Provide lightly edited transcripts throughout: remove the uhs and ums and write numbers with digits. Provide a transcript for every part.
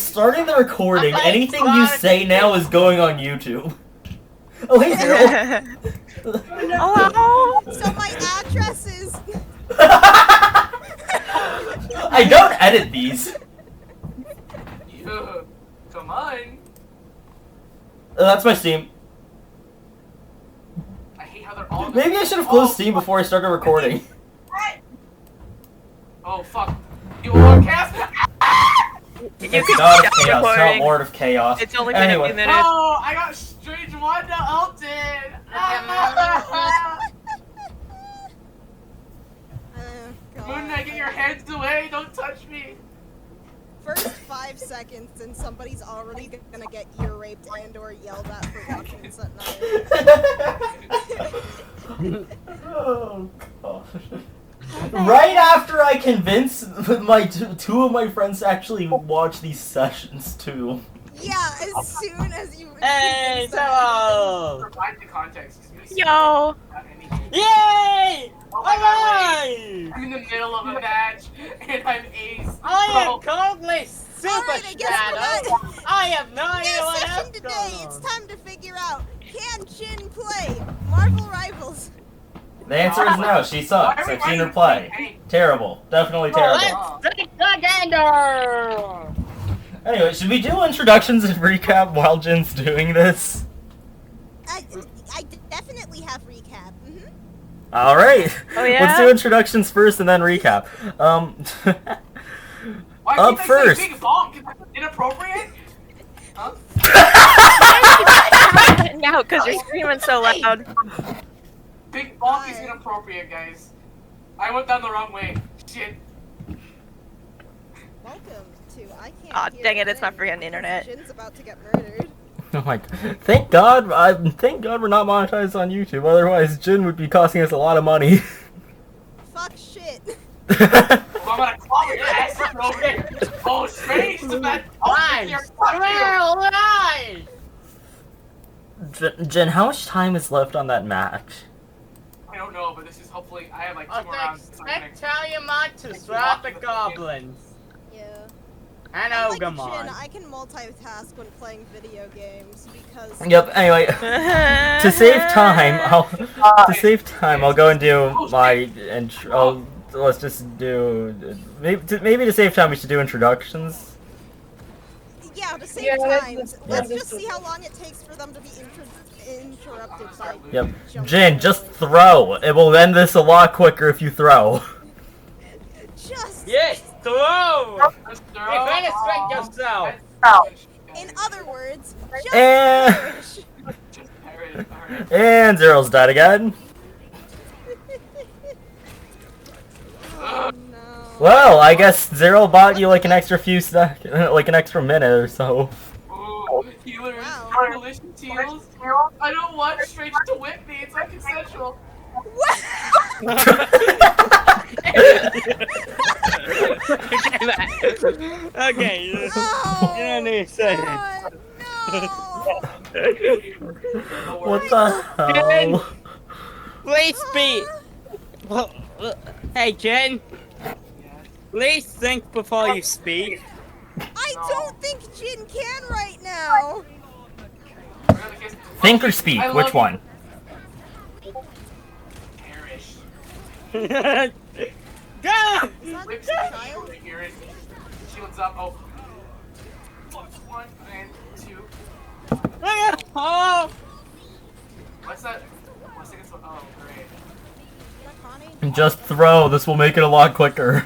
starting the recording. Anything you say now is going on YouTube. Oh, hey, Zero. Hello. So my address is... I don't edit these. Yeah, come on. That's my Steam. I hate how they're all. Maybe I should have closed Steam before I started recording. Oh fuck! You are cast. It's not of chaos, not Lord of Chaos. It's only been a Anyway. few minutes. Oh, I got Strange Wanda ulted. Moon Knight, get your hands away! Don't touch me. First 5 seconds and somebody's already gonna get ear raped and/or yelled at for watching this at night. Oh gosh. Right after I convince my two of my friends to actually watch these sessions too. Yeah, as soon as you. Hey, hello! Provide the context. Yo. Yay! Oh my god, Alright! I'm in the middle of a match and I'm ace. I am currently Super Alright, I guess we're Shadow! not- I have no idea New what session else today. going It's on. time to figure out, can Jin play Marvel Rivals? The answer is no, she sucks. I've seen her play. Terrible. Definitely terrible. Let's take a gander! Anyway, should we do introductions and recap while Jin's doing this? I definitely have recap. Alright. Oh, yeah? Let's do introductions first and then recap. Why Up keep I first. saying big bonk? Is that inappropriate? Huh? Now, because you're screaming so loud. Big bonk is inappropriate, guys. I went down the wrong way. Shit. Welcome to I Can't Aw, Hear dang it, a it's not Thing, freaking the internet. Jin's about to get murdered. Oh my! Thank God! Thank God we're not monetized on YouTube. Otherwise, Jin would be costing us a lot of money. Fuck shit. Well, I'm gonna call your ass over. Oh, space! That Lies! Well, lies! Jin, how much time is left on that match? I don't know, but this is hopefully I have like 2 I'll more rounds. So I can tell you not to swap the goblins. Yeah. And Unlike Jin, Ogamon. I can multitask when playing video games because. Yep. Anyway, to save time, I'll go and do my intro. Let's just do maybe to save time we should do introductions. Yeah, to save time. Let's just see how long it takes for them to be interrupted by. Yep. jumping Jin, in. just throw. It will end this a lot quicker if you throw. Just. Yes, throw! Just You better strike yourself! In other words, just. And perish. Alright. and Zero's dead again. Oh no. Well, I guess Zero bought you like an extra like an extra minute or so. Ooh, healers, Wow. delicious heals. I don't want Strange to whip me. It's unconsensual. What? Okay, Oh, you don't need to say it. God, no. What the hell? Please speak! Hey, Jen, please think before you speak. I don't think Jin can right now. Think or speak? I love Which you. one? Perish. Go! Whips Child? over here and shields up. Oh. 1 and 2. Oh! What's that? 1 second. Oh, great. Is that Connie? Just throw. This will make it a lot quicker.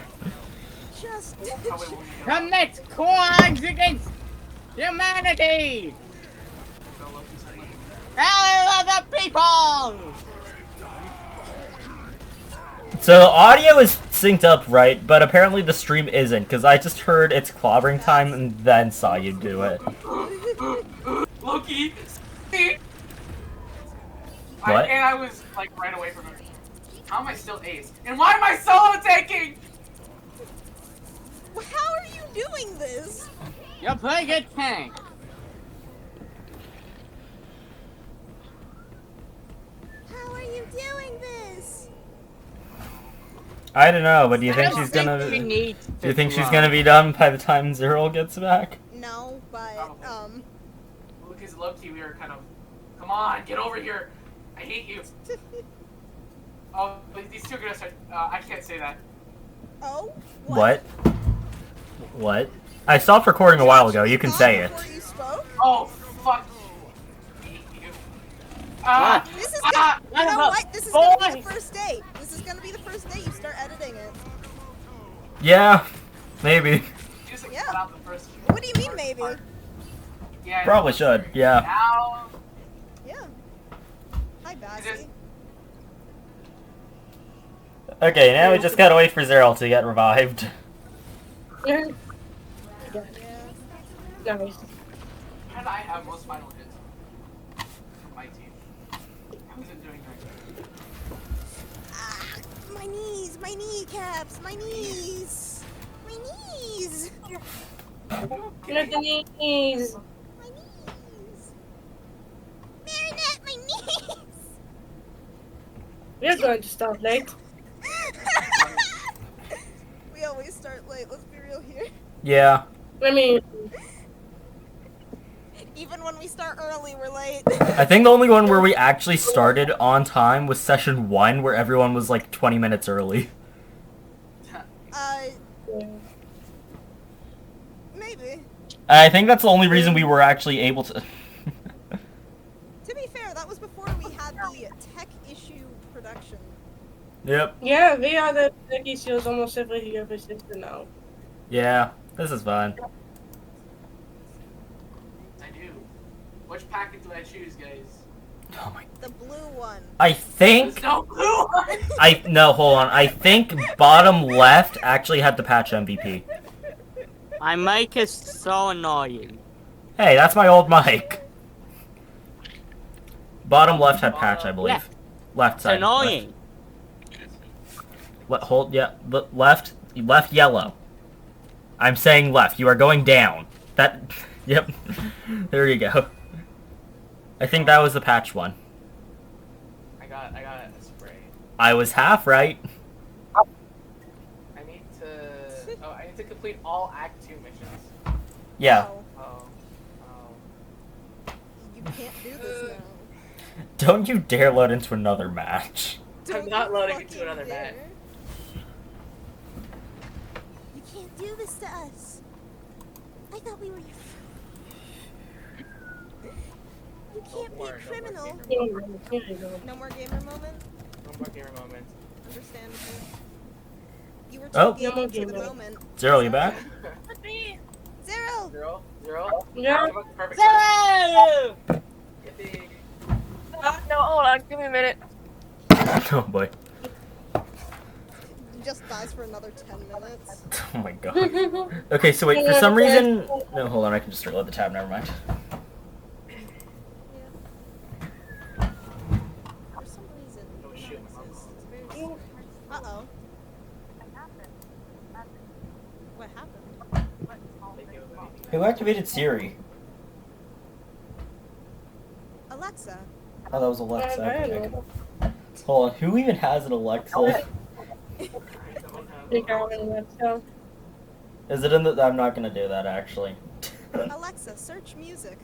Just. Oh, wait, we'll get Commit crimes against humanity! Hell other people! So the audio is synced up right, but apparently the stream isn't, because I just heard it's clobbering time and then saw you do it. Loki! See? What? And I was like right away from him. How am I still ace? And why am I solo taking? How are you doing this? You're playing a tank. How are you doing this? I don't know, but do you think I don't she's gonna? we need Do you think she's gonna be done by the time Zero gets back? no, but Probably. Because low-key we were kind of, come on, get over here. I hate you. Oh, these two are gonna start. I can't say that. Oh, What? What? I stopped recording a while ago. You can say it. Before you spoke? Oh, fuck. I hate you. Ah! This is Ah! gonna, you know what? This is gonna be the first day. This is gonna be the first day you start editing it. Yeah, maybe. Just Yeah. cut out the first. What do you mean, maybe? Yeah. Probably should. Yeah. Now. Yeah. Hi, Bassy. Okay, now we just gotta wait for Zero to get revived. Yeah. Nice. How did I have most final hits? On my team. Who's it doing right? Ah, my knees, my kneecaps, my knees, my knees, Get at the knees. my knees. Marinette, my knees. We're going to start late. We always start late. Let's be real here. Yeah. I mean, Even when we start early, we're late. I think the only one where we actually started on time was session 1, where everyone was like 20 minutes early. Maybe. I think that's the only reason we were actually able to. To be fair, that was before we had the tech issue production. Yep. yeah, we are the tech issues almost every sister now. Yeah. This is fun. I do. Which packet do I choose, guys? Oh my. The blue one. I think. There's no blue one! No, hold on. I think bottom left actually had the patch MVP. My mic is so annoying. Hey, that's my old mic. Bottom left had patch, I believe. Left It's side. annoying. Hold, yeah, left yellow. I'm saying left. You are going down. That, yep. There you go. I think that was the patch one. I got a spray. I was half right. I need to complete all Act 2 missions. Yeah. Oh, Oh. you can't do this now. Don't you dare load into another match. Don't not you loading into fucking another dare. match. You can't do this to us. I thought we were your You can't be a criminal. Here you go. No more gamer moment? No more gamer moment. Understandable. You were Oh. too No more gamer for the gamer. moment. Zero, you back? Zero! Zero? Yeah. Perfect. Zero! Yippee. No, hold on. Give me a minute. Oh boy. He just dies for another 10 minutes. Oh my god. Okay, so wait, for some reason... No, hold on, I can just reload the tab, never mind. For some reason. Oh shit, my mom's It's very... Uh-oh. What happened? Who activated Siri? Alexa. Oh, that was Alexa. I Okay. don't know. Hold on, who even has an Alexa? Think I want that so. Is it in the... I'm not gonna do that, actually. Alexa, search music.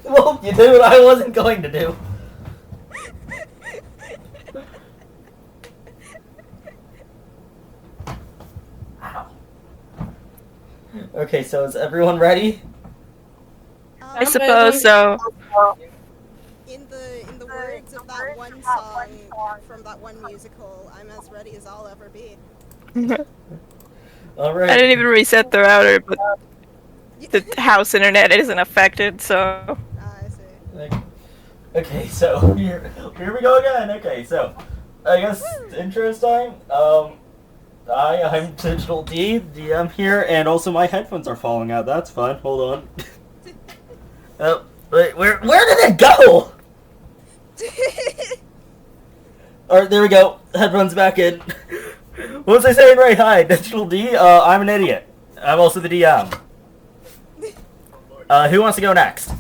Well, you do what I wasn't going to do. Ow. Okay, so is everyone ready? I suppose so. In the words of that one song from that one musical, I'm as ready as I'll ever be. Alright. I didn't even reset the router, but the house internet isn't affected, so. I see. Okay, so here we go again. Okay, so I guess intro time. I'm Digital D, DM here, and also my headphones are falling out. That's fun. Hold on. Oh, wait, where did it go? Alright, there we go. Headphones back in. What was I saying right? Hi, Digital D. I'm an idiot. I'm also the DM. Who wants to go next?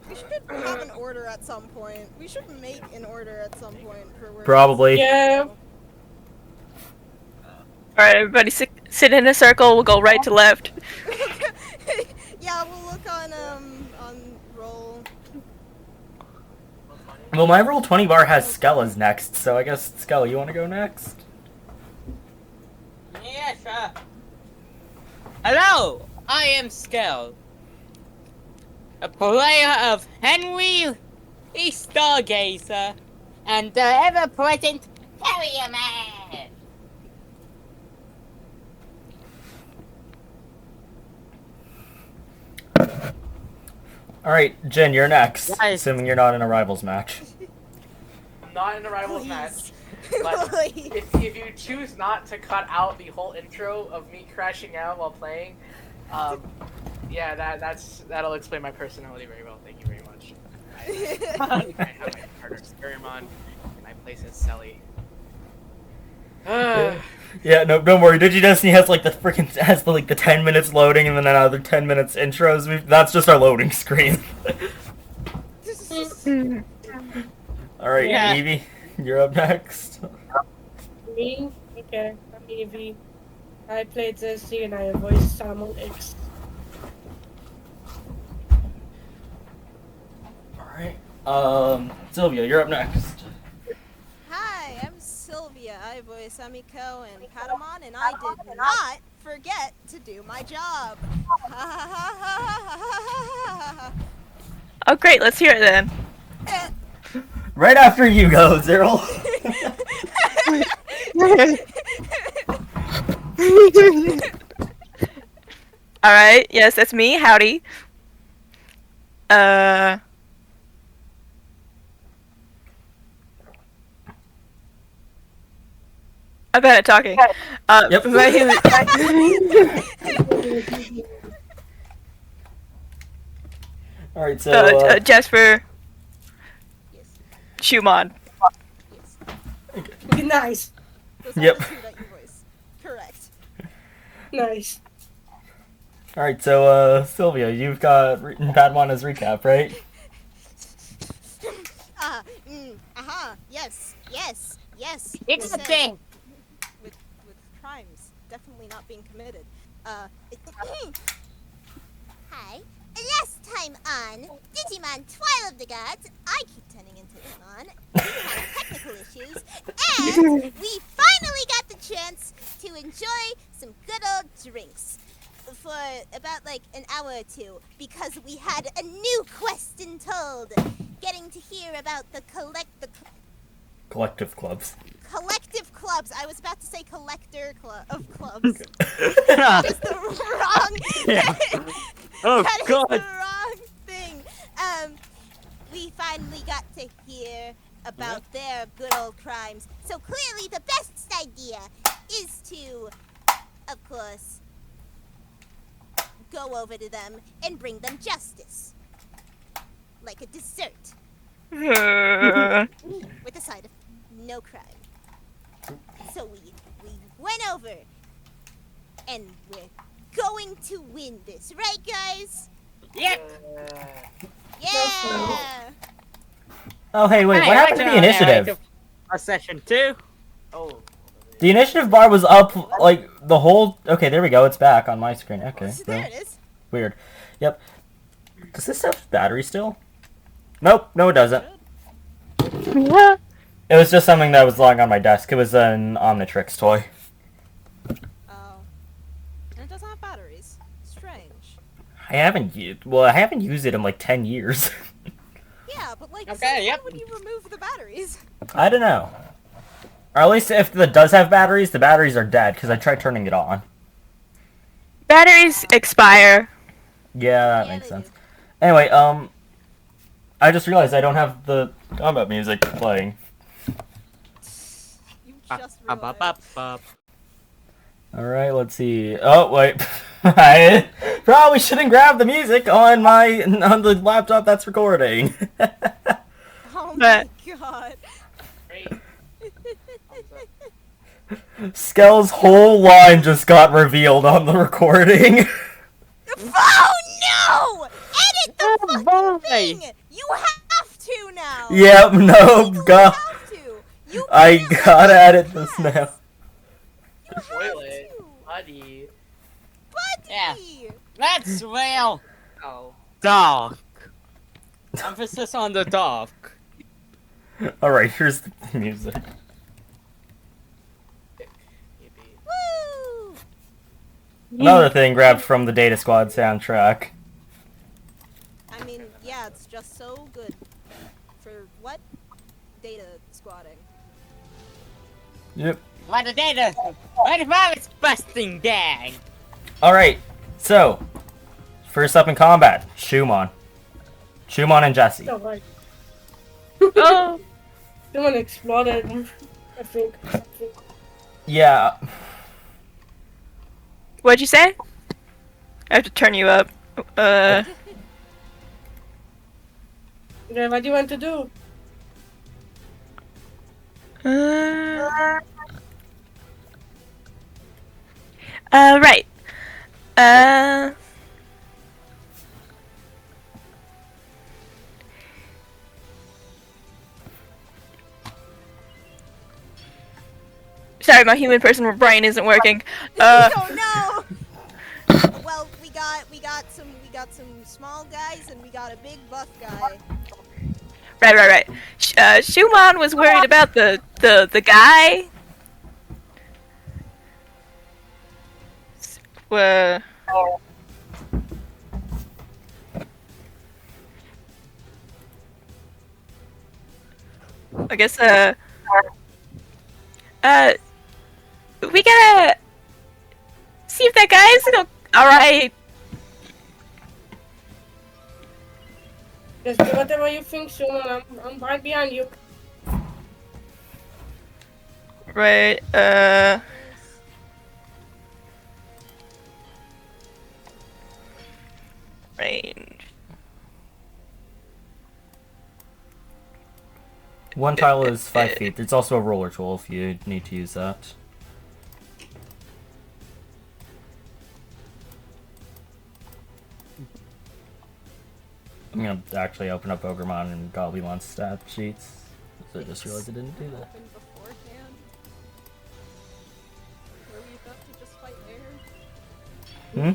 We should have an order at some point. We should make an order at some point for words. Probably. Yeah. Alright, everybody, Sit in a circle. We'll go right to left. Yeah, we'll look on roll. Well, my roll 20 bar has Skella's next, so I guess Skella, you want to go next? Yeah, sure. Hello, I am Skell, a player of Henry the Stargazer, and the ever-present Terrier Man. Alright, Jen, you're next. Nice. Assuming you're not in a rivals match. I'm not in a rivals match. But Please. if you choose not to cut out the whole intro of me crashing out while playing, yeah, that'll explain my personality very well. Thank you very much. I have my partner Digimon, and I play as Selly. Yeah, no, don't worry. DigiDestiny has like the like the 10 minutes loading and then another 10 minutes intros. That's just our loading screen. Alright, Yeah. Evie, you're up next. Me? Okay, I'm Evie. I played Zesty and I voiced Samuel X. Alright, Sylvia, you're up next. Hi, I'm Sylvia. I voice Amiko and Patamon, and I did not forget to do my job. Oh, great. Let's hear it then. Right after you go, Zyril. All right. Yes, that's me. Howdy. I'm bad at talking. Yep. Alright, so, Jasper Yes, Schumann. yes. Nice. Those are Yep. the two that you voice. Correct. Nice. alright, so, Sylvia, you've got Padmon as recap, right? Yes, yes, yes. It's a With, thing. With crimes definitely not being committed. Hi. Last time on Digimon Twilight of the Gods, I keep turning into Imon. We had technical issues, and we finally got the chance to enjoy some good old drinks for about like an hour or two because we had a new quest entitled getting to hear about the Collective clubs. collective clubs. I was about to say collector of clubs. That is the wrong. Yeah. Oh, That is God. the wrong thing. We finally got to hear about their good old crimes. So clearly, the best idea is to, of course, go over to them and bring them justice, like a dessert with a side of no crime. So we went over, and we're going to win this, right, guys? Yep. Yeah. Oh, hey, wait, Hey, what I happened to can the initiative? narrate a session 2. Oh. The initiative bar was up, like, the whole... Okay, there we go, it's back on my screen. Okay, So there it is. weird. Yep. Does this have battery still? Nope, no it doesn't. It was just something that was lying on my desk. It was an Omnitrix toy. Oh. And it doesn't have batteries. Strange. I haven't used it in like 10 years. Yeah, but like, Okay, so yep. how would you remove the batteries? I don't know. Or at least if it does have batteries, the batteries are dead because I tried turning it on. Batteries expire. Yeah, that Yeah, makes they sense. Anyway, I just realized I don't have the combat music playing. You just Up, realized. up, up. Alright, let's see. Oh, wait. I probably shouldn't grab the music on the laptop that's recording. Oh my god. Great. Skell's whole line just got revealed on the recording. Oh no! Edit the Oh, fucking boy. thing! You have to now! Yep, no, You God. have to! You I can't gotta let edit it this pass. now. You have Spoil it. to! Buddy. Buddy! Yeah. That's real Oh. dark. Emphasis on the dark. Alright, here's the music. Yippee. Woo! Another thing grabbed from the Data Squad soundtrack. I mean, yeah, it's just so good. For what? Data squatting. Yep. What the data? What if I was busting down? Alright, so, first up in combat, Shumon. Shumon and Jesse. Oh, right. Oh, Someone exploded, I think. Yeah, what'd you say? I have to turn you up. Yeah, what do you want to do? Right. Sorry, my human person brain isn't working. Oh no! Well, we got some small guys and we got a big buff guy. Right. Schumann was worried about the guy. I guess, we gotta see if that guy's alright. Just do whatever you think, Suman. I'm right behind you. Right, range. one tile is 5 feet. There's also a roller tool if you need to use that. I'm gonna actually open up Ogremon and Gobblemon stat sheets. So I just realized I didn't do that. Open beforehand. Were we about to just fight there? Hmm?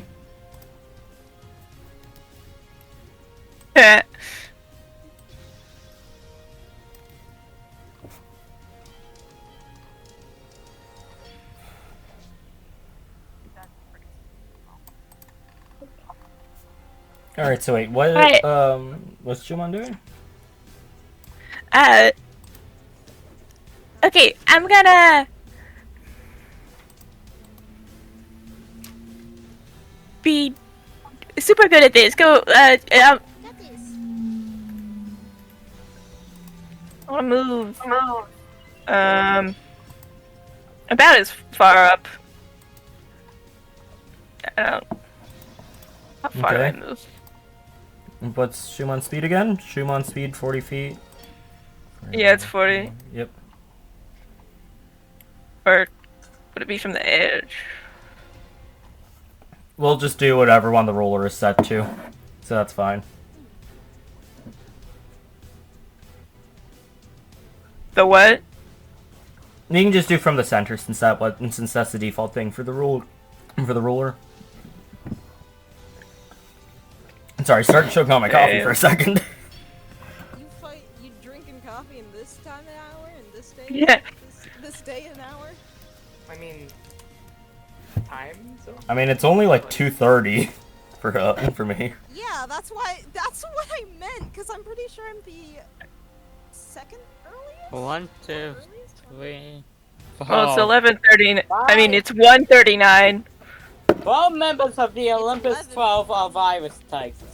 Alright, so wait, what, Right. what's Jumon doing? Okay, I'm gonna be super good at this. Go, Got this. I wanna move. About as far up. I don't. How far Okay. do I move? What's Shumon's speed again? Shumon speed 40 feet. Yeah, it's 40. Yep. Or would it be from the edge? We'll just do whatever one the roller is set to. So that's fine. The what? You can just do from the center since that's the default thing for the roller. I'm sorry, started choking on my coffee for a second. You drinking coffee in this time of hour and this day? Yeah. This day and hour? I mean, time zone? I mean, it's only like 2:30 for me. Yeah, that's what I meant, because I'm pretty sure I'm the second earliest? 1, 2, Earliest? 3, Well, it's 4. 11:30. I mean, it's 1:39. 12 members of the Olympus 11. 12 are virus types.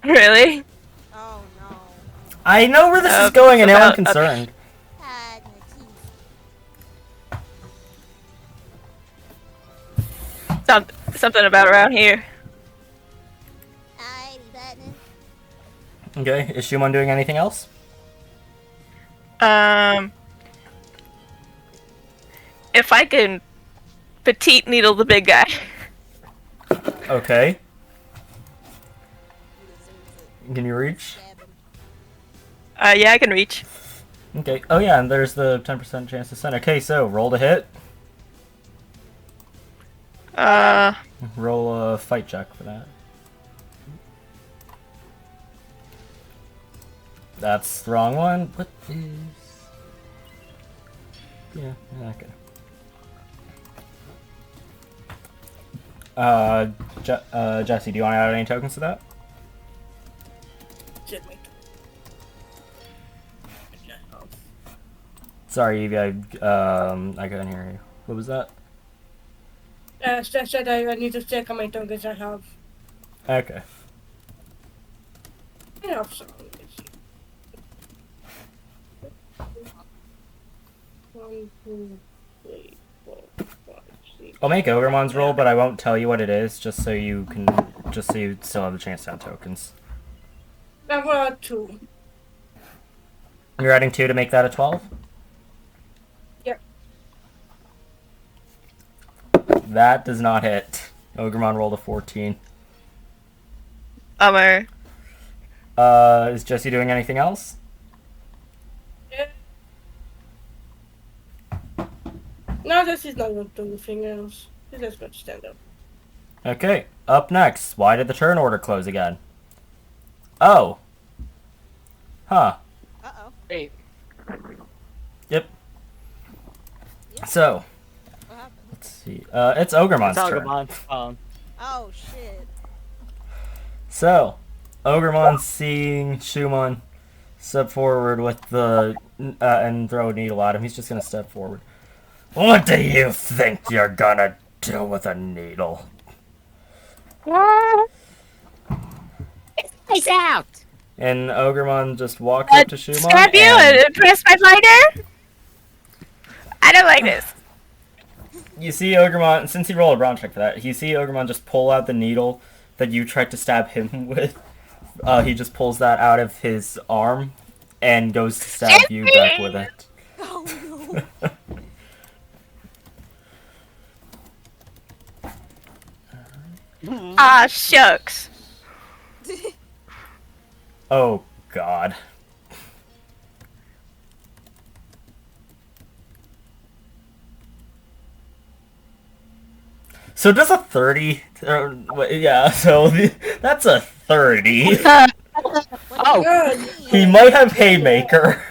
Really? Oh no. I know where this is going, and now I'm about- concerned. Ah, no teeth. Something about around here. Alrighty, button. Okay, is Shumon doing anything else? If I can petite needle the big guy. Okay. He deserves it. Can you reach? Stab him. Yeah, I can reach. Okay. Oh yeah, and there's the 10% chance to send. Okay, so roll to hit. Roll a fight check for that. That's the wrong one. What is... Yeah, okay. Jesse, do you want to add any tokens to that? Shit, wait. Sorry, Evie, I couldn't hear you. What was that? Said I need to check how many tokens I have. Okay. I have some. Let's see. 1, 2, 3, 4, 5, 6. I'll make Ogremon's roll, but I won't tell you what it is, just so you still have a chance to have tokens. I've got 2. You're adding 2 to make that a 12? Yep. That does not hit. Ogremon rolled a 14. Bummer. Is Jesse doing anything else? No, this is not going to do anything else. He's just going to stand up. Okay, up next. Why did the turn order close again? Oh. Huh. Uh-oh. Wait. Yep. So, What happened? let's see. It's Ogremon's Talk turn. about Oh, shit. So, Ogremon seeing Shumon step forward with the and throw a needle at him. He's just gonna step forward. What do you think you're gonna do with a needle? Face out! And Ogremon just walks up to Shumon. Stab you and press my lighter? I don't like this. You see Ogremon, since he rolled a brown check for that, you see Ogremon just pull out the needle that you tried to stab him with. He just pulls that out of his arm and goes to stab you back with it. Oh, no. Ah, shucks. Oh, God. So does a 30... yeah, so that's a 30. Oh, Good. He might have Haymaker.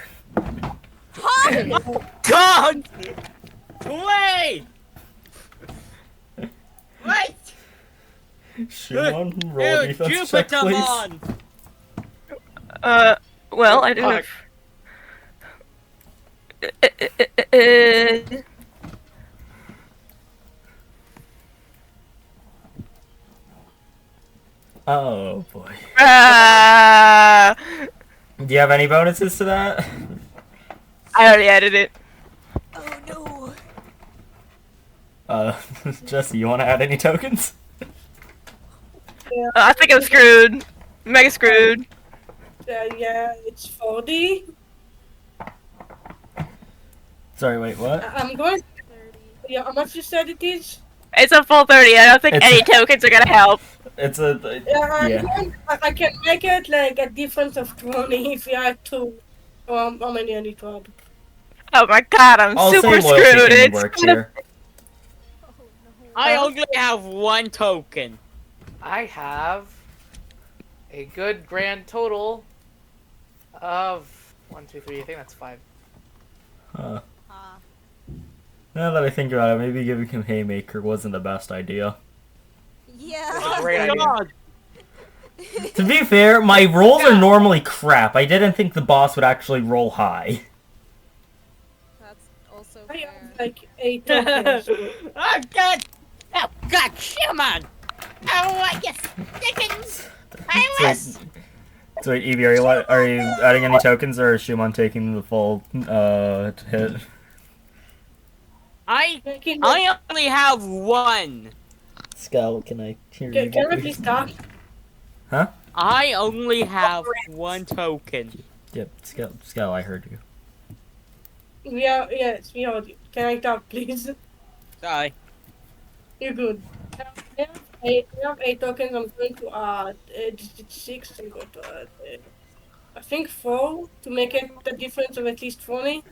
God! Wait! Wait! Shumon, roll a Dude, defense check, please. Well, I do have... Oh, boy. I Do you have any bonuses to that? already added it. Oh, no. Jesse, you want to add any tokens? I think I'm screwed. Mega screwed. Yeah, it's 40. Sorry, wait, what? I'm going. Yeah, how much you said it is? It's a full 30. I don't think It's- any tokens are gonna help. It's a... Yeah, yeah. I can make it like a difference of 20 if you add 2. How many I need to add? Oh my god, I'm I'll super say loyalty screwed. thing It's works gonna- here. Oh, no. I only have 1 token. I have a good grand total of 1, 2, 3. I think that's 5. Huh. Ah. Now that I think about it, maybe giving him Haymaker wasn't the best idea. Yeah. Great idea. God! To be fair, my rolls are normally crap. I didn't think the boss would actually roll high. That's also I fair. have like 8 tokens. Oh, God! Oh, God, come on! Oh, yes! So wait, Evie, are you adding any tokens, or is Shumon taking the full hit? I Can only have 1. Scout, can I hear I please talk? I only have 1 token. Yep, Scout, I heard you. Yes, we heard you. Can I talk, please? Sorry. You're good. I have 8 tokens. I'm going to add 6. I'm going to add, I think 4 to make it the difference of at least 20.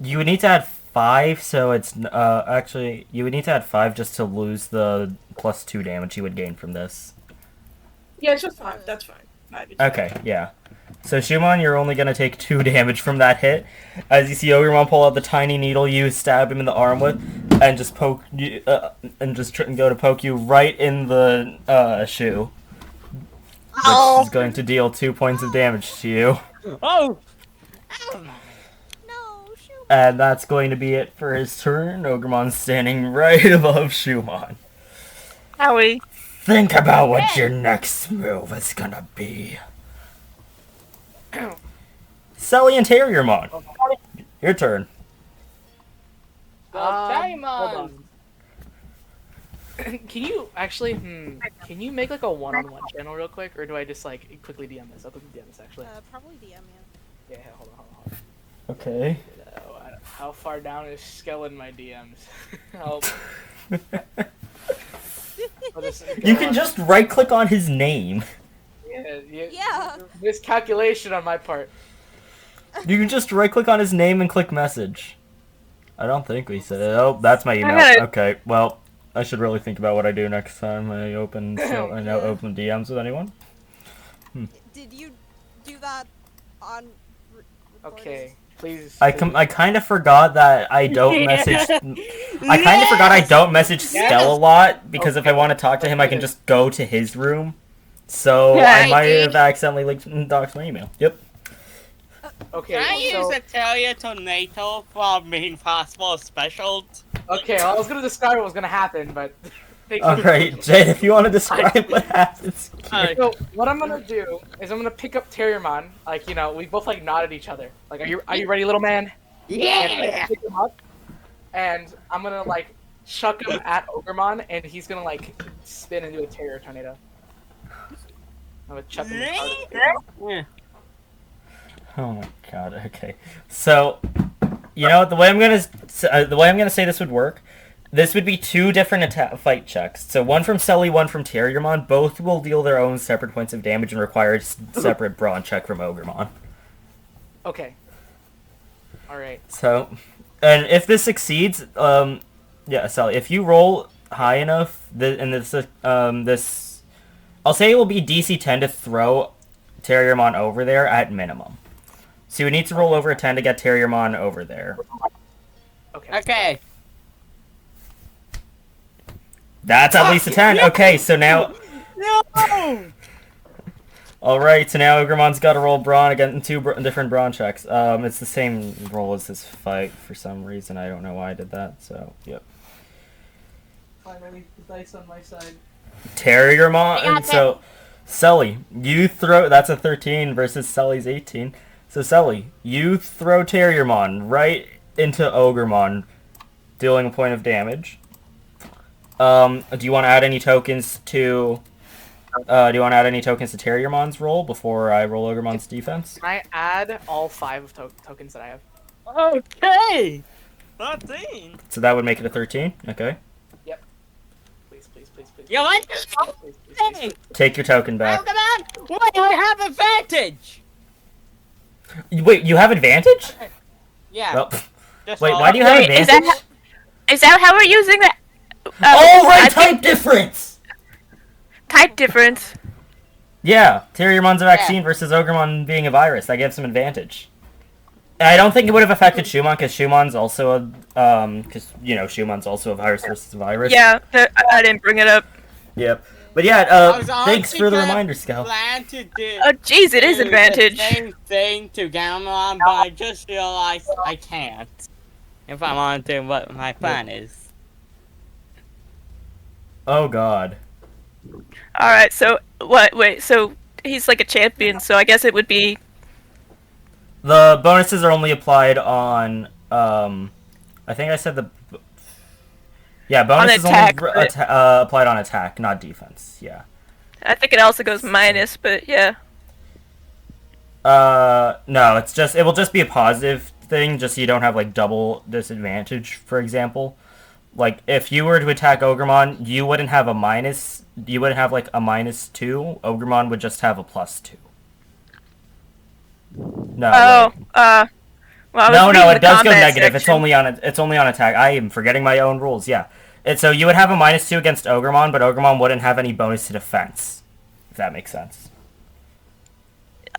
You would need to add 5, so it's actually you would need to add 5 just to lose the +2 damage you would gain from this. Yeah, it's just 5. That's fine. 5 is Okay, yeah. So Shumon, you're only gonna take 2 damage from that hit. As you see Ogremon pull out the tiny needle you stab him in the arm with, and just poke you, and just go to poke you right in the shoe, which is going to deal 2 points of damage to you. Oh! No, shoot. And that's going to be it for his turn. Ogremon's standing right above Shumon. Howie. Think about what your next move is gonna be. Sally and Terriermon, your turn. Hold Digimon! on. Can you actually, can you make like a one-on-one channel real quick, or do I just like quickly DM this? I'll quickly DM this actually. Probably DM, yeah. Yeah, hold on. Okay. How far down is Skell in my DMs? Help. I'll just go You can on. just right-click on his name. Yeah. Miscalculation on my part. You can just right-click on his name and click message. I don't think we said it. Oh, that's my email. gotta- Okay, well, I should really think about what I do next time I open open DMs with anyone. Did you do that on Okay, please. I kind of forgot that I don't message. I kind of forgot I don't message Skell a lot because if I want to talk to him, I can just go to his room. So Yeah, I might dude. have accidentally doxed my email. Yep. Okay, Can I so, use Italia Tornado for being possible special? okay, well, I was gonna describe what was gonna happen, but. All right, Jade, if you want to describe what happens. Uh, So what I'm gonna do is I'm gonna pick up Terriermon. Like, you know, we both like nod at each other. Like, are you ready, little man? Yeah! Pick him up, and I'm gonna like chuck him at Ogremon, and he's gonna like spin into a terror tornado. I'm gonna chuck him. as hard as I can. Yeah. Oh my god. Okay. So, you know the way I'm gonna say this would work. This would be 2 different fight checks. So one from Sully, one from Terriermon. Both will deal their own separate points of damage and require a separate brawn check from Ogremon. Okay. All right. So, and if this succeeds, yeah, Sully, if you roll high enough, this, I'll say it will be DC 10 to throw Terriermon over there at minimum. So you would need to roll over a 10 to get Terriermon over there. Okay. Okay. That's at least a 10. Okay, so now, No! alright, so now Ogremon's got to roll brawn again, 2 different brawn checks. It's the same roll as this fight for some reason. I don't know why I did that, so, yep. Finally, the dice on my side. Terriermon, and so, Sully, you throw, that's a 13 versus Sully's 18. So Sully, you throw Terriermon right into Ogremon, dealing a point of damage. Do you want to add any tokens to Terriermon's roll before I roll Ogremon's defense? Can I add all 5 of tokens that I have? Okay! 13! So that would make it a 13. Okay. Please. You what? Please. Hey! Take your token Oh, back. come on! Why do I have advantage? Wait, you have advantage? Yeah. Well, just wait, all- why do you have Wait, advantage? is that how we're using that? Oh, right, I think type difference! type difference. Yeah, Terriermon's a vaccine versus Ogremon being a virus. That gives him advantage. I don't think it would have affected Shumon because Shumon's also a Shumon's also a virus versus a virus. Yeah, I didn't bring it up. Yep. But yeah, I was thanks honestly for the gonna reminder, Scal. plan to do Oh, jeez, it is the advantage. same thing to Gamelon, but I just realized I can't. If I want to, what my plan is. Oh god. All right, so what? Wait, so he's like a champion, so I guess it would be. The bonuses are only applied on I think I said the bonuses attack, only but- applied on attack, not defense. Yeah. I think it also goes minus, but yeah. No, it will just be a positive thing, just so you don't have like double disadvantage, for example. Like if you were to attack Ogremon, you wouldn't have like a -2. Ogremon would just have a +2. No. Oh, like- Well, I was No, reading it the does go combat negative. It's section. only on attack. I am forgetting my own rules. Yeah. So you would have a -2 against Ogremon, but Ogremon wouldn't have any bonus to defense. If that makes sense.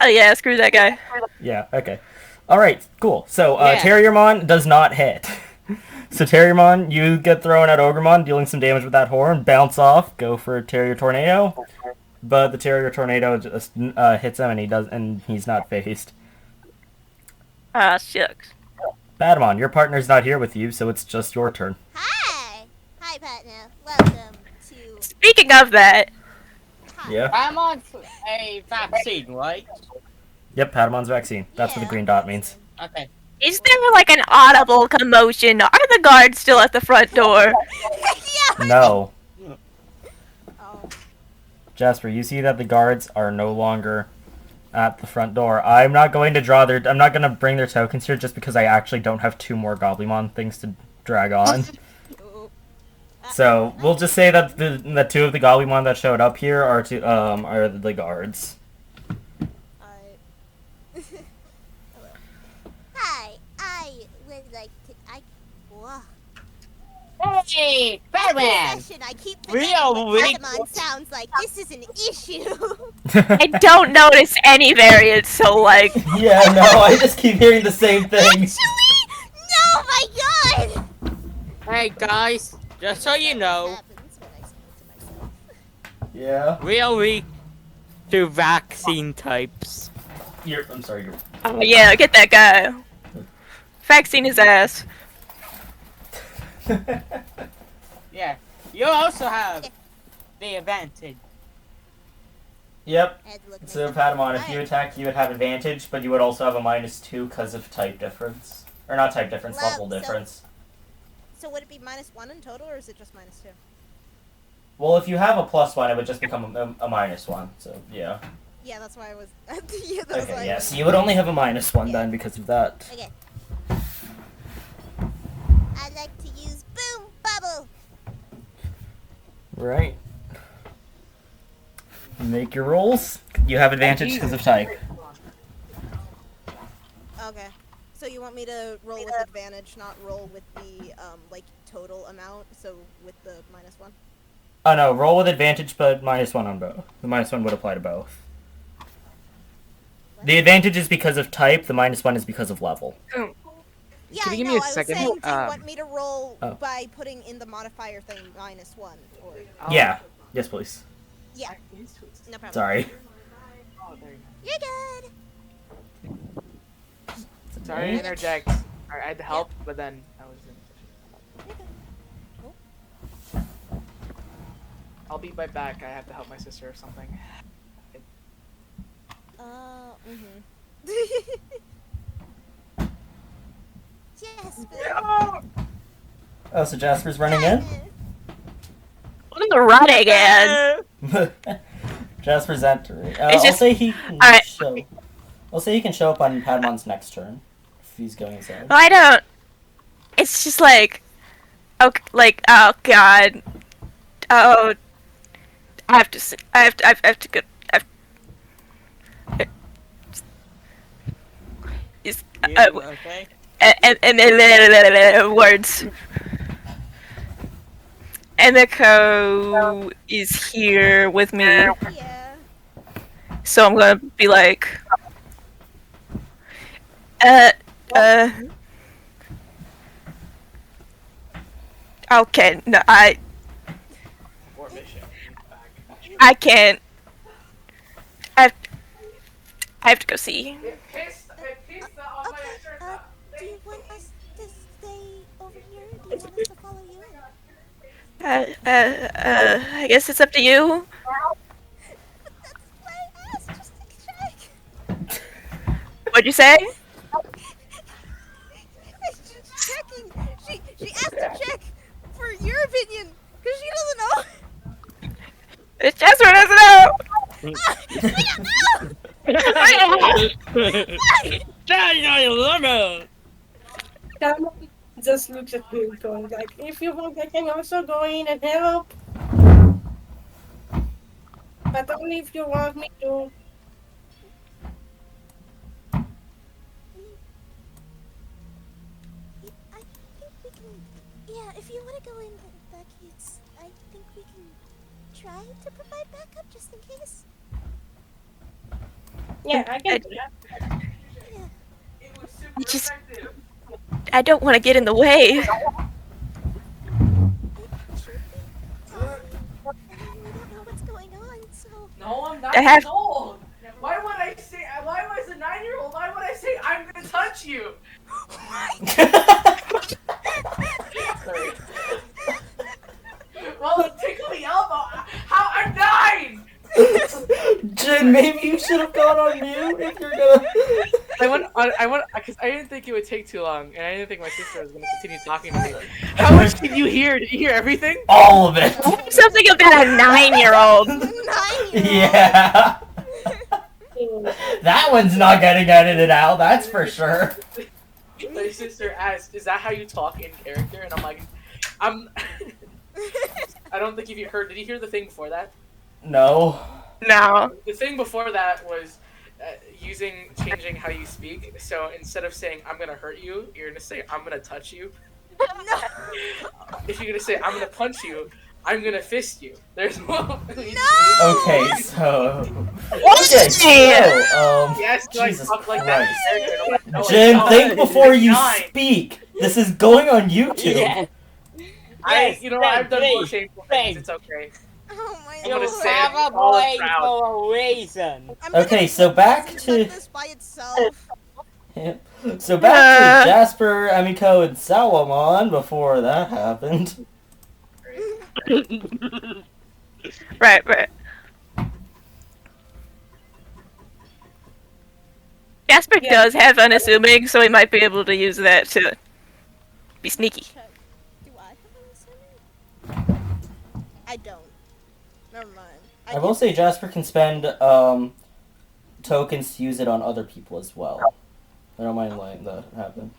Oh yeah, screw that guy. Yeah. Okay. All right. Cool. So Yeah. Terriermon does not hit. So Terriermon, you get thrown at Ogremon, dealing some damage with that horn. Bounce off. Go for a Terrier Tornado. But the Terrier Tornado just hits him, and he's not phased. Ah, shucks. Patamon, your partner's not here with you, so it's just your turn. Hi! Hi, partner. Welcome to... Speaking of that, Hi. Yeah. I'm on a vaccine, right? Yep, Patamon's vaccine. That's what the green dot means. Okay. is there like an audible commotion? Are the guards still at the front door? Yeah. No. Oh. Jasper, you see that the guards are no longer at the front door. I'm not going to bring their tokens here just because I actually don't have 2 more Goblymon things to drag on. Oh. So we'll just say that the 2 of the Goblymon that showed up here are the guards. Hello. Hi, I would like to... Whoa. Hey, Batman! Session, I keep We forgetting are what weak. Patamon sounds like. This is an issue. I don't notice any variance, so like, Yeah, no, I just keep hearing the same thing. Actually, no, my God. Hey guys, just so you know, Happens when I speak to myself. Yeah. we are weak to vaccine types. I'm sorry. oh yeah, get that guy. Vaccine his ass. Yeah, you also have the advantage. Yep. I had to look So at Patamon, if you Alright. attack, you would have advantage, but you would also have a -2 because of type difference. Or not type difference, Well, level so- difference. So would it be -1 in total, or is it just -2? Well, if you have a +1, it would just become a -1. So yeah. Yeah, that's why I was... yeah, that was why Okay. I Yeah. was- So you would only have a -1 Yeah. then because of that. Okay. I'd like to use Boom Bubble. Right. Make your rolls. You have advantage because of type. Okay. So you want me to roll with advantage, not roll with the, like, total amount, so with the -1? Oh no, roll with advantage, but -1 on both. The -1 would apply to both. What? The advantage is because of type. The -1 is because of level. Yeah, Can you give I me know, a I was second? saying, do you want me to roll Oh. by putting in the modifier thing -1, or... Yeah. Yes, please. Yeah. No problem. Sorry. Oh, there you You're good. go. Sorry to interject. Alright, I had to help, but then I was in. I'll be right back. I have to help my sister or something. Jasper. Oh, so Jasper's running in? What is the running in? Jasper's entering. It's I'll just- say he can alright. show. I'll say he can show up on Padamon's next turn if he's going inside. Well, I don't. It's just like, okay, like, oh god, oh, I have to, I have to go. Is You, okay? and words. Emiko is here with me, Yeah. so I'm gonna be like, okay, no, War mission. I can't. I have to go see. It pissed on my shirt. Do you want us to stay over here? Do you want us to follow you? I guess it's up to you. That's why I asked, just to check. What'd you say? She's checking. She asked to check for your opinion, because she doesn't know. It's Jasper doesn't know. We don't know. Someone just looks at me going like, if you want, I can also go in and help. But only if you want me to. Yeah, if you want to go in that case, I think we can try to provide backup just in case. Yeah, I can do that. Yeah. It was super You just- effective. I don't want to get in the way. It should be fine. I mean, we don't know what's going on, so. No, I'm I 9 have- years old. Why would I say? Why was a 9-year-old? Why would I say I'm gonna touch you? Sorry. Well, tickle the elbow. How? I'm 9. Jin, maybe you should have gone on mute if you're gonna. Because I didn't think it would take too long, and I didn't think my sister was gonna continue talking to me. How much did you hear? Did you hear everything? All of it. Something about a 9-year-old. 9-year-old. Yeah. That one's not getting edited out, that's for sure. My sister asked, "Is that how you talk in character?" And I'm like, "I'm." I don't think if you heard. Did you hear the thing before that? No. No. The thing before that was changing how you speak. So instead of saying "I'm gonna hurt you," you're gonna say "I'm gonna touch you." No. If you're gonna say "I'm gonna punch you," I'm gonna fist you. There's no. Okay, so. Okay, so, Yes, do I Jesus talk like that in Christ. character? No, I Jin, don't. think before you Nine. speak. This is going on YouTube. Yeah. Yes, I've done more please, shameful things. please. It's okay. Oh my I'm gonna You lord. say it. have a all boy proud. for a reason. I'm gonna Okay, so back let to. this by itself. Yep. So back to Jasper, Amiko, and Salomon before that happened. Right. Jasper Yeah. does have unassuming, so he might be able to use that to be sneaky. Check. Do I have an assuming? I don't. Never mind. I will say Jasper can spend tokens to use it on other people as well. I don't mind letting that happen.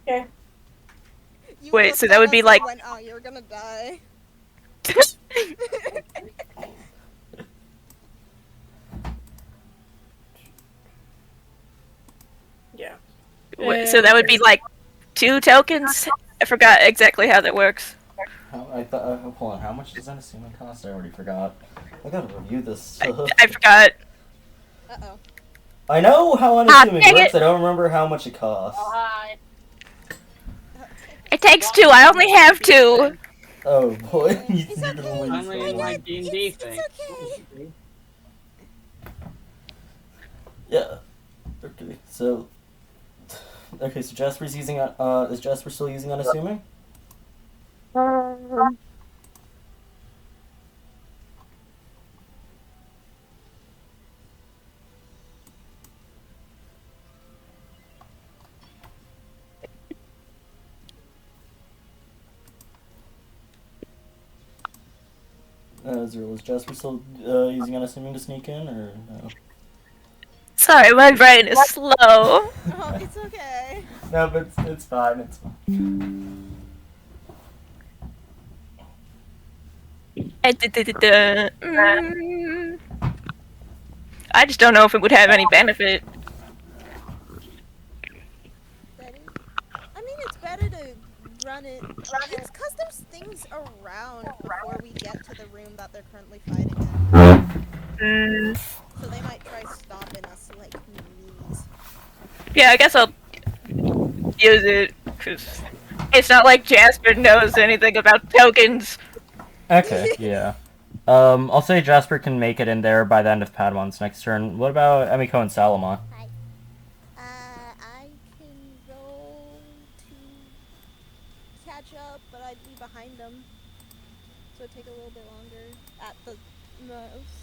Okay. You Wait, looked so at that would us be and like- went, oh, you're gonna die. Yeah. Wait, so that would be like 2 tokens? I forgot exactly how that works. I thought. Hold on. How much does unassuming cost? I already forgot. I gotta review this stuff. I forgot. Uh-oh. I know how unassuming dang works. it. I don't remember how much it costs. Hi. It takes 2. I only have 2. Oh boy, It's you're okay. gonna lose. I'm in my Good. D&D It's thing. okay. Yeah. Okay. So. Okay. So Jasper's using. Is Jasper still using unassuming? Zero. Is Jasper still using unassuming to sneak in, or no? Sorry, my brain is slow. Oh, it's okay. No, but it's fine. It's fine. Mm. I just don't know if it would have any benefit. Betty? I mean, it's better to run it. It's because there's things around before we get to the room that they're currently fighting in. Mm. So they might try stopping us like meanies. Yeah, I guess I'll use it, because it's not like Jasper knows anything about tokens. Okay, yeah. I'll say Jasper can make it in there by the end of Padawan's next turn. What about Emiko and Salomon? I can roll to catch up, but I'd be behind them. So it'd take a little bit longer at the most.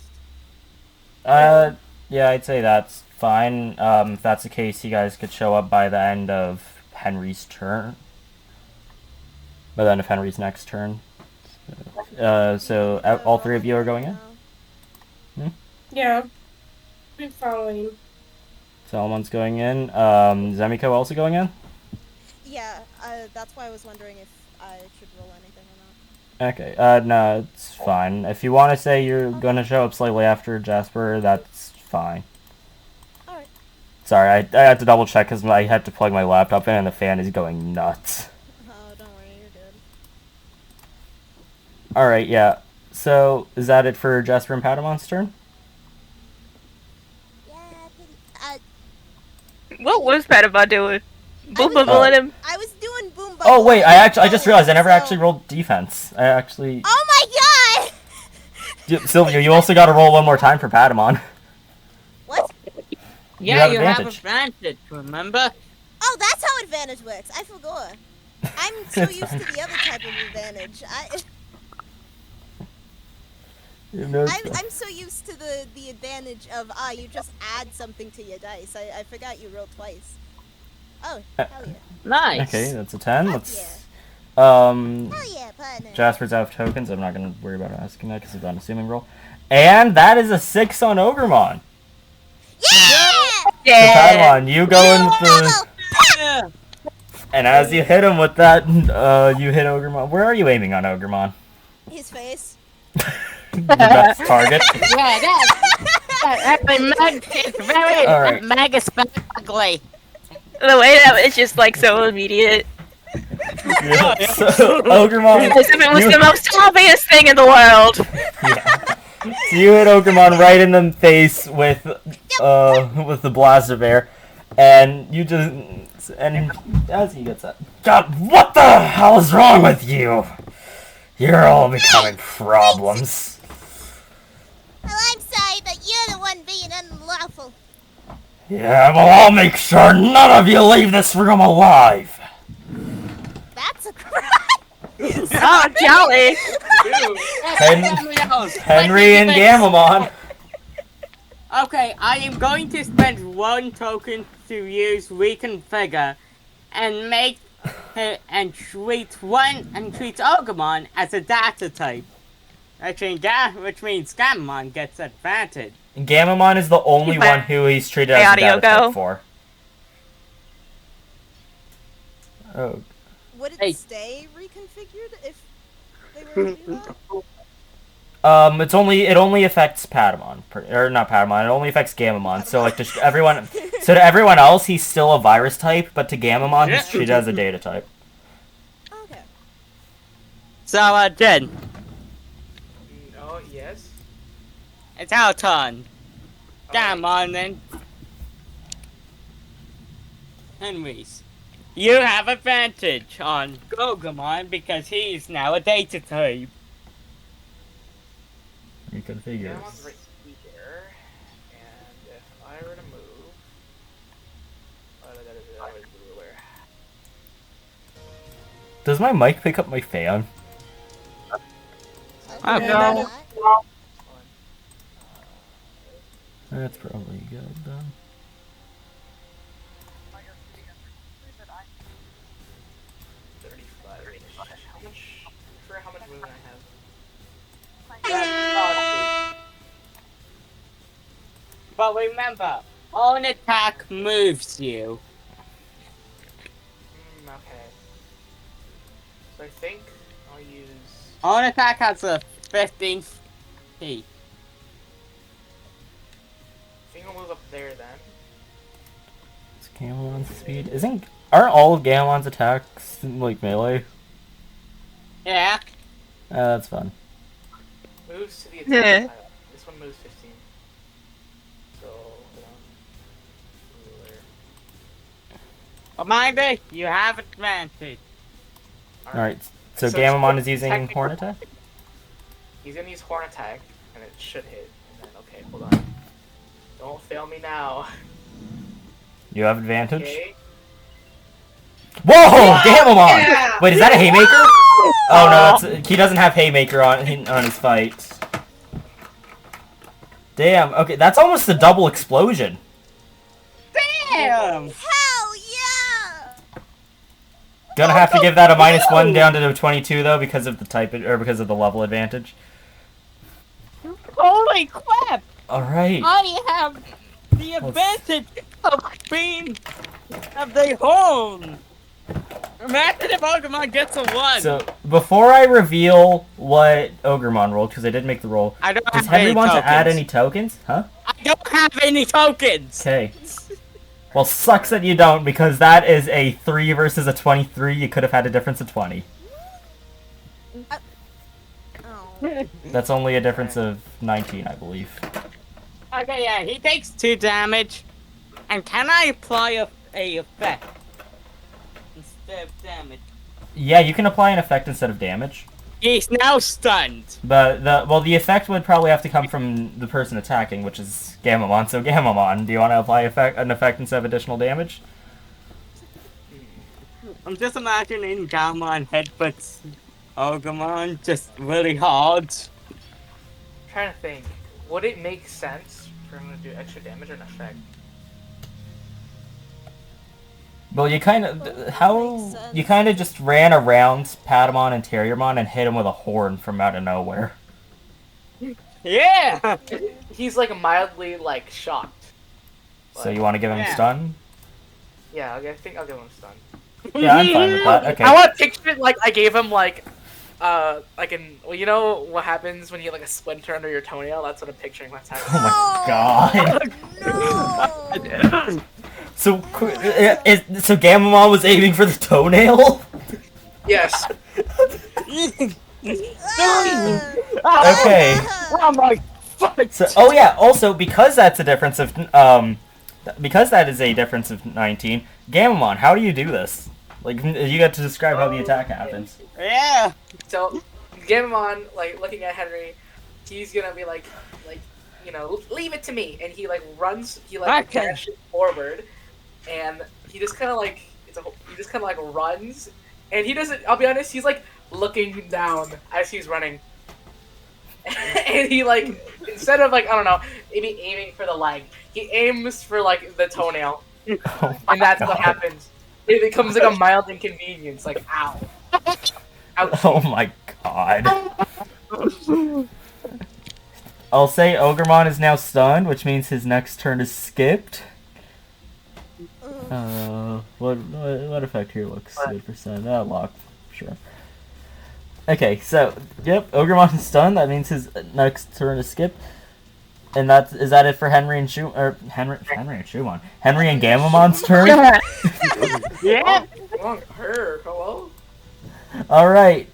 Yeah, I'd say that's fine. If that's the case, you guys could show up by the end of Henry's turn. By the end of Henry's next turn. So all 3 of you are going in? Yeah. Been following. Salomon's going in. Is Emiko also going in? Yeah, that's why I was wondering if I should roll anything or not. Okay, no, it's fine. If you want to say you're gonna show up slightly after Jasper, that's fine. Alright. Sorry, I had to double check because I had to plug my laptop in and the fan is going nuts. Oh, don't worry, you're good. Alright, yeah. So, is that it for Jasper and Padamon's turn? Yeah, pretty, What was Patamon doing? Boom was- boom him. I was doing boom bubble. Oh, wait, I just bowling, realized I never so- actually rolled defense. I actually... Oh my god! Sylvia, you also gotta roll one more time for Patamon. What? Yeah, have you have advantage. advantage, remember? Oh, that's how advantage works. I forgot. I'm so It's used fine. to the other type of advantage. No, I'm so used to the advantage of you just add something to your dice. I forgot you rolled twice. Oh, hell yeah. Nice. Okay, that's a 10. Fuck Let's... Hell yeah, partner. Jasper's out of tokens. I'm not gonna worry about asking that because it's an unassuming roll. And that is a 6 on Ogremon. Yeah! So Yeah. Patamon, you go in with the... Yeah. And as you hit him with that, you hit Ogremon. Where are you aiming on Ogremon? His face. The best target. Yeah, that's it's very Alright. mega spectacularly. The way that was just like so immediate. Yeah, so, Ogremon... As if it was you- the most obvious thing in the world. Yeah. So you hit Ogremon right in the face with the blaster bear, and you just as he gets up. God, what the hell is wrong with you? You're all becoming problems. Well, I'm sorry, but you're the one being unlawful. Yeah, well, I'll make sure none of you leave this room alive. That's a crime. Oh, jolly. Henry and Gamamon. Okay, I am going to spend 1 token to use reconfigure and make and treat Ogremon as a data type. Which means Gamamon gets advantage. Gamamon is the only My- one who he's treated my as a audio data type go. for. Oh. Would it Hey. stay reconfigured if they were to do that? It only affects Patamon, or not Patamon. It only affects Gamamon. So like, just everyone. So to everyone else, he's still a virus type, but to Gamamon, he's treated as a data type. Okay. So, Jen, Oh, yes. it's our turn. Alright. Gamamon then. Henry's. You have advantage on Ogremon because he's now a data type. Reconfigures. That one's right here. And if I were to move. Where? Does my mic pick up my fan? Oh, Okay, no. not. That's probably good then. How much movement I have? But remember, on attack moves you. Okay. So I think I'll use. On attack has a 15 feet. I think I'll move up there then. It's Gamamon's speed. Aren't all of Gamamon's attacks like melee? Yeah. That's fun. Moves to the Yeah. attack tile. This one moves 15. So, hold on. Ruler. Reminder, you have advantage. Alright, so So Gamamon it's is using technically- Horn Attack? He's gonna use Horn Attack, and it should hit. And then, okay, hold on. Don't fail me now. You have advantage? Okay. Whoa! Gamamon! Yeah! Wait, is that a Haymaker? Oh no, he doesn't have Haymaker on his fight. Damn, okay, that's almost a double explosion. Damn! Hell yeah! Gonna have to give that a -1 down to 22 though because of the because of the level advantage. Holy crap! Alright. I have the advantage of being of the horn. Imagine if Ogremon gets a 1. So, before I reveal what Ogremon rolled, because I did make the roll, I don't does have any Henry want to add tokens. any tokens? Huh? I don't have any tokens. Okay. Well, sucks that you don't, because that is a 3 versus a 23. You could have had a difference of 20. Oh. That's only a difference of 19, I believe. Okay, yeah, he takes 2 damage. And can I apply a effect instead of damage? Yeah, you can apply an effect instead of damage. He's now stunned. But the effect would probably have to come from the person attacking, which is Gamamon. So Gamamon, do you want to apply an effect instead of additional damage? I'm just imagining Gamon headbutts Ogremon just really hard. Trying to think. Would it make sense for him to do extra damage or an effect? Well, you kind of Makes sense. you kind of just ran around Patamon and Terriermon and hit him with a horn from out of nowhere. Yeah! He's like mildly like shocked. So you want to give him Yeah. stun? Yeah, I think I'll give him stun. Yeah, I'm fine with that. Okay. I want to picture it like I gave him like well, you know what happens when you get like a splinter under your toenail? That's what I'm picturing what's happening. Oh my god. No. So Gamamon was aiming for the toenail? Yes. Okay. Oh my fuck! So, oh yeah, also because that's a difference of because that is a difference of 19, Gamamon, how do you do this? Like you got to describe how the attack happens. Yeah! So, Gamamon, like looking at Henry, he's gonna be like, you know, leave it to me, and he like runs, he like Okay. dashes forward, and he just kind of like runs, and he doesn't. I'll be honest, he's like looking down as he's running, and he like instead of like I don't know, maybe aiming for the leg, he aims for like the toenail, Oh my and that's god. what happens. It becomes like a mild inconvenience, like ow. Ouch. Oh my god. I'll say Ogremon is now stunned, which means his next turn is skipped. What effect here looks good for stun? Lock, sure. Okay, so yep, Ogremon is stunned. That means his next turn is skipped. And is that it for Henry and Henry and Shumon? Henry and Gamamon's turn. Yeah! Wrong her. Hello. All right,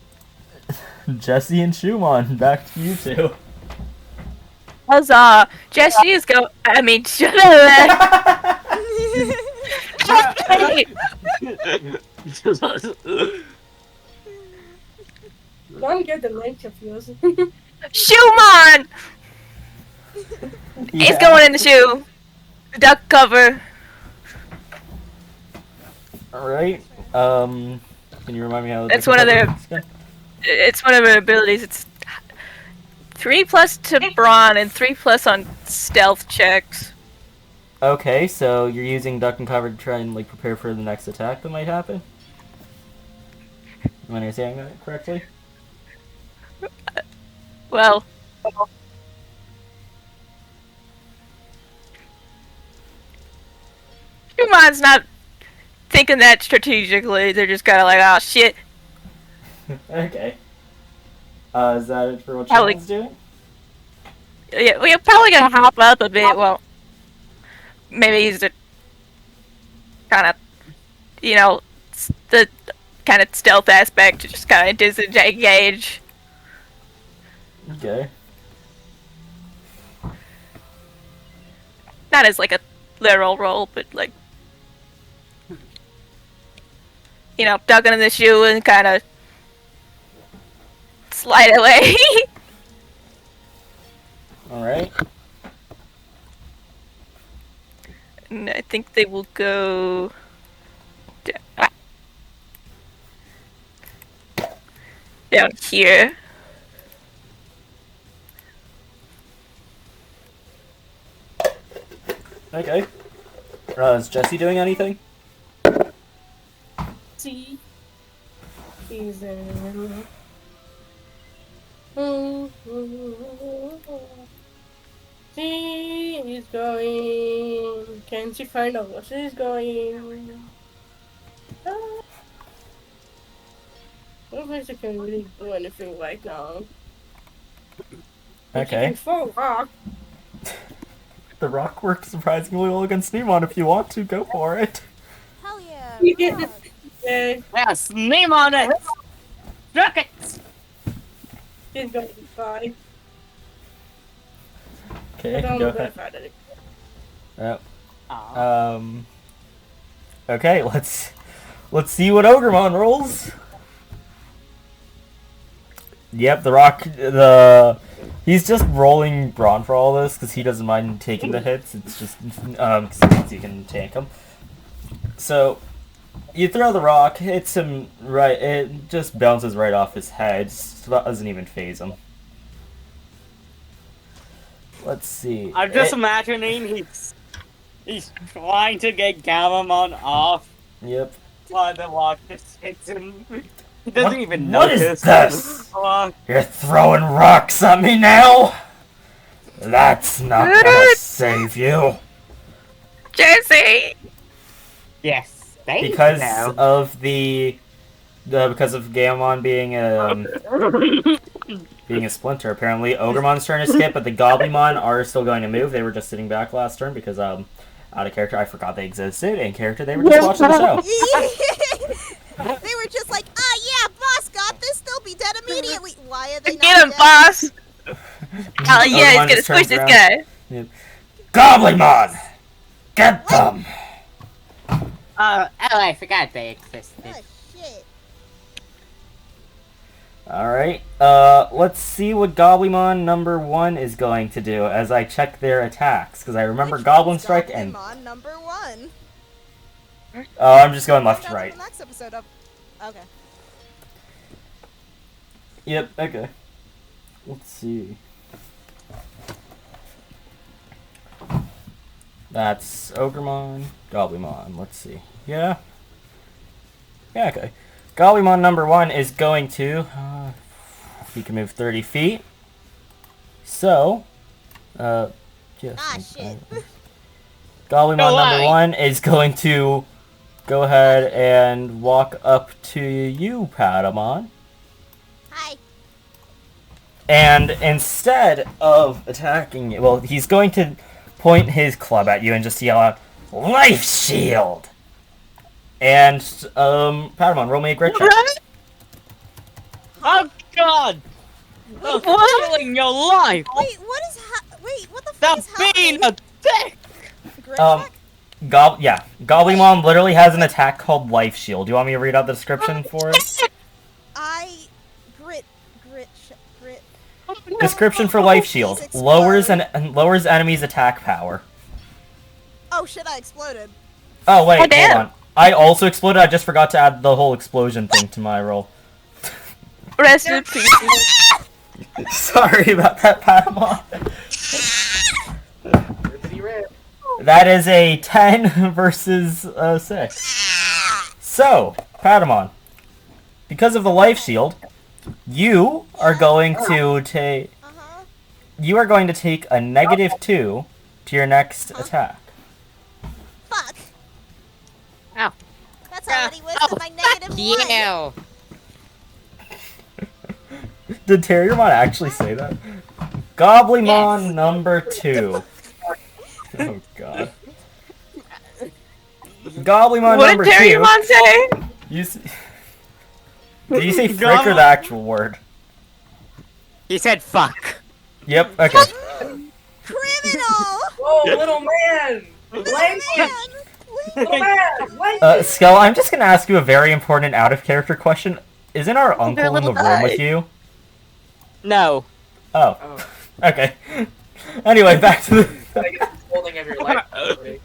Jesse and Shumon, back to you two. Huzzah! Jesse is go. I mean, shut up. Don't get the length of yours. Shoemon! It's going in the shoe. Duck cover. All right. Can you remind me how? It's one of their- It's one of her abilities. It's 3+ to brawn and 3+ on stealth checks. Okay, so you're using duck and cover to try and like prepare for the next attack that might happen. Am I understanding that correctly? Well, Shumon's not thinking that strategically. They're just kind of like, oh shit. Okay. Is that it for what Probably- Shumon's doing? Yeah, we're probably gonna hop up a bit. Well, maybe use the kind of, the kind of stealth aspect to just kind of disengage. Okay. Not as like a literal roll, but like, ducking in the shoe and kind of slide away. All right. And I think they will go down here. Okay. Is Jesse doing anything? See? He's She's going. Can she find out where she's going? I don't think she can really do anything right now. But she Okay. can throw rock. The rock works surprisingly well against Neemon. If you want to, go for it. Hell yeah. Yeah. rock. Yeah, Yes, name on it! Struck it! he's going to be fine. Okay, I don't go know very ahead. far that it- Yep. Aw. Okay, let's see what Ogremon rolls. Yep, he's just rolling Brawn for all this because he doesn't mind taking the hits. It's just 'cause he thinks he can tank them. So you throw the rock, hits him right. It just bounces right off his head. So that doesn't even phase him. Let's see. I'm just imagining he's trying to get Garamon off, Yep. while the rock just hits him. He doesn't What- even what is notice. this? You're throwing rocks at me now? That's not gonna save you. Jesse! Yes, thank Because you now. of because of Gamon being a splinter, apparently Ogremon's turn to skip, but the Goblimon are still going to move. They were just sitting back last turn because out of character I forgot they existed. In character they were just watching the show. They were just like, yeah, boss got this. They'll be dead immediately. Why are they not Get him, dead? boss! Oh yeah, Ogremon he's gonna just squish turns this around. guy. Goblimon! Get them! Oh, I forgot they existed. Oh, shit. Alright, let's see what Goblimon number 1 is going to do as I check their attacks, because I remember Which Goblin one's Strike and... Goblimon number 1? Oh, I'm just going left to Find out in right. the next episode of... Okay. Yep, okay. Let's see. That's Ogremon, Goblimon, let's see. Yeah, okay. Goblimon number 1 is going to... he can move 30 feet. So... yes. Ah, shit. Goblimon No number lie. 1 is going to go ahead and walk up to you, Patamon. Hi. And instead of attacking you, well, he's going to point his club at you and just yell out, "Life Shield!" And, Patamon, roll me a grit check. Oh god! That's What? killing your life! Wait, what is wait, what the fuck is That's being happening? a dick! Grit check? Goblimon literally has an attack called Life Shield. Do you want me to read out the description for it? Grit. Description for Life Shield. Please Lowers explode. lowers enemies' attack power. Oh shit, I exploded. Oh, wait, Oh, damn. hold on. I also exploded. I just forgot to add the whole explosion thing to my roll. Rest in peace. Sorry about that, Patamon. Rippity rip. That is a 10 versus 6. So, Patamon, because of the Life Shield, you are going to take... Uh-huh. You are going to take a -2 to your next attack. Fuck. Ow. That's already worse than my -1. Yeah. Did Terriermon actually say that? Goblimon Yes. number 2. Oh god. Goblimon What number did 2. Terriermon say? Did you say frick or the actual word? He said fuck. Yep, okay. Criminal! Whoa, little man! Blame Man! little man! Blame Skell, I'm just gonna ask you a very important out-of-character question. Isn't our uncle in the little room with guy. you? No. Oh, Oh, okay. Anyway, back to the... I guess it's holding of your life. Probably.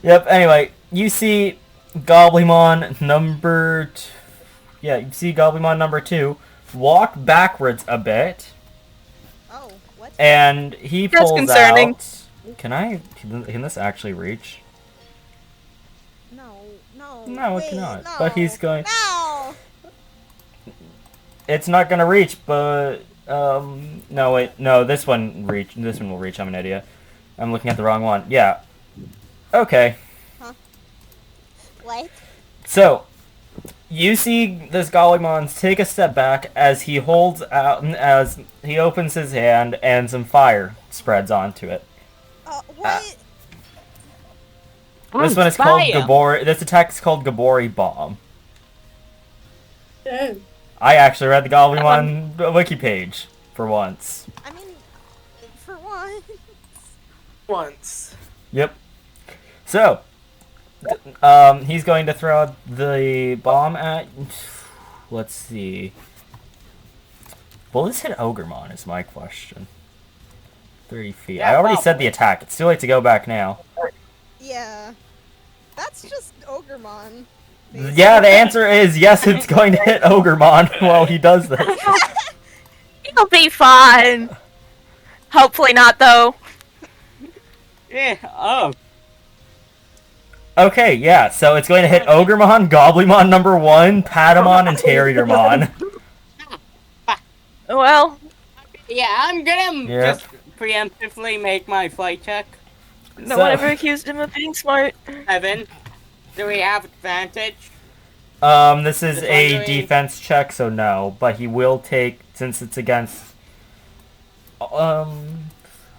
Yep, anyway, you see Goblimon number... Yeah, you see Goblimon number 2 walk backwards a bit, Oh, what? and he That's pulls concerning. out... Can this actually reach? No. No, it wait, cannot. No. But he's going... No! It's not gonna reach, but... No, wait. No, this one will reach. I'm an idiot. I'm looking at the wrong one. Yeah. Okay. What? So, you see this Golemon take a step back as he holds out, as he opens his hand, and some fire spreads onto it. What? This one is called Fire. Gabori. This attack is called Gabori Bomb. Damn. I actually read the Goblin wiki page for once. I mean, for one. Once. Yep. So, he's going to throw the bomb at. Let's see. Will this hit Ogremon? Is my question. 30 feet. Yeah, I already probably. said the attack. It's too late to go back now. Yeah. That's just Ogremon. Yeah, the answer is yes. It's going to hit Ogremon while he does this. It'll be fine. Hopefully not, though. Yeah. Oh. Okay, yeah. So it's going to hit Ogremon, Goblimon number 1, Patamon, and Terriermon. Well, Yeah, I'm gonna Yep. just preemptively make my flight check. no So- one ever accused him of being smart. Evan, do we have advantage? This is Just a wondering- defense check, so no. But he will take, since it's against. Oh,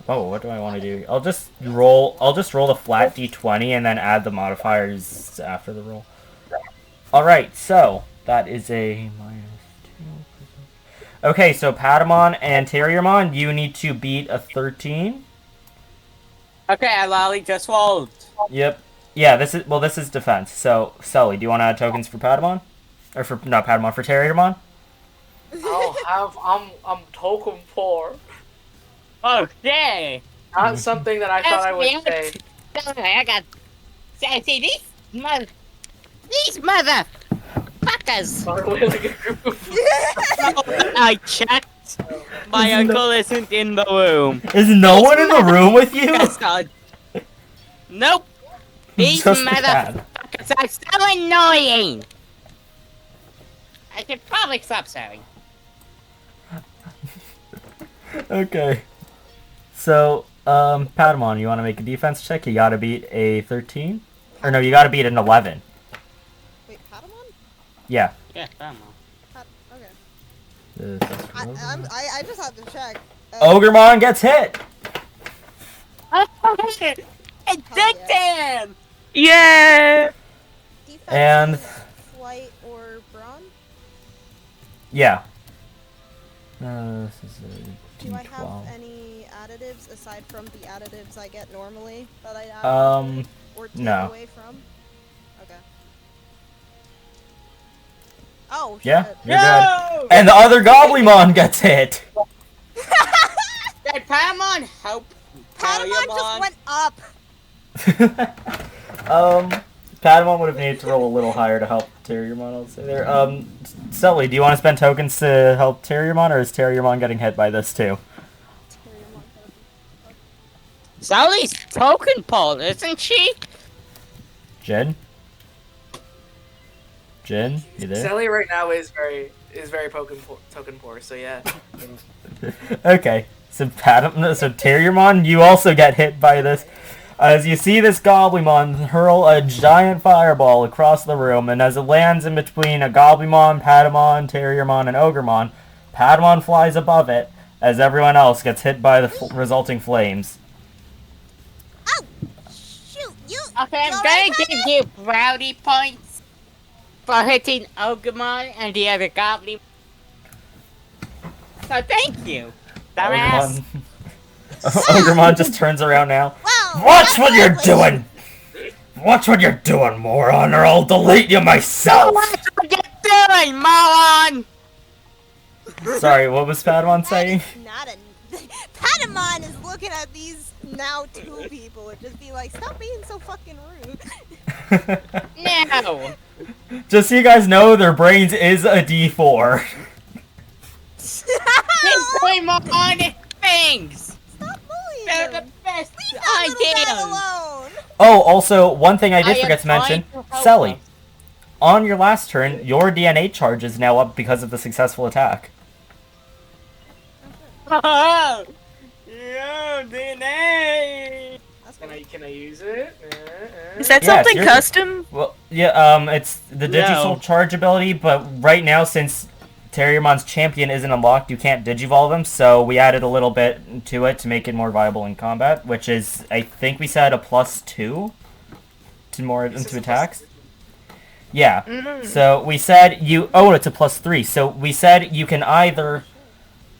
what do I want to do? I'll just roll the flat d20 and then add the modifiers after the roll. All right, so that is a -2. Okay, so Patamon and Terriermon, you need to beat a 13. Okay, I lolly just rolled. Yep. Yeah, this is defense. So, Sully, do you want to add tokens for Patamon? Or for, not Patamon, for Terriermon? I'm token poor. Okay. Not something that I thought I would say. I got. See these motherfuckers. Are we like a group of I checked. My uncle isn't in the room. Is no one in the room with you? That's not. Nope. These Just the cat. motherfuckers are so annoying. I should probably stop saying. Okay. So, Patamon, you want to make a defense check? You gotta beat a 13? Or no, you gotta beat an 11. Wait, Patamon? Yeah. Yeah, come on. Okay. I just have to check. Ogremon gets hit! Addicted! Yeah. Defense And- is flight or brawn? Yeah. This is a Do I have D12. any additives aside from the additives I get normally that I add? Or take no. away from? Okay. Oh, shit. Yeah, you're No! good. And the other Goblimon gets hit! Did Patamon help? Patamon just went up! Patamon would have needed to roll a little higher to help Terriermon, I'll say there. Sully, do you want to spend tokens to help Terriermon, or is Terriermon getting hit by this too? Sally's token pole, isn't she? Jin? Jin, you there? Sally right now is very token poor, so yeah. Okay, so Terriermon, you also get hit by this. As you see this Goblimon hurl a giant fireball across the room, and as it lands in between a Goblimon, Patamon, Terriermon, and Ogremon, Patamon flies above it, as everyone else gets hit by the resulting flames. Oh! Shoot! You! Okay, you I'm alright, gonna give you brownie points for hitting Ogremon and the other Goblin. So thank you, dumbass. Ogremon just turns around now. Well, Watch what you're congratulations. doing! Watch what you're doing, moron, or I'll delete you myself! What are you doing, moron? Sorry, what was Patamon saying? Not a. Patamon is looking at these now two people and just be like, stop being so fucking rude. No. Just so you guys know, their brains is a D4. He's doing more honest things. Stop bullying They're him. the best Leave that little guy ideas. alone. Oh, also, one thing I did am forget to mention, trying to help Sally, them. on your last turn, your DNA charge is now up because of the successful attack. Oh, yo, DNA. That's Can cool. I use it? Is that Yeah, it's something your- custom? Well, yeah, it's the digital No. charge ability, but right now, since Terriermon's champion isn't unlocked, you can't digivolve him, so we added a little bit to it to make it more viable in combat, which is, I think we said a +2 to more into attacks. Yeah. So we said you. Oh, it's a +3. So we said you can either.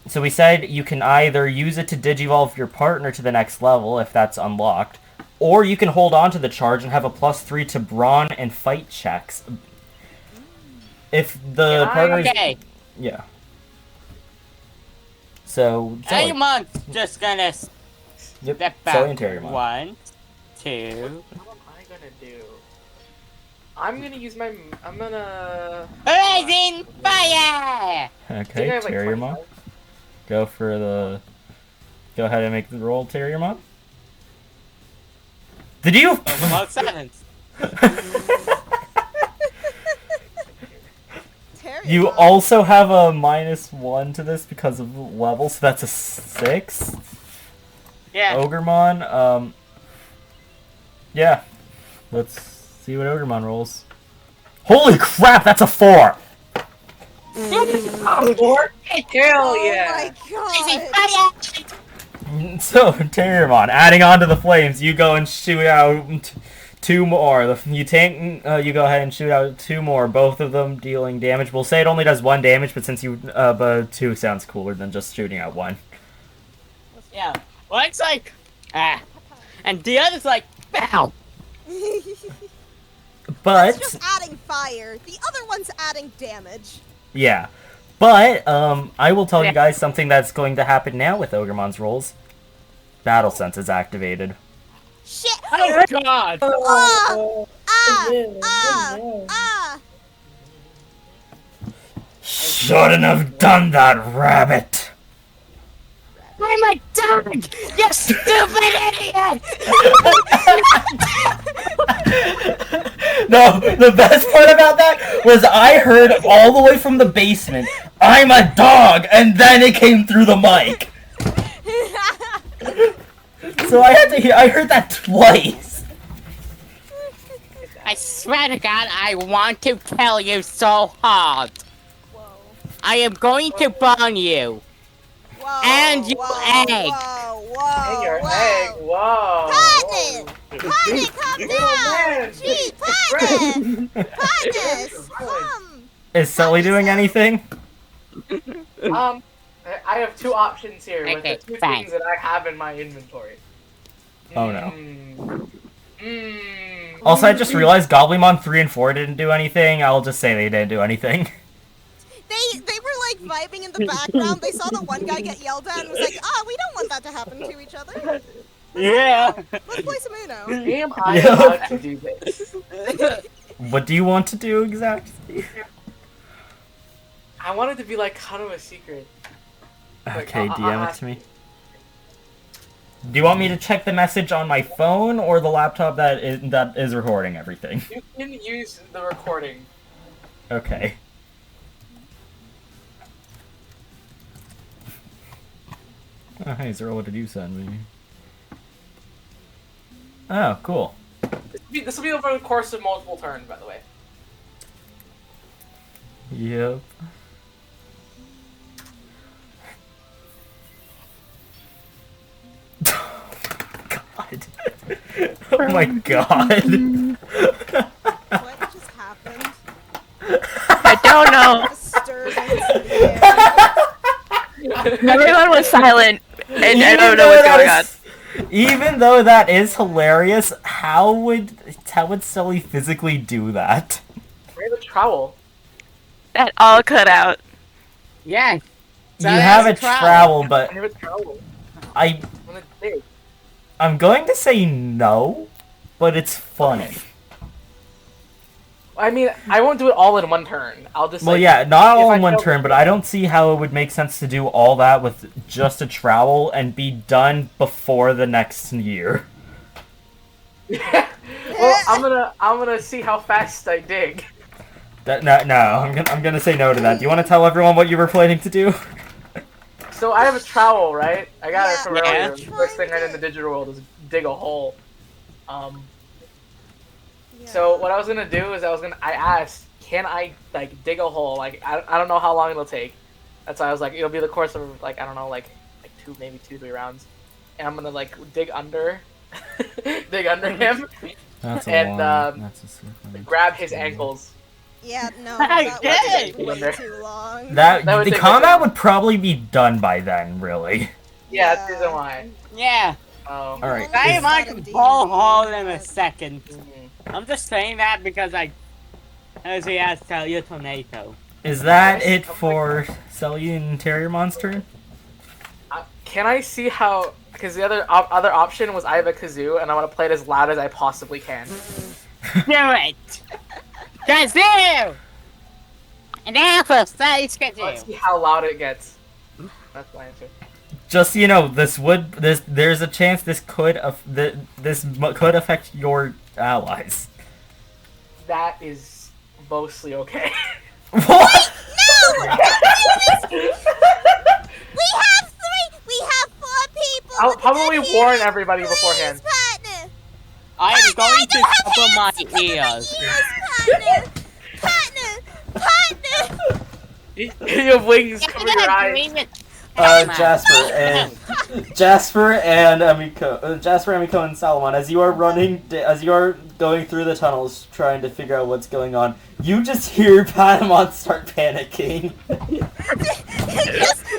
So we said you can either use it to digivolve your partner to the next level if that's unlocked, or you can hold on to the charge and have a +3 to brawn and fight checks. If the partner. Okay. Yeah. So. Terriermon's just gonna Yep. step Zoe and back. Terriermon. 1, 2. What am I gonna do? I'm gonna use my. I'm gonna. Blazing fire! I think Okay, I have, like, Terriermon. 25. Go for the. Go ahead and make the roll, Terriermon. Did you? About 7. You Terrier. also have a -1 to this because of level, so that's a 6. Yeah. Ogremon, yeah. Let's see what Ogremon rolls. Holy crap, that's a 4! Hell yeah! Oh my god. So, Terriermon, adding on to the flames, you go and shoot out 2 more. You go ahead and shoot out 2 more, both of them dealing damage. We'll say it only does 1 damage, but since but 2 sounds cooler than just shooting out 1. Yeah. One's like, ah. And the other's like, bow. But, It's just adding fire. The other one's adding damage. yeah. But, I will tell you guys something that's going to happen now with Ogremon's rolls. Battle Sense is activated. Shit. Oh god! Ah. Shouldn't have done that, rabbit! I'm a dog! You stupid idiot! No, the best part about that was I heard all the way from the basement, "I'm a dog," and then it came through the mic. So I heard that twice. I swear to god, I want to kill you so hard. Whoa. I am going to burn you. Whoa. And your egg. Whoa. And your whoa. egg, whoa! Partner! Partner, calm Little down! man. Gee, partner! Partners, come! Is Sully doing anything? I have 2 options here with Okay, the 2 fine. things that I have in my inventory. Oh no. Mm. Also, I just realized Goblimon 3 and 4 didn't do anything. I'll just say they didn't do anything. They were like vibing in the background. They saw the one guy get yelled at and was like, we don't want that to happen to each other. Yeah. Let's play some Uno. Am I Yeah. allowed to do this? What do you want to do exactly? I want it to be like kind of a secret. Okay, DM it to me. Do you want me to check the message on my phone or the laptop that is recording everything? You can use the recording. Okay. Oh, hey, Zero, what did you send me? Oh, cool. This will be over the course of multiple turns, by the way. Yep. God. Oh my god. What just happened? I don't know. Disturbance in the air. Everyone was silent, and I Even don't know though what's that going on. is- Even though that is hilarious, how would Sully physically do that? We have a trowel. That all cut out. Yeah. You So have a that's a trowel. trowel, but I have a trowel. I'm On a dig. going to say no, but it's funny. I mean, I won't do it all in one turn. I'll just Well, like, yeah, not if all I in one fail- turn, but I don't see how it would make sense to do all that with just a trowel and be done before the next year. Well, I'm gonna see how fast I dig. I'm gonna say no to that. Do you want to tell everyone what you were planning to do? So I have a trowel, right? I got it Yeah, from yeah. earlier. The first thing I did in the digital world is dig a hole. So what I was gonna do is I asked, can I like dig a hole? Like I don't know how long it'll take. That's why I was like, it'll be the course of like I don't know, like maybe 2-3 rounds, and I'm gonna like dig under, dig under him, That's a and long. That's a super grab his ankles. Yeah, no, Hey, that hey! would take way too long. That would The take combat a- would probably be done by then, really. Yeah, that's the reason why. Yeah. Oh. Alright. I Is- might can pull hole in a second. Mhm. I'm just saying that because as he asked, tell you tomato. Is that it for Selly and Terrier Monster? Can I see how? Because the other option was I have a kazoo, and I want to play it as loud as I possibly can. Do it! Kazoo! An apple size Let's kazoo! see how loud it gets. That's my answer. Just so you know, there's a chance this could could affect your allies. That is mostly okay. What? No! We have 4 people! I'll with a probably good warn hearing. everybody Please, beforehand. Partner! I am Partner, going I to don't have cover my hands to cover ears. Partner! Partner! You have wings cover your eyes. Jasper and Amiko and Salomon, as you are going through the tunnels trying to figure out what's going on, you just hear Patamon start panicking.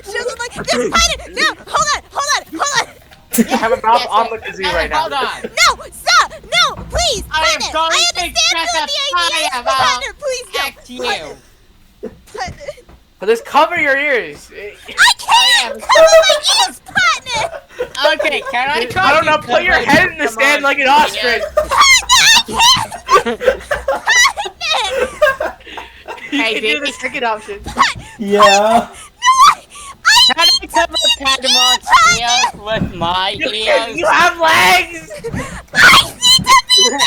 She's like, there's Partner! No! Hold on! I have a mouth on the kazoo right now. Hold on. No! Stop! No! Please! I am Partner! going I to understand set what the idea is, a but fire Partner, please no! at you. Partner. But just cover your ears. I can't cover my ears, Partner! Okay, can I try I don't to know. Put your cover head in the the stand like an monster? ostrich. Partner, I can't! You Hey, can do the baby. second option. Yeah. Can I cover Patamon's ears with my You ears? have legs. I need to be the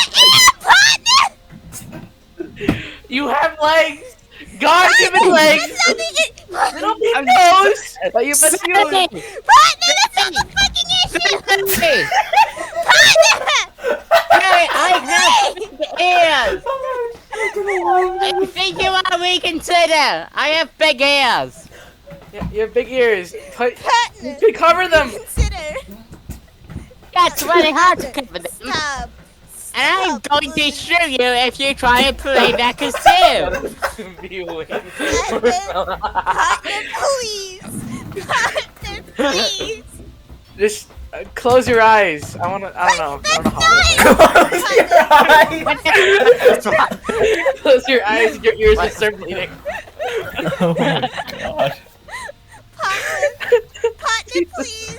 partner! You have legs. God given legs. Little big I'm- nose. That you must use. Partner, that's not the fucking issue! Hey, Partner! hey, I have big ears. I think you want to reconsider. I have big ears. Yeah, you have big ears. Partner! Cover them. Consider! That's really hard to cover them. Stop! And I'm Stop, going to please. shoot you if you try and play that kazoo. Partner, Partner, please! Partner, please! Just close your eyes. I don't know. I don't know how. Close your eyes. Your ears will start bleeding. Oh my god. Partner, please!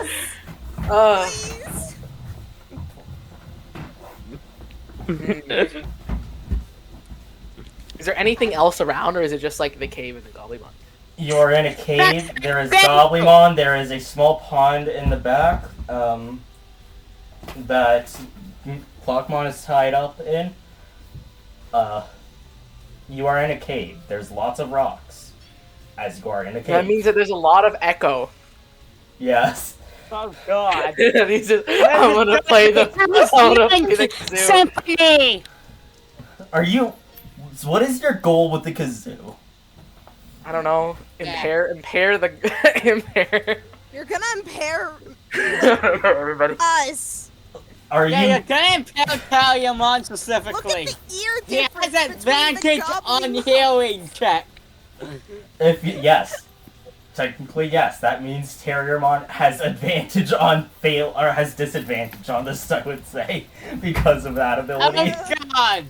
Uh, Please! is there anything else around, or is it just like the cave and the Goblin? You're in a cave. There is Goblin. There is a small pond in the back that Clockmon is tied up in. You are in a cave. There's lots of rocks. As you are in a cave. That means that there's a lot of echo. Yes. Oh god. That means that I want to play the. I want to play the kazoo. Symphony. Are you? What is your goal with the kazoo? I don't know. Impair the impair. You're gonna impair Everybody. us! Are Yeah, you? you're gonna impale Kalyamon Look specifically. at the ear He difference has between advantage the on goblin healing check. Yes. Technically, yes. That means Terriermon has advantage on fail or has disadvantage on this. I would say because of that Oh ability. my god.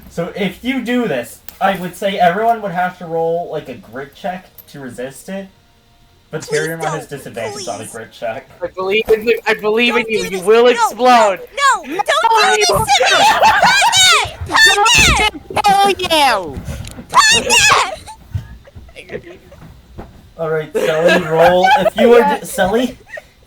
So if you do this, I would say everyone would have to roll like a grit check to resist it. But Please Terriermon has don't, disadvantage on a please. grit check. I believe in you. I believe in Don't you. do You this. will No, explode. No, don't do this to me! Partner! Oh you! Partner! Alright, Selly, roll. If you are Selly,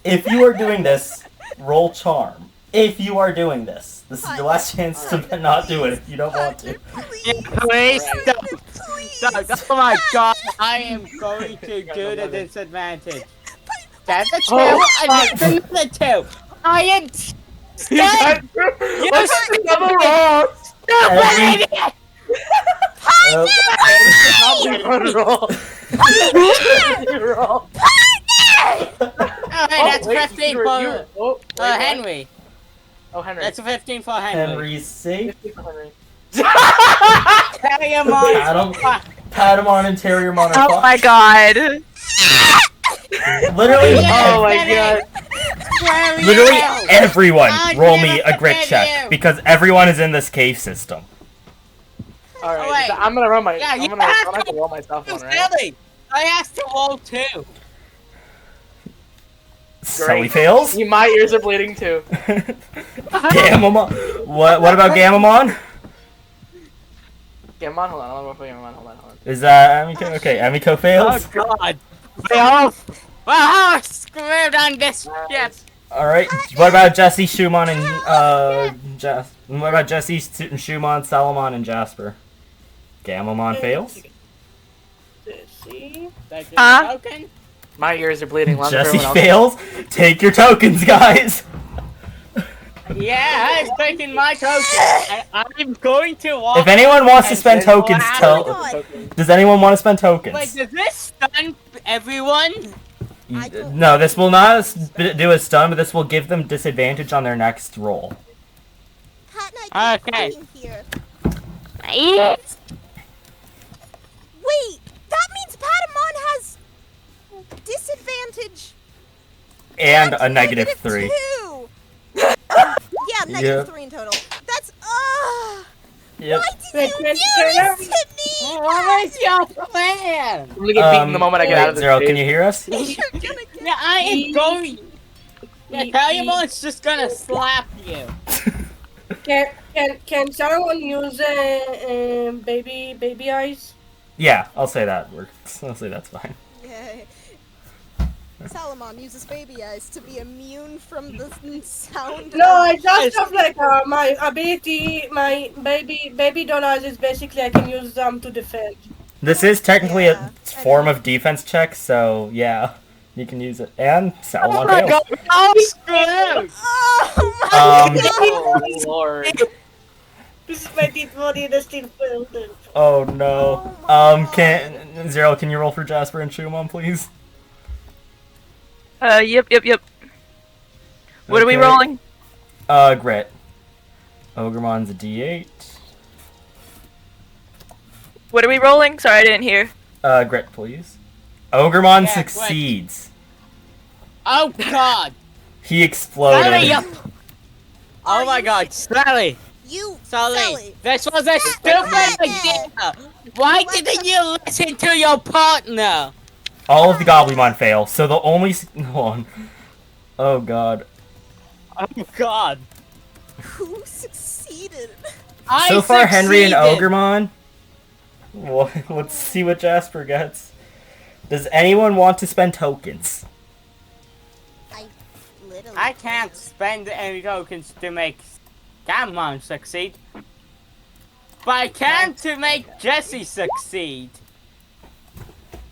if you are doing this, roll charm. If you are doing this. This is your last chance to not do it if you don't want to. Please, Please stop. please. Stop. Oh my god, I am going to do the disadvantage. That's a 2, and that's another 2. I am You got- You What's the double roll? stupid idiot! Oh. Roll. Roll. Oh, hey, that's wait, 15 you- for wait, what? Henry. Oh, Henry. That's 15 for Henry. Henry's safe. 50 for Henry. Patamon. Patamon and Terriermon are Oh my god. Literally, Oh my god. literally everyone I roll never me a grit forget check you. because everyone is in this cave system. All right, wait. so I'm gonna run my. Yeah, you I'm gonna have have to- to roll myself one, right? Silly. I asked to roll too. Sully fails. My ears are bleeding too. Gamamon. What about Gamamon? Gamon, hold on. Hold on. Hold on. Is that Amiko? Okay, Amiko Oh fails. god. They all. Wow, screwed on this ship. All right. What about Jesse, Shumon, and What about Jesse, Shumon, Salamon, and Jasper? Gamamon fails. See? Huh? Token? My ears are bleeding. Lots of Jesse everyone else. fails. Take your tokens, guys. Yeah, I'm taking my token. I'm going to walk. If anyone wants to and spend then tokens, laugh. tell. God. Does anyone want to spend tokens? Wait, does this stun everyone? I don't- No, this will not do a stun, but this will give them disadvantage on their next roll. Pat and I keep Okay. fighting here. Yes. Wait, that means Patamon has disadvantage. And a That's -3. 2. Yeah, Yeah. -3 in total. That's Yep. why did you do this to me? What is your plan? I'm gonna get beaten the moment I get out of this Zero, cave. can you hear us? You're gonna get Yeah, I am going. Yeah, Payamon's just gonna slap you. Can someone use baby eyes? Yeah, I'll say that works. I'll say that's fine. Yeah. Salamon uses baby eyes to be immune from the sound. No, I of- just have like my ability, my baby doll eyes is basically I can use them to defend. This is technically Yeah, a I form know. of defense check, so yeah, you can use it. And Salamon Oh my fails. god, I'm screwed! Oh my god! Oh lord. This is my deep body and I still failed it. Oh no. Oh my Can Zero, can you roll for Jasper and Shumon, please? Yep. What are we Okay. rolling? Grit. Ogremon's a D8. What are we rolling? Sorry, I didn't hear. Grit, please. Ogremon Yeah, succeeds. Oh god! He exploded. Sally, oh Are my you god, Sally! You, Sally! This was a stupid idea! Why didn't you listen to your partner? All of the Goblimon fail, so the only hold on. Oh god. Oh god. Who succeeded? I So far, Henry and succeeded. Ogremon. Well, let's see what Jasper gets. Does anyone want to spend tokens? I literally. I can't spend any tokens to make Gamon succeed. But I can to make Jesse succeed.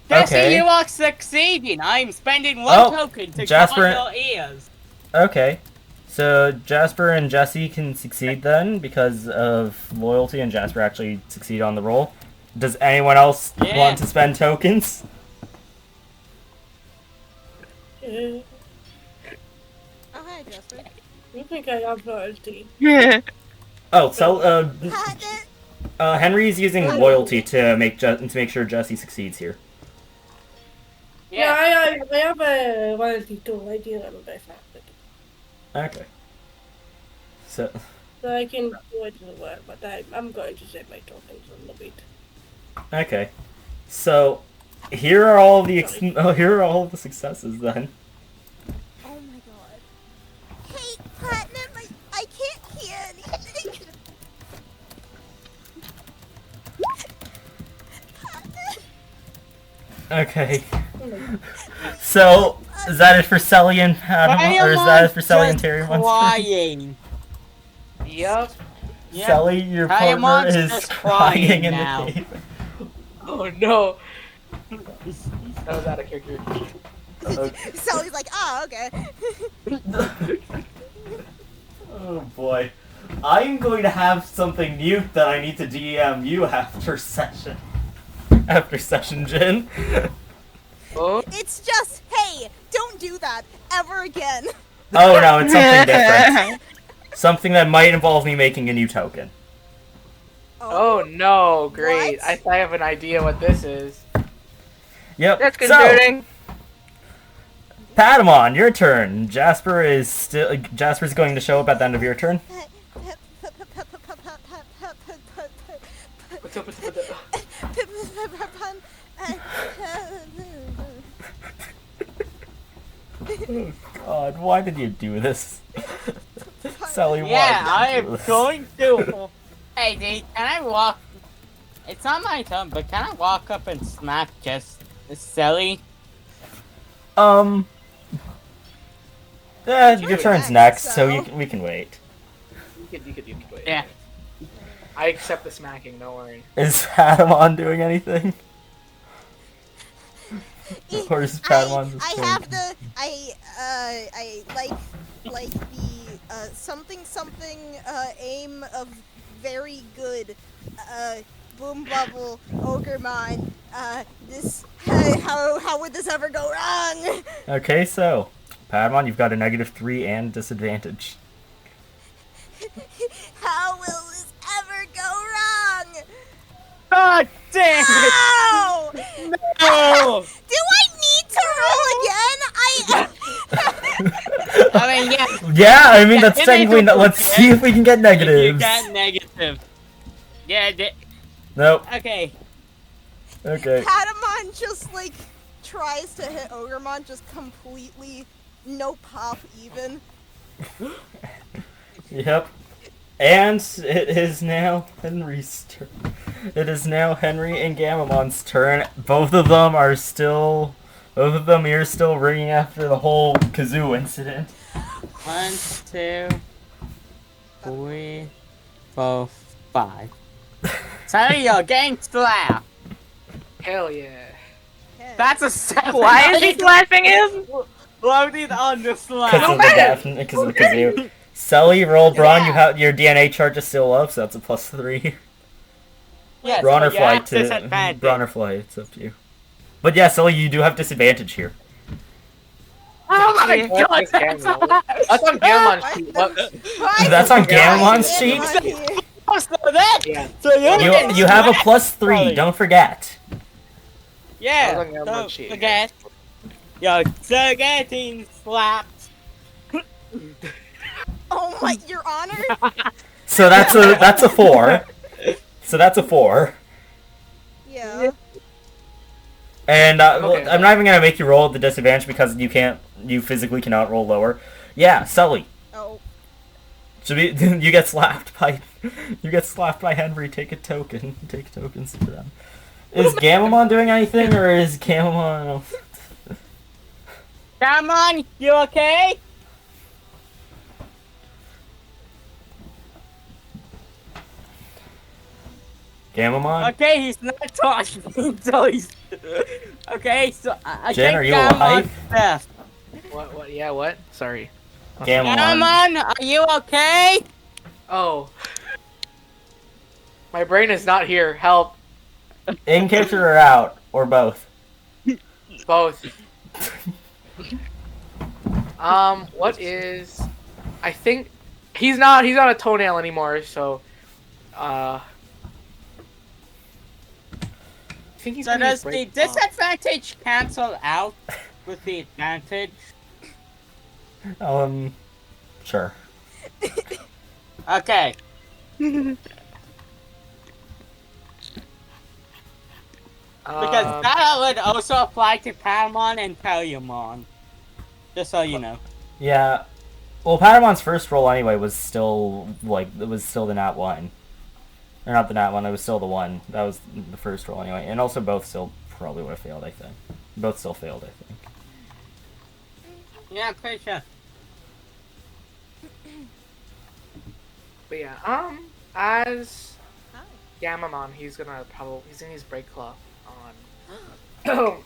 Jesse, Okay. you are succeeding. I'm spending one Oh, token to Jasper- cover your ears. Okay. So Jasper and Jesse can succeed then because of loyalty, and Jasper actually succeed on the roll. Does anyone else Yeah. want to spend tokens? Oh, hi, Jasper. You think I have loyalty? Oh, so Pat, Henry's using loyalty to make sure Jesse succeeds here. Yeah, I have a loyalty too. I do have a fact. Okay. So So I can do it as well, but I'm going to save my tokens a little bit. okay. So here are all the here are all the successes then. oh my god. Hey, Platinum, I can't hear anything. Okay. So is that it for Selly and Patamon, or is that it for Selly and Terry once? Crying. Yup. Yeah. Selly, your Patamon's partner is just crying crying in now. the cave. Oh no. That was out of character. Okay. Sally's like, oh, okay. Oh boy. I'm going to have something new that I need to DM you after session. After session, Jin. Oh, It's just, hey, don't do that ever again. Oh no, it's something different. Something that might involve me making a new token. oh no, great. What? I think I have an idea what this is. Yep. That's So, concerning. Patamon, your turn. Jasper's going to show up at the end of your turn. What's up, what's up, what's up? Oh God, why did you do this? Sally, why Yeah, did I you do am this? going to. Hey, dude, can I walk? It's not my turn, but can I walk up and smack just Sally? Yeah, your Pretty turn's next, next, so so- we can wait. You could wait. Yeah. I accept the smacking, don't worry. Is Patamon doing anything? Or is Patamon just I doing- have the I like the something aim of very good boom bubble Ogremon. This how would this ever go wrong? Okay, so Patamon, you've got a -3 and disadvantage. How will this ever go wrong? God damn it! Oh! No! Do I need to roll again? I mean, yeah. Yeah, I mean that's Yeah, technically. negative. Let's see if we can get You negatives. got negative. Yeah. Nope. Okay. Okay. Patamon just like tries to hit Ogremon, just completely no pop even. Yep. And it is now Henry's turn. It is now Henry and Gamamon's turn. Both of them are still ringing after the whole kazoo incident. 1, 2, 3, 4, 5. Sorry, you're getting slapped. Hell yeah. Okay. That's a 7. Why is he slapping him? Loaded on the Because slap. of the kazoo. Sully, roll Braun, you have your DNA charge is still up, so that's a +3. Yes, Braun or but you have fly to disadvantage. Braun or fly, it's up to you. But yeah, Sully, you do have disadvantage here. Oh my What's god! this camera? That's on Gamon's sheet. What? That's on Gamamon's Why sheet? am I here? Oh, so that. Yeah. So You have a +3, Sully. don't forget. Yeah. That was on Gamon's Don't sheet. forget. You're still getting slapped. Oh my, Your Honor! So that's a 4. So that's a 4. Yeah. And Okay. I'm not even gonna make you roll at the disadvantage because you physically cannot roll lower. Yeah, Sully. Oh. Should be you get slapped by Henry. Take a token. Take tokens for them. Is Gamamon doing anything, or is Gamamon? Come on, you okay? Gamamon? Okay, he's not talking. So he's okay. So I Jen, think are you Gamon's alive? left. What? Yeah, what? Sorry. Gamamon. Gamon, are you okay? Oh. My brain is not here. Help. In character or out, or both? Both. What is... I think... He's not a toenail anymore, so... I think he's So gonna use does the break bomb. disadvantage cancel out with the advantage? Sure. Okay. Because that would also apply to Patamon and Peliamon. Just so you know. Yeah. Well, Patamon's first roll anyway was still the nat 1. Or not the nat 1, it was still the 1. That was the first roll anyway. And also both still probably would have failed, I think. Both still failed, I think. Yeah, I'm pretty sure. But yeah, as Gamamon, he's gonna use Break Claw on.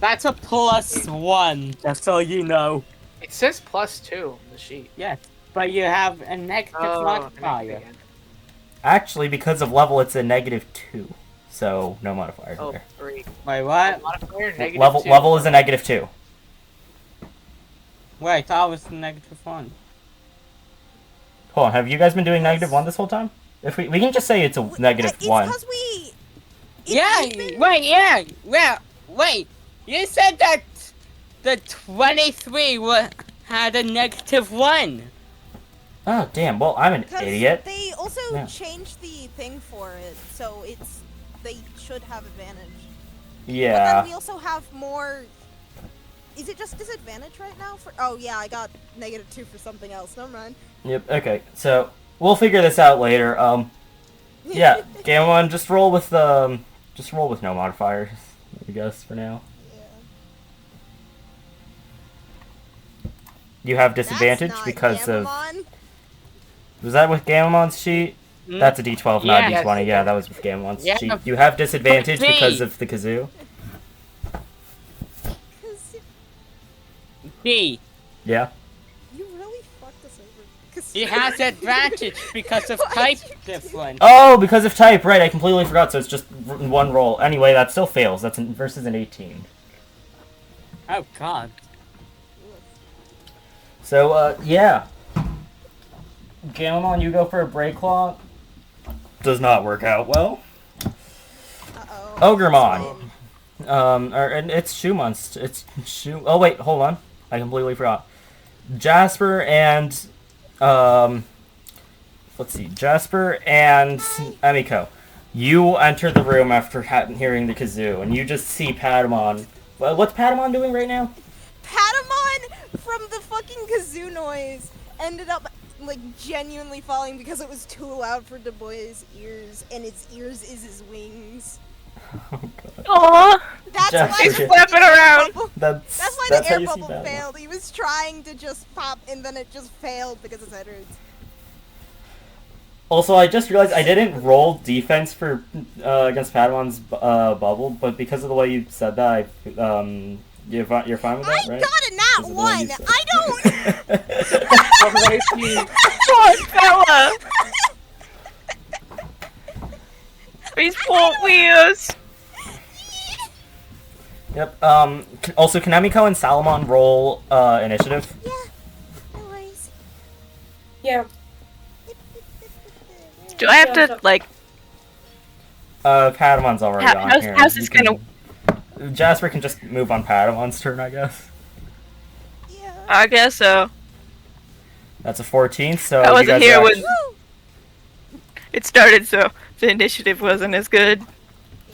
That's a +1, just so you know. It says +2 on the sheet. Yeah. but you have a negative Oh, modifier. Actually, because of level, it's a -2. So, no modifiers Oh, there. 3. Wait, what? Modifier, negative Level 2. level is a -2. Wait, I thought it was -1. Hold on, have you guys been doing -1 this whole time? If we can just say it's a -1. It's because we. Yeah, wait, yeah, wait. You said that the 23 had a -1. Oh, damn. Well, I'm an Because idiot. they also Yeah. changed the thing for it, so they should have advantage. But Yeah. then we also have more. Is it just disadvantage right now? Oh yeah, I got -2 for something else. Never mind. Yep, okay. So, we'll figure this out later. Yeah, Game 1, just roll with no modifiers, I guess, for now. Yeah. You have disadvantage That's not because of... Gamamon. Was that with Gamamon's sheet? Mm. That's a D12, not a Yeah. D20. Yeah, that was with Gamamon's Yeah. sheet. You have disadvantage Me. because of the kazoo. 'Cause D. Yeah. you really fucked us over. 'Cause He has advantage because of Why'd type you do- difference. Oh, because of type, right, I completely forgot, so it's just one roll. Anyway, that still fails. That's versus an 18. Oh god. So, yeah. Gamamon, you go for a Break Claw. Does not work out well. Uh-oh. Ogremon. And it's Shumon's. It's Shu. Oh wait, hold on. I completely forgot. Jasper and let's see, Jasper and Emiko. You enter the room after hearing the kazoo, and you just see Patamon. What's Patamon doing right now? Patamon from the fucking kazoo noise ended up like genuinely falling because it was too loud for Du Bois' ears, and his ears is his wings. Oh god. Aw, That's Just why he's the flapping fucking air around. bubble- That's That's why how the air you see bubble Patamon. failed. He was trying to just pop, and then it just failed because his head hurts. Also, I just realized I didn't roll defense for against Padamon's bubble, but because of the way you said that, you're fine with that, I right? got a nat Because of the way you 1. said I don't. poor fella. These poor wheels. Yep. Also, can Emiko and Salomon roll initiative? Yeah. No worries. Yeah. Do I have to like? Padamon's already on How's, here. how's You this can- gonna? Jasper can just move on Padamon's turn, I guess. Yeah. I guess so. That's a 14, so I you wasn't guys here are when Woo! it started, so the initiative wasn't as good.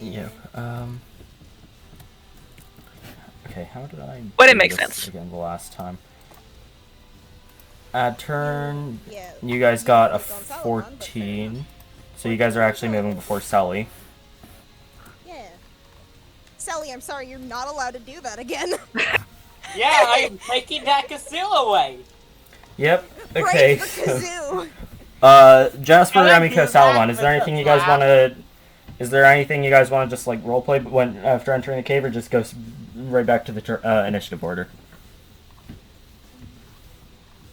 Yeah. Okay, how did I But it do makes this sense. again the last time? Add turn. Yeah. You guys got a Moved on Salomon, but fair enough. 14. So you guys are actually moving before Sully. Yeah. Sally, I'm sorry, you're not allowed to do that again. Yeah, I'm taking that kazoo away. Yep. Break Okay. the so- kazoo. Jasper, Can I Emiko, do that Salomon, is there with anything a you guys clap? want to... Is there anything you guys want to just, like, roleplay when after entering the cave, or just go right back to the initiative order?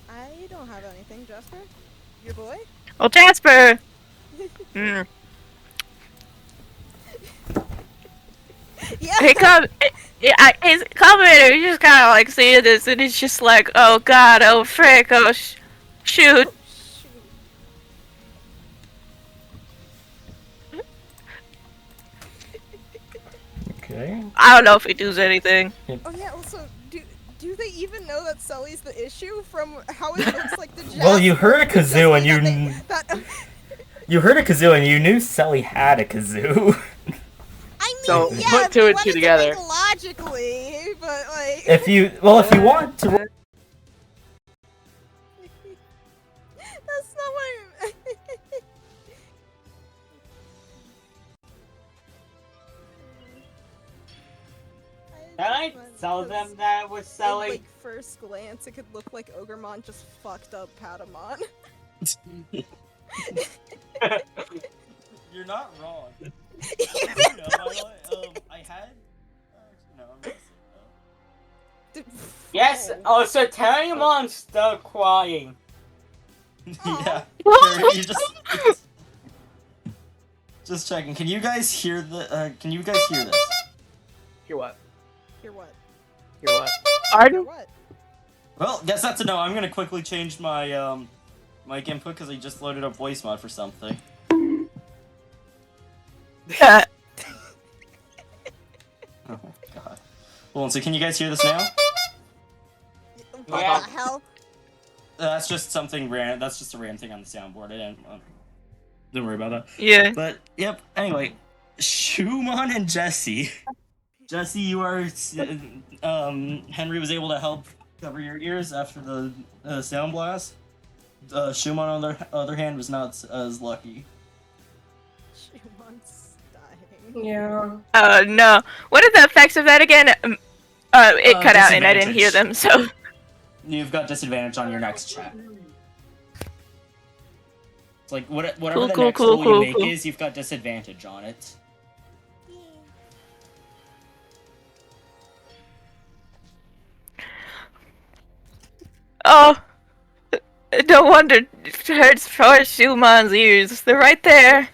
I don't have anything, Jasper. Your boy? Well, Jasper. Mm. Yeah. He come. Yeah, he's coming. And he's just kind of like seeing this, and he's just like, "Oh God, oh frick, oh shoot." Okay. I don't know if he does anything. Oh yeah. Also, do they even know that Sully's the issue from how it looks like the Jasper? Well, you heard a kazoo and you... That, You heard a kazoo and you knew Sully had a kazoo. I mean, So, yeah, put if two you and wanted two to together. think logically, but like. If you want to... That's not what I. Can I tell them that it was At Sully? like first glance, it could look like Ogremon just fucked up Patamon. You're not wrong. I had... No, I'm just... Yes, also Terrimon's still crying. Yeah. Sure, you just checking. Can you guys hear the? Can you guys hear this? Hear what? Hear what? Hear what? Hear Pardon? what? Well, guess that's a no. I'm gonna quickly change my mic input because I just loaded up voice mod for something. Uh, Oh my god. Hold on. So can you guys hear this now? What Yeah. the hell? That's just something random. That's just a random thing on the soundboard. I didn't. Don't worry about that. yeah. But yep. Anyway, Schumann and Jesse. Jesse, you are. Henry was able to help cover your ears after the sound blast. Schumann, on the other hand, was not as lucky. Shuman's dying. Yeah. No. What are the effects of that again? It cut out and I didn't hear them, so. You've got disadvantage on your next check. It's like whatever Cool, the cool, next cool, roll cool, you make cool. is, you've got disadvantage on it. Oh. No wonder it hurts for Schumann's ears. They're right there.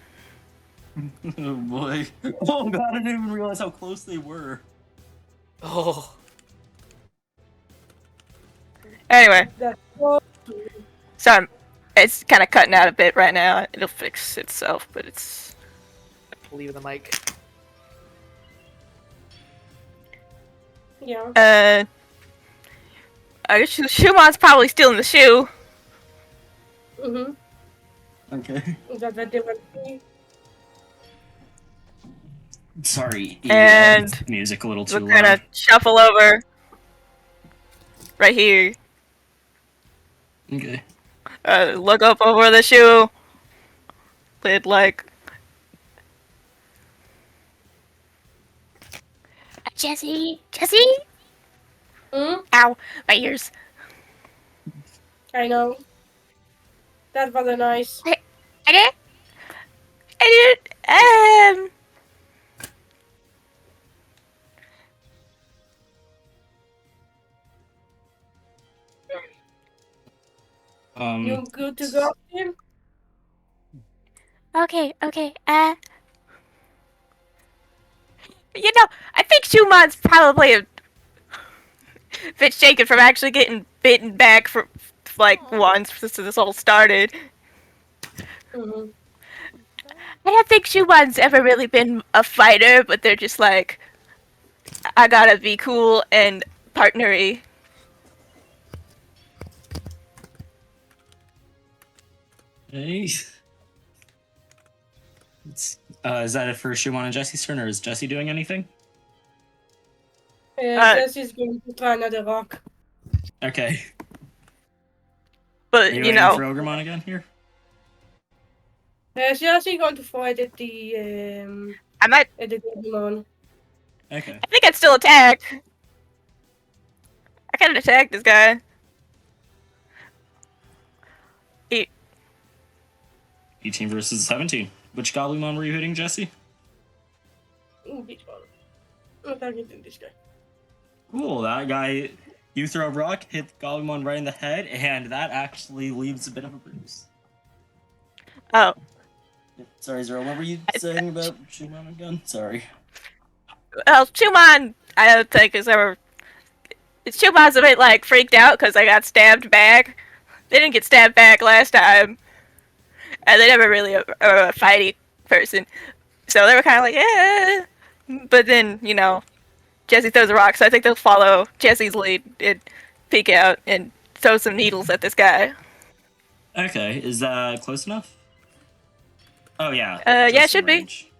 Oh boy. Oh god, I didn't even realize how close they were. Oh. Anyway, That's so it's kind of cutting out a bit right now. It'll fix itself, but it's. Leave the mic. yeah. I guess Schumann's probably still in the shoe. Mhm. Okay. Is that a different thing? Sorry, And music a little too We'll kind of loud. shuffle over. Right here. Okay. Look up over the shoe. With like. Jesse? Jesse? Hmm? Ow, my ears. I know. That was a nice. I did. You good to go, Tim? Okay. I think Schumann's probably a bit shaken from actually getting bitten back for like once since this all started. Mhm. I don't think Schumann's ever really been a fighter, but they're just like, I gotta be cool and partnery. Hey. Is that it for Schumann and Jesse's turn, or is Jesse doing anything? Jesse's going to try another rock. Okay. But Are you you aiming know, for Ogremon again here? Jesse going to fight at the I might. Digimon. Okay. I think I'd still attack. I can attack this guy. 18 versus 17. Which Goblimon were you hitting, Jesse? This one. I'm targeting this guy. Cool, that guy, you throw a rock, hit Goblimon right in the head, and that actually leaves a bit of a bruise. Oh. Sorry, Zero, what were you saying about Schumann again? Sorry. Well, Schumann, I don't think is ever. Schumann's a bit like freaked out because I got stabbed back. They didn't get stabbed back last time, and they never really a fighty person, so they were kind of like, yeah. But then Jesse throws a rock, so I think they'll follow Jesse's lead and peek out and throw some needles at this guy. Okay, is that close enough? Oh, yeah. Yeah, just it should in be. range.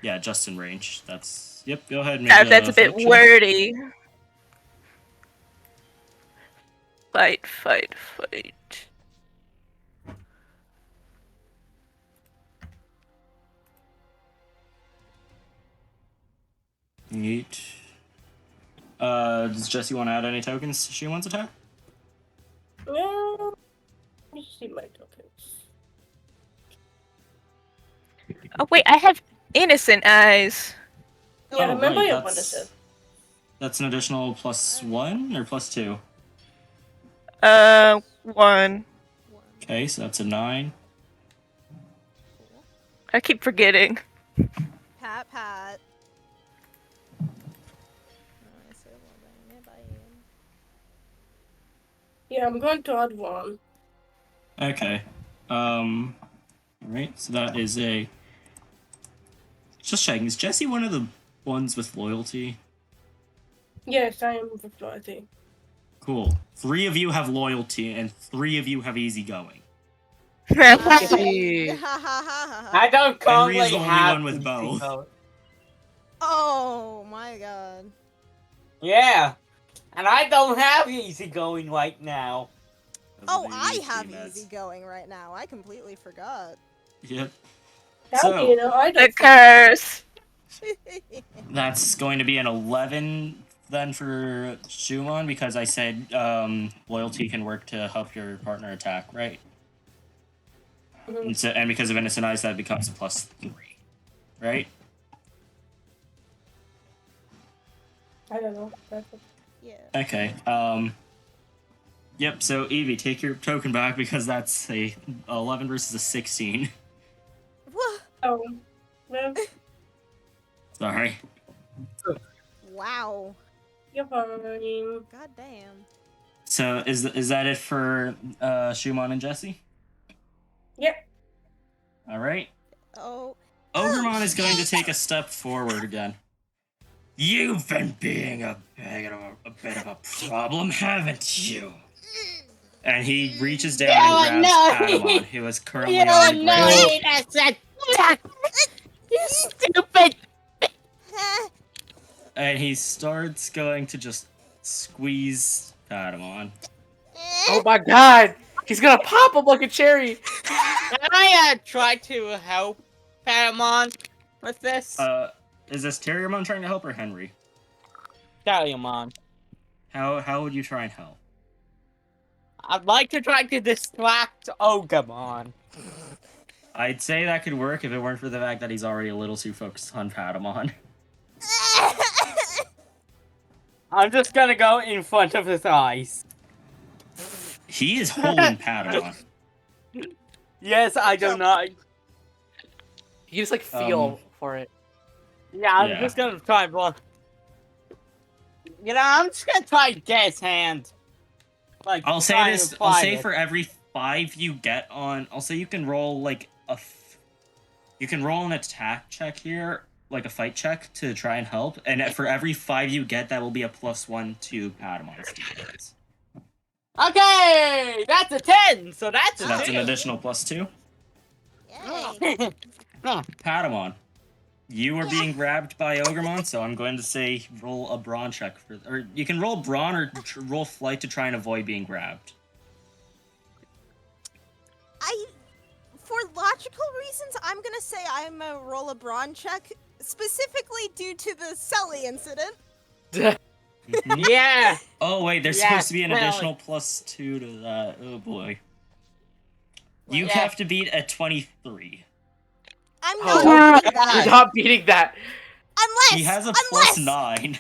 Yeah, just in range. That's... Yep, go ahead and Sorry make if that's a bit fight check. wordy. Fight. 8. Does Jesse want to add any tokens to Schuman's attack? Well, let me see my tokens. Oh wait, I have innocent eyes. Yeah, Oh, remember right, your that's- bonus. That's an additional +1 or +2? 1. Okay, so that's a 9. I keep forgetting. Pat. Yeah, I'm going to add 1. Okay. Alright, so that is a... Just checking, is Jesse one of the ones with loyalty? Yes, I am with loyalty. Cool. 3 of you have loyalty, and 3 of you have easygoing. Yippee. I don't Henry is currently the only have one with easy both. going. Oh my god. Yeah, and I don't have easy going right now. Oh, I have easy going right now. I completely forgot. Yep. How do you know? I The don't. curse. That's going to be an 11 then for Shumon because I said loyalty can work to help your partner attack, right? Mhm. And because of Innocent Eyes, that becomes a +3, right? I don't know. Yeah. Okay. Yep. So Evie, take your token back because that's a 11 versus a 16. What? Oh, well, Sorry. Wow. you're fine. God damn. So is that it for Shumon and Jesse? Yep. All right. Oh. Ogremon is going to take a step forward again. You've been being a bit of a problem, haven't you? And he reaches down and grabs Patamon, who is currently You're on the ground. annoying as a you stupid. And he starts going to just squeeze Patamon. Oh my god! He's gonna pop him like a cherry! Can I try to help Patamon with this? Is this Terriermon trying to help or Henry? Patamon. How would you try and help? I'd like to try to distract Ogamon. I'd say that could work if it weren't for the fact that he's already a little too focused on Patamon. I'm just gonna go in front of his eyes. He is holding Patamon. Yes, I do not. You just like feel for it. Yeah, I'm Yeah. just gonna try one. You know, I'm just gonna try to get his hand. Like, I'll say try this. to I'll apply say it. for every 5 you get on, I'll say you can roll like you can roll an attack check here, like a fight check to try and help, and for every 5 you get, that will be a +1 to Patamon's defense. Okay, that's a 10. So that's So a that's an 2. additional +2. Yay. Patamon, you are being grabbed by Ogremon, so I'm going to say roll a brawn check or you can roll brawn or roll flight to try and avoid being grabbed. For logical reasons, I'm gonna say I'm gonna roll a brawn check, specifically due to the Sully incident. Mhm. Yeah. Oh wait, there's Yeah, supposed to be an really. additional +2 to that. Oh boy. You Yeah. have to beat a 23. I'm Oh, not doing that. You're not beating that! Unless He has a unless +9.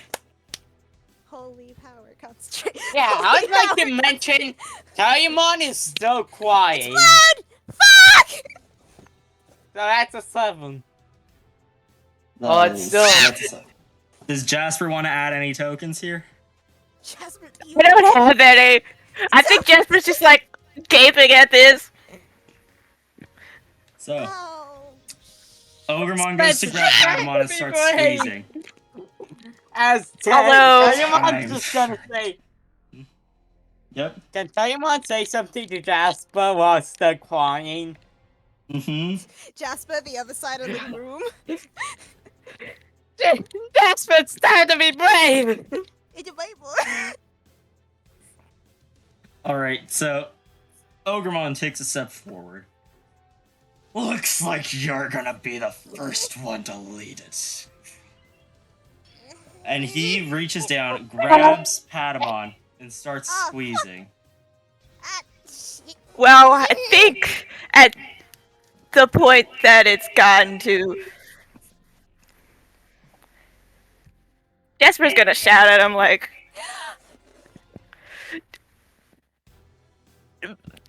holy power concentrate. Yeah, Holy I'd like power to mention Taimon is still quiet. Loud! Fuck! So that's a 7. Oh, it's still- Does Jasper want to add any tokens here? Jasper, you I don't have any. I think Jasper's just like gaping at this. So, Oh. Ogremon goes to grab Patamon and starts Right. squeezing. As Hello. Taimon's just gonna say, Yep. can Taimon say something to Jasper while still crying? Mm-hmm. Jasper, the other side of the room. Jasper, it's time to be brave! It's a Bible. Alright, so Ogremon takes a step forward. Looks like you're gonna be the first one to lead it. And he reaches down, grabs Patamon, and starts squeezing. Ah, shit. Well, I think at the point that it's gotten to, Jasper's gonna shout at him like,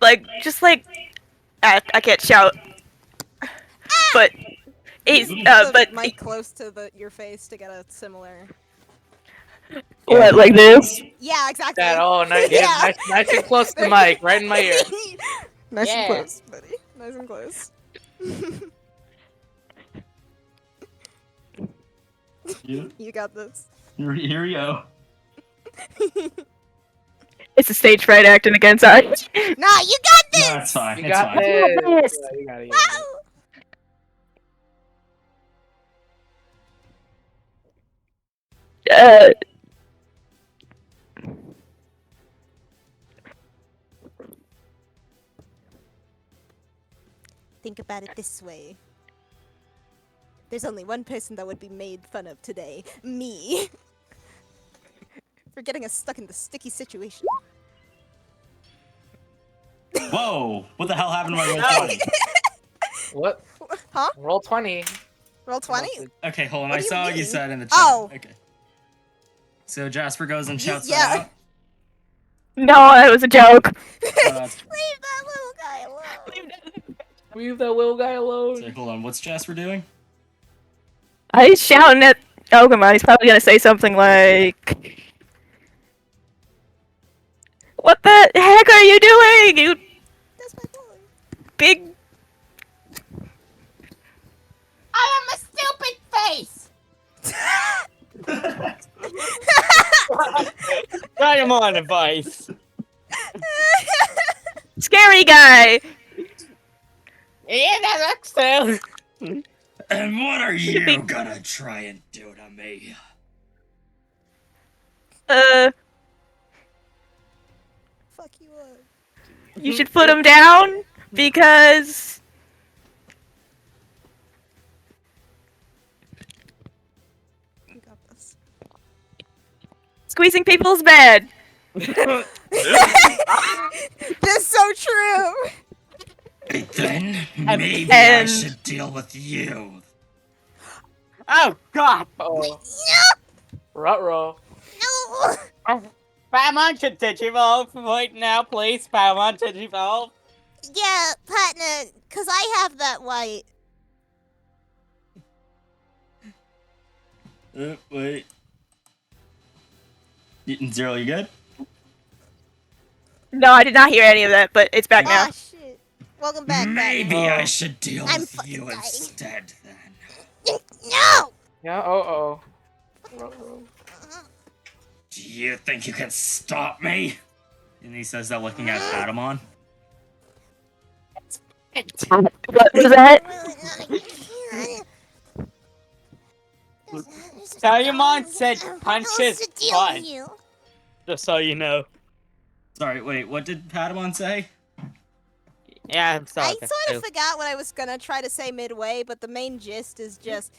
I can't shout, but he's The but mic close to your face to get a similar. what, like this? Yeah, exactly. That nice, Yeah. nice and close to the mic, right in my ear. Nice and Yeah. close, buddy. Nice and close. Yeah. You got this. Here we go. It's a stage fright acting against us. Nah, you got this. No, it's fine. You It's got fine. this. Yeah, you got it. Wow. Uh, Think about it this way. There's only one person that would be made fun of today. Me. For getting us stuck in the sticky situation. Whoa! What the hell happened to my roll 20? What? Huh? Roll 20. Roll 20? Okay, hold on. What I do you saw what you mean? said in the chat. Oh. Okay. So Jasper goes and shouts yeah. that out. no, that was a joke. Leave that's- that little guy alone. Leave that little guy alone. So, hold on. What's Jasper doing? He's shouting at Ogama. He's probably gonna say something like, "What the heck are you doing, you That's my boy. big?" I am a stupid face! Digimon advice. Scary guy. Yeah, that looks so. And what are you gonna try and do to me? Fuck you up. You should put him down because You got this. squeezing people's bed. That's so true. Then maybe I And- should deal with you. Oh god! Oh. Ruh-roh. No. Paimon should Digivolve right now, please. Paimon Digivolve. Yeah, partner, cause I have that white. Wait. Zero, you good? No, I did not hear any of that, but it's back now. Ah, shit. Welcome back, Maybe partner. I should deal I'm with fucking you dying. instead then. No. Yeah, uh-oh. Ruh-roh. Do you think you can stop me? And he says that looking at Patamon. What was that? Digimon said punch his butt. You. Just so you know. Sorry, wait, what did Patamon say? Yeah, I'm sorry. I sort of forgot what I was gonna try to say midway, but the main gist is just,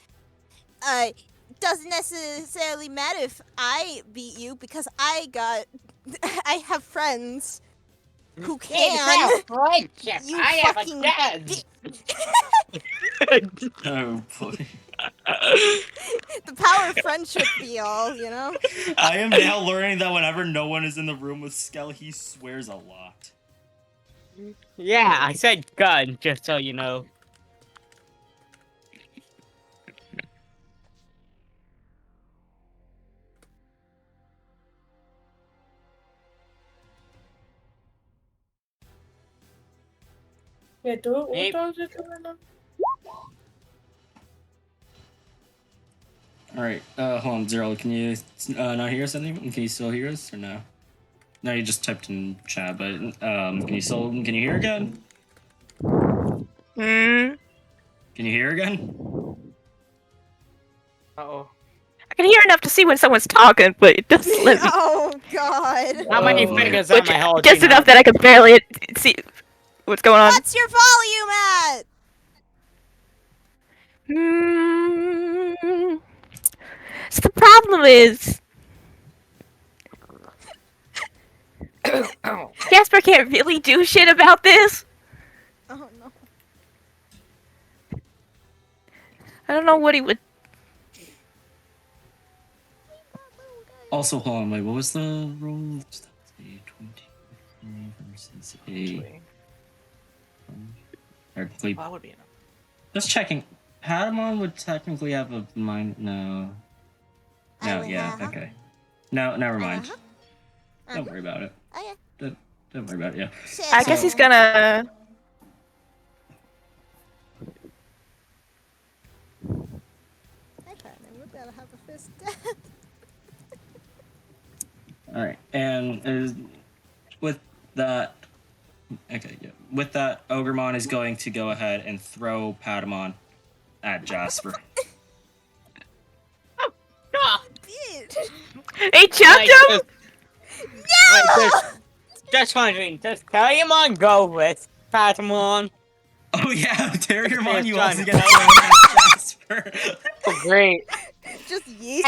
doesn't necessarily matter if I beat you because I have friends who can. friendship. You I have a fucking dad. Oh boy. The power of friendship be all, you know? I am now learning that whenever no one is in the room with Skell, he swears a lot. Yeah, I said gun, just so you know. Wait, what Maybe- was it right now? Alright, hold on, Zero, can you not hear us anything? Can you still hear us, or no? No, you just typed in chat, but, can you hear again? Hmm. Can you hear again? Uh-oh. I can hear enough to see when someone's talking, but it doesn't let me. Oh god. How many Oh. fingers am Which, I holding? just enough that I can barely see what's going on. What's your volume at? Hmm. So the problem is, Jasper can't really do shit about this. Oh no. I don't know what he would. Also, hold on, wait, what was the roll? 20. versus a. Actually, Technically, that would be enough. just checking. Patamon would technically have a mind. No. No. Yeah. Okay. No. Never mind. Don't worry about it. Oh, Don't worry about it. Yeah. yeah. I guess he's gonna. I thought I would better have a fist. All right. And with that. Okay. Yeah. With that, Ogremon is going to go ahead and throw Patamon at Jasper. Bitch. He chucked him. Just wondering, does Patamon go with Patamon? Oh yeah, Terriermon, you trying also to get thrown at Jasper. Oh, great. Just yeet.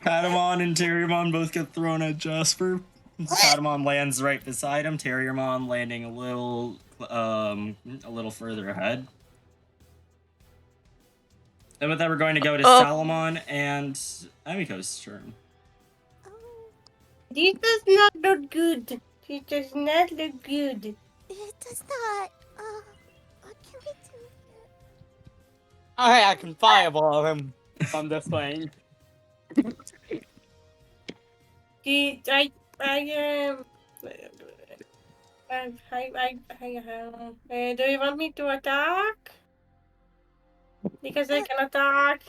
Patamon and Terriermon both get thrown at Jasper. Patamon lands right beside him. Terriermon landing a little further ahead. And with that, we're going to go to Salomon and Amiko's turn. This does not look good. This does not look good. It does not. What can we do here? Okay, I can fireball him from this lane. Do you want me to attack? Because I can attack.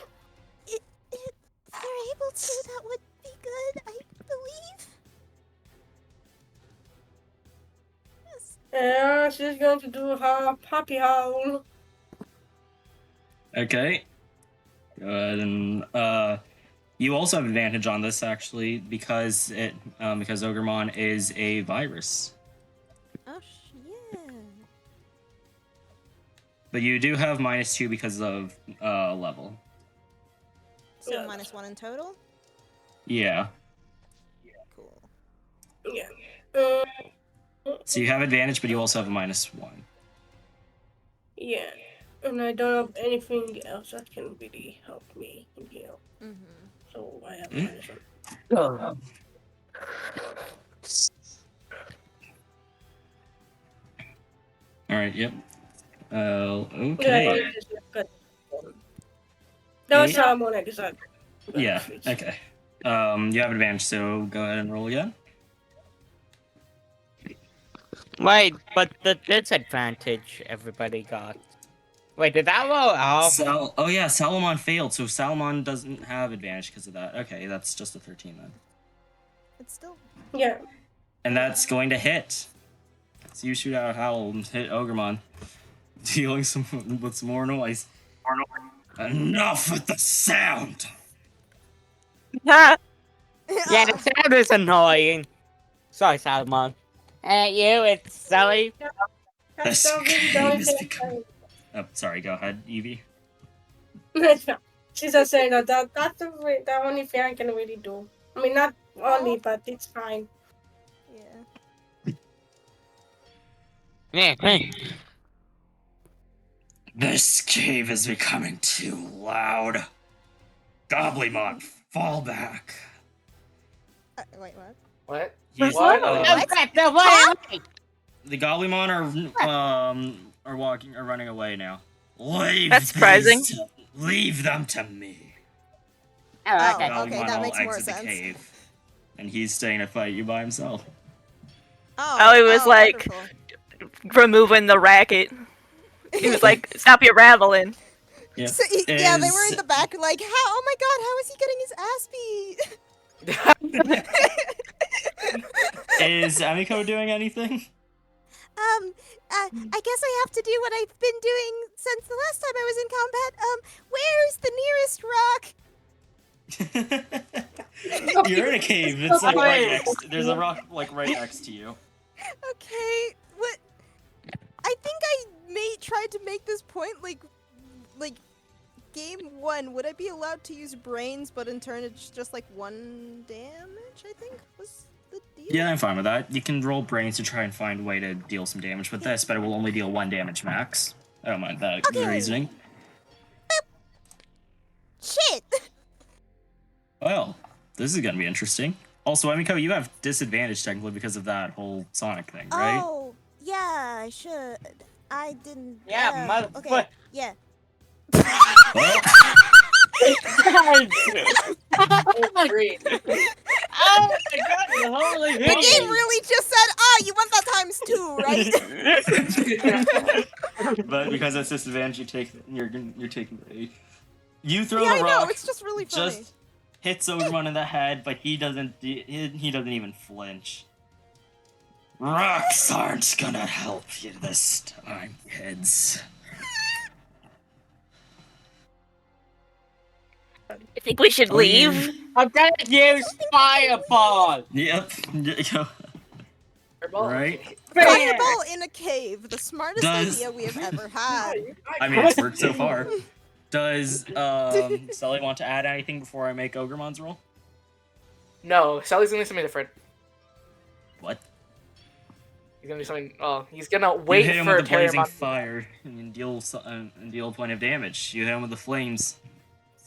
If you're able to, that would be good, I believe. Yeah, she's going to do her puppy howl. Okay. Go ahead and you also have advantage on this actually because Ogremon is a virus. Oh, yeah. But you do have -2 because of level. So Yeah. -1 in total? Yeah. Cool. Yeah. So you have advantage, but you also have a -1. Yeah. And I don't have anything else that can really help me in here. Mm-hmm. So I have Hmm? -1. All right. Yep. Okay. Yeah, good. That was Eight. Salmon exact. Yeah. Okay. You have advantage, so go ahead and roll again. Wait, but the disadvantage everybody got. Wait, did that roll off? Oh yeah, Salomon failed, so Salomon doesn't have advantage because of that. Okay, that's just a 13 then. It's still. Yeah. And that's going to hit. So you shoot out a howl and hit Ogremon, dealing with some more noise. Enough with the sound! Yeah, the sound is annoying. Sorry, Salmon. You, it's Sally. That's This not really the game only is thing. becoming... Oh, sorry, go ahead, Evie. She's just saying that's the only thing I can really do. I mean, not only, but it's fine. Yeah. Yeah. This cave is becoming too loud. Goblymon, fall back. Wait, what? What? He's- What? The Goblymon are running away now. Leave That's surprising. Leave them to me. Oh, Okay. okay, that will makes more exit the sense. cave, and he's staying to fight you by himself. Oh, he was like- wonderful. Removing the racket. He was like, "Stop your rattling." Yeah. So, yeah, they were in the back, like, how? Oh my god, how is he getting his ass beat? Is Amiko doing anything? I guess I have to do what I've been doing since the last time I was in combat. Where's the nearest rock? You're in a cave. It's like right next. There's a rock like right next to you. Okay, what? I think I tried to make this point, like, game 1, would I be allowed to use brains, but in turn it's just like 1 damage, I think, was the deal? Yeah, I'm fine with that. You can roll brains to try and find a way to deal some damage with this, but it will only deal 1 damage max. I don't mind that reasoning. Shit! Well, this is gonna be interesting. Also, Emiko, you have disadvantage technically because of that whole Sonic thing, right? Oh, yeah, I should. I didn't. Yeah, Okay, yeah. Well, Three. Oh my god, holy The game really just said, you want that times 2, right? but because it's disadvantage, you're taking the A. You throw Yeah, the I rock. know. It's just really funny. Just hits Ogremon in the head, but he doesn't even flinch. Rocks aren't gonna help you this time, kids. I think we should leave. I'm gonna use Fireball! Yep. Fireball? Right? Okay. Fireball in a cave. The smartest Does- idea we have ever had. I mean, it's worked so far. Does Sully want to add anything before I make Ogremon's roll? No, Sally's gonna do something different. What? He's gonna do something. Oh, he's gonna You wait hit him for with the blazing Terramon. fire and deal a point of damage. You hit him with the flames.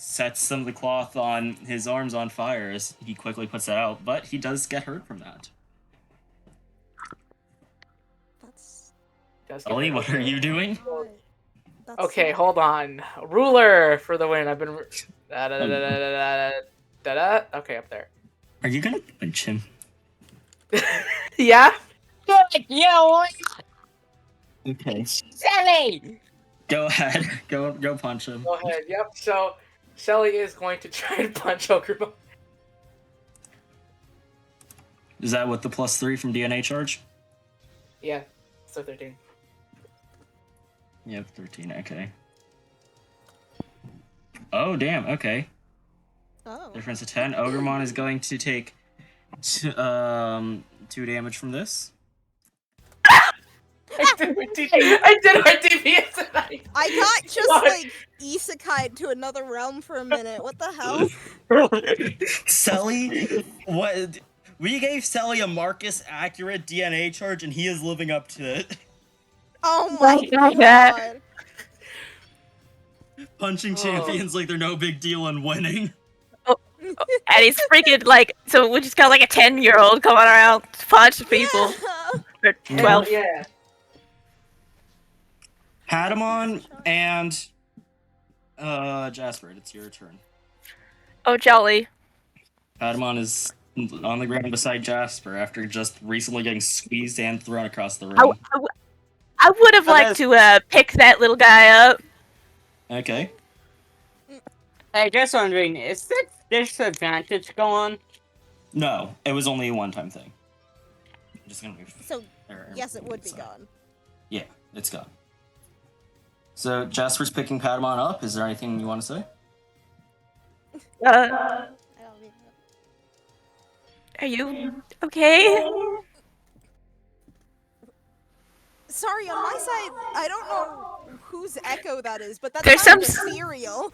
Sets some of the cloth on his arms on fire as he quickly puts it out, but he does get hurt from that. That's. Sully, what are you doing? That's Okay, hold on. Ruler for the win. I've been. Da-da-da-da-da-da-da-da. Okay, up there. Are you gonna punch him? Yeah. Good, you! Okay. Silly! Go ahead. Go punch him. Go ahead. Yep. So, Shelly is going to try and punch Ogremon. Is that with the +3 from DNA charge? Yeah. So 13. Yep, 13, okay. Oh, damn, okay. Oh. Difference of 10. Ogremon is going to take 2 damage from this. I did my DPS tonight. I got just What? like isekai'd to another realm for a minute. What the hell? Sully? What? We gave Sully a Marcus accurate DNA charge and he is living up to it. Oh my God. god. Punching champions like they're no big deal and winning. And he's freaking like, so we just got like a 10-year-old coming around to punch people. Yeah. Or 12. Yeah. Patamon and Jasper, it's your turn. Oh, jolly. Patamon is on the ground beside Jasper after just recently getting squeezed and thrown across the room. I would have liked to pick that little guy up. Okay. Hey, just wondering, is this disadvantage gone? No, it was only a one-time thing. I'm just gonna move. So, yes, it would be So, gone. Yeah, it's gone. So Jasper's picking Patamon up. Is there anything you want to say? I don't even know. Are you okay? Sorry, on my side, I don't know whose echo that is, but that There's sounds some- ethereal.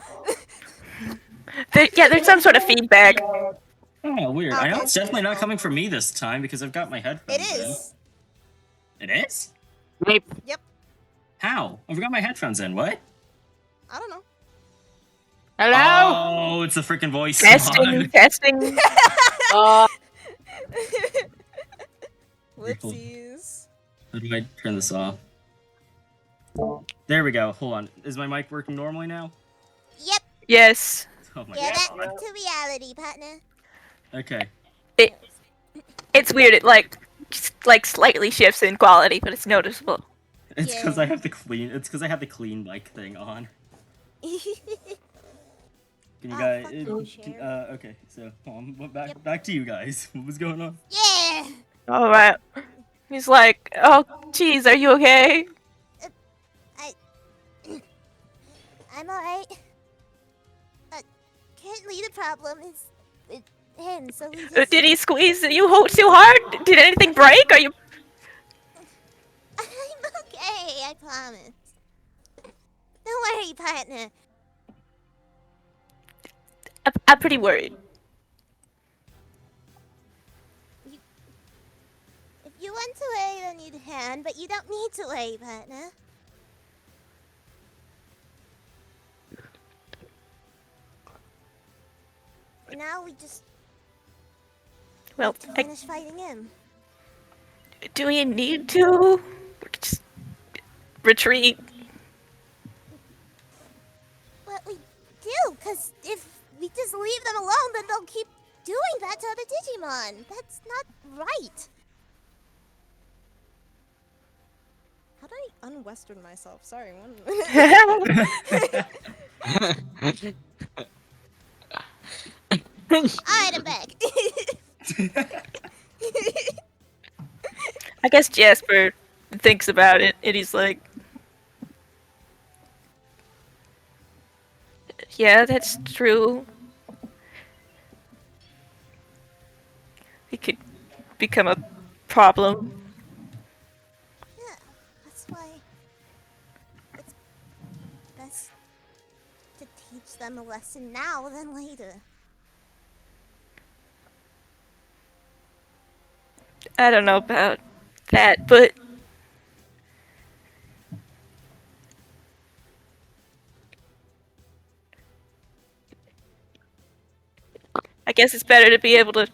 There's some sort of feedback. Oh, weird. I know Okay. it's definitely not coming from me this time because I've got my headphones It is. in. It is? Yep. How? I've got my headphones in. What? I don't know. Hello? Oh, it's the freaking voice. Testing, testing. Whoopsies. How do I turn this off? There we go. Hold on. Is my mic working normally now? Yep, Yes. Oh my yeah, god. that's to reality, partner. Okay. It's weird. It like just, like slightly shifts in quality, but it's noticeable. It's Yeah. because I have the clean. It's because I have the clean mic thing on. Can you Oh, guys? fuck you, Cher. Okay. So back to you guys. What was going on? Yeah! All right. He's like, oh, geez, are you okay? I'm alright. Currently the problem is with him, so we just... Did he squeeze you too hard? Did anything break? Are you? I'm okay, I promise. Don't worry, partner. I'm pretty worried. If you want to worry, then you can, but you don't need to worry, partner. For now, we just... Well, to finish fighting him. do we need to just retreat? But we do, because if we just leave them alone, then they'll keep doing that to other Digimon. That's not right. How do I un-Western myself? Sorry, one Alright, I'm back. I guess Jasper thinks about it, and he's like, yeah, that's true. It could become a problem. Yeah, that's why it's best to teach them a lesson now than later. I don't know about that, but I guess it's better to be able to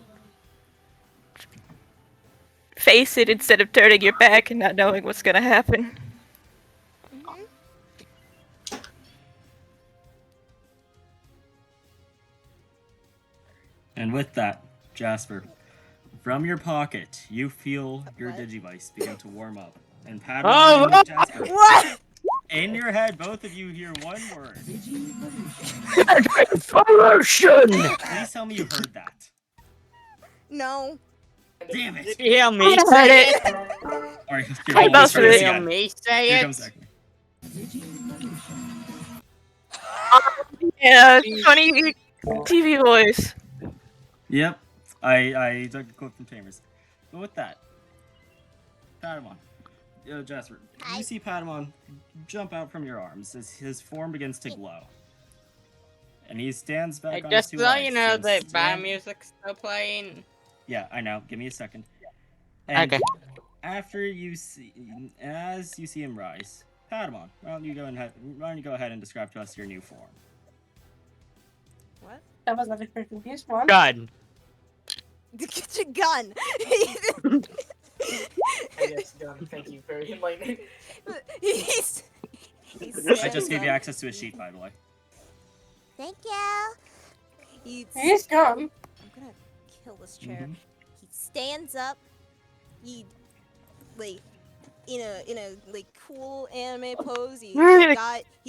face it instead of turning your back and not knowing what's gonna happen. And with that, Jasper, from your pocket, you feel your What? Digivice begin to warm up. And Oh, Padma and Jasper, What? in your head, both of you hear one word. Transformation! Please tell me you heard that. No. Damn Did it! you hear me I say heard it? it. Alright, here, I let's most try of this it. Did you hear again. me say Here it? comes second. Yeah, funny TV voice. Yep, I took a quote from Tamers. But with that, Patamon, Jasper, Hi. you see Patamon jump out from your arms as his form begins to glow. And he stands back on his Just two so legs. you know and that band music's still playing. Yeah, I know. Give me a second. And Okay. after you see, as you see him rise, Patamon, why don't you go ahead and describe to us your new form? What? That was not expecting this one. Gun. Get your gun. I guess done. Thank you for enlightening. he's I just gave you up. access to a sheet, by the way. Thank you. He's gone. I'm gonna kill this chair. Mhm. He stands up. He like in a like cool anime pose. He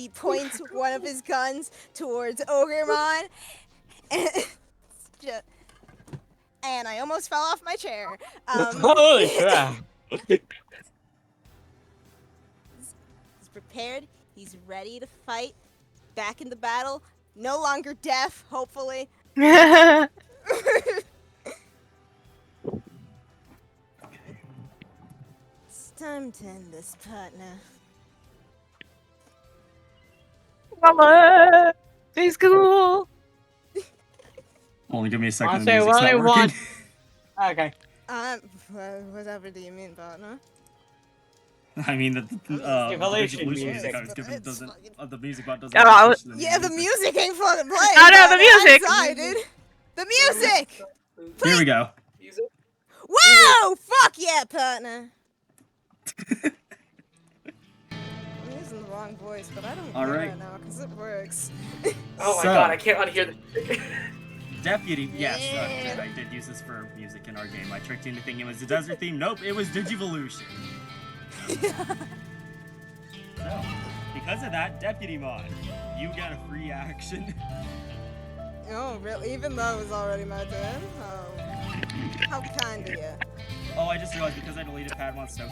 points one of his guns towards Ogremon, and and I almost fell off my chair. Holy crap. He's prepared. He's ready to fight. Back in the battle. No longer deaf, hopefully. It's time to end this, partner. Mama, he's cool. Only give me a second. I'll The say music's only not working. one. Okay. Whatever do you mean, partner? I mean that the Evolution music music. I was given It's doesn't. fucking- The music bot doesn't. Oh, push Yeah, the music ain't fucking playing. No, the partner. music. I'm sorry, dude. The music! Here we go. Music. Wow! Fuck yeah, partner! I'm using the wrong voice, but I don't All care right. right now because it works. Oh my So- god, I can't unhear the music. Deputy, yes, Yeah. I did use this for music in our game. I tricked you into thinking it was the desert theme. Nope, it was Digivolution. So, because of that, Deputy Mon, you get a free action. Oh, really? Even though it was already my turn? Oh, how kind of you. Oh, I just realized because I deleted Padamon's stuff,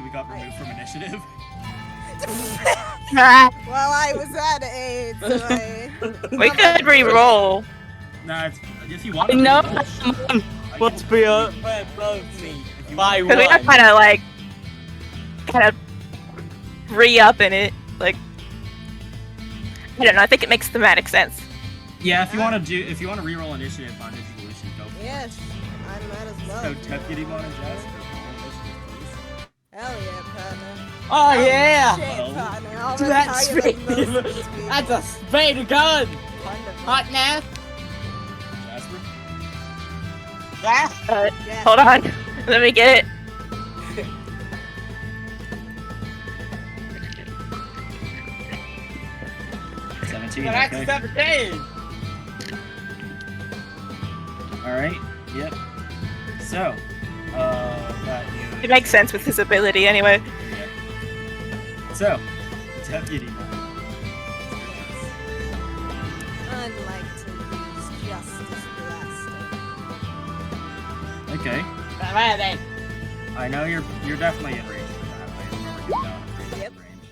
we got removed from initiative. Well, I was at age, so We could re-roll. Nah, it's, if you want to. No, reroll, I what's can- above me by Because we are one. kind of re-up in it. Like, I don't know. I think it makes thematic sense. Yeah, if you want to reroll initiative on Digivolution, go for it. yes, I might as well. So Deputy Mon and Jasper, roll initiative, please. Hell yeah, partner. Oh yeah! Shit, Uh-oh. partner. I'll That's tell you the most of these spade. people. That's a spade gun! Wonderful. Hot now? Jasper? Hold on. Let me get it. That's Okay. 17. Alright, yep. So, that It makes sense with his ability anyway. So, Deputy Man. I'd like to use Justice Blaster. Okay. Well then. I know you're definitely in range for that. I remember you down in Yep. range.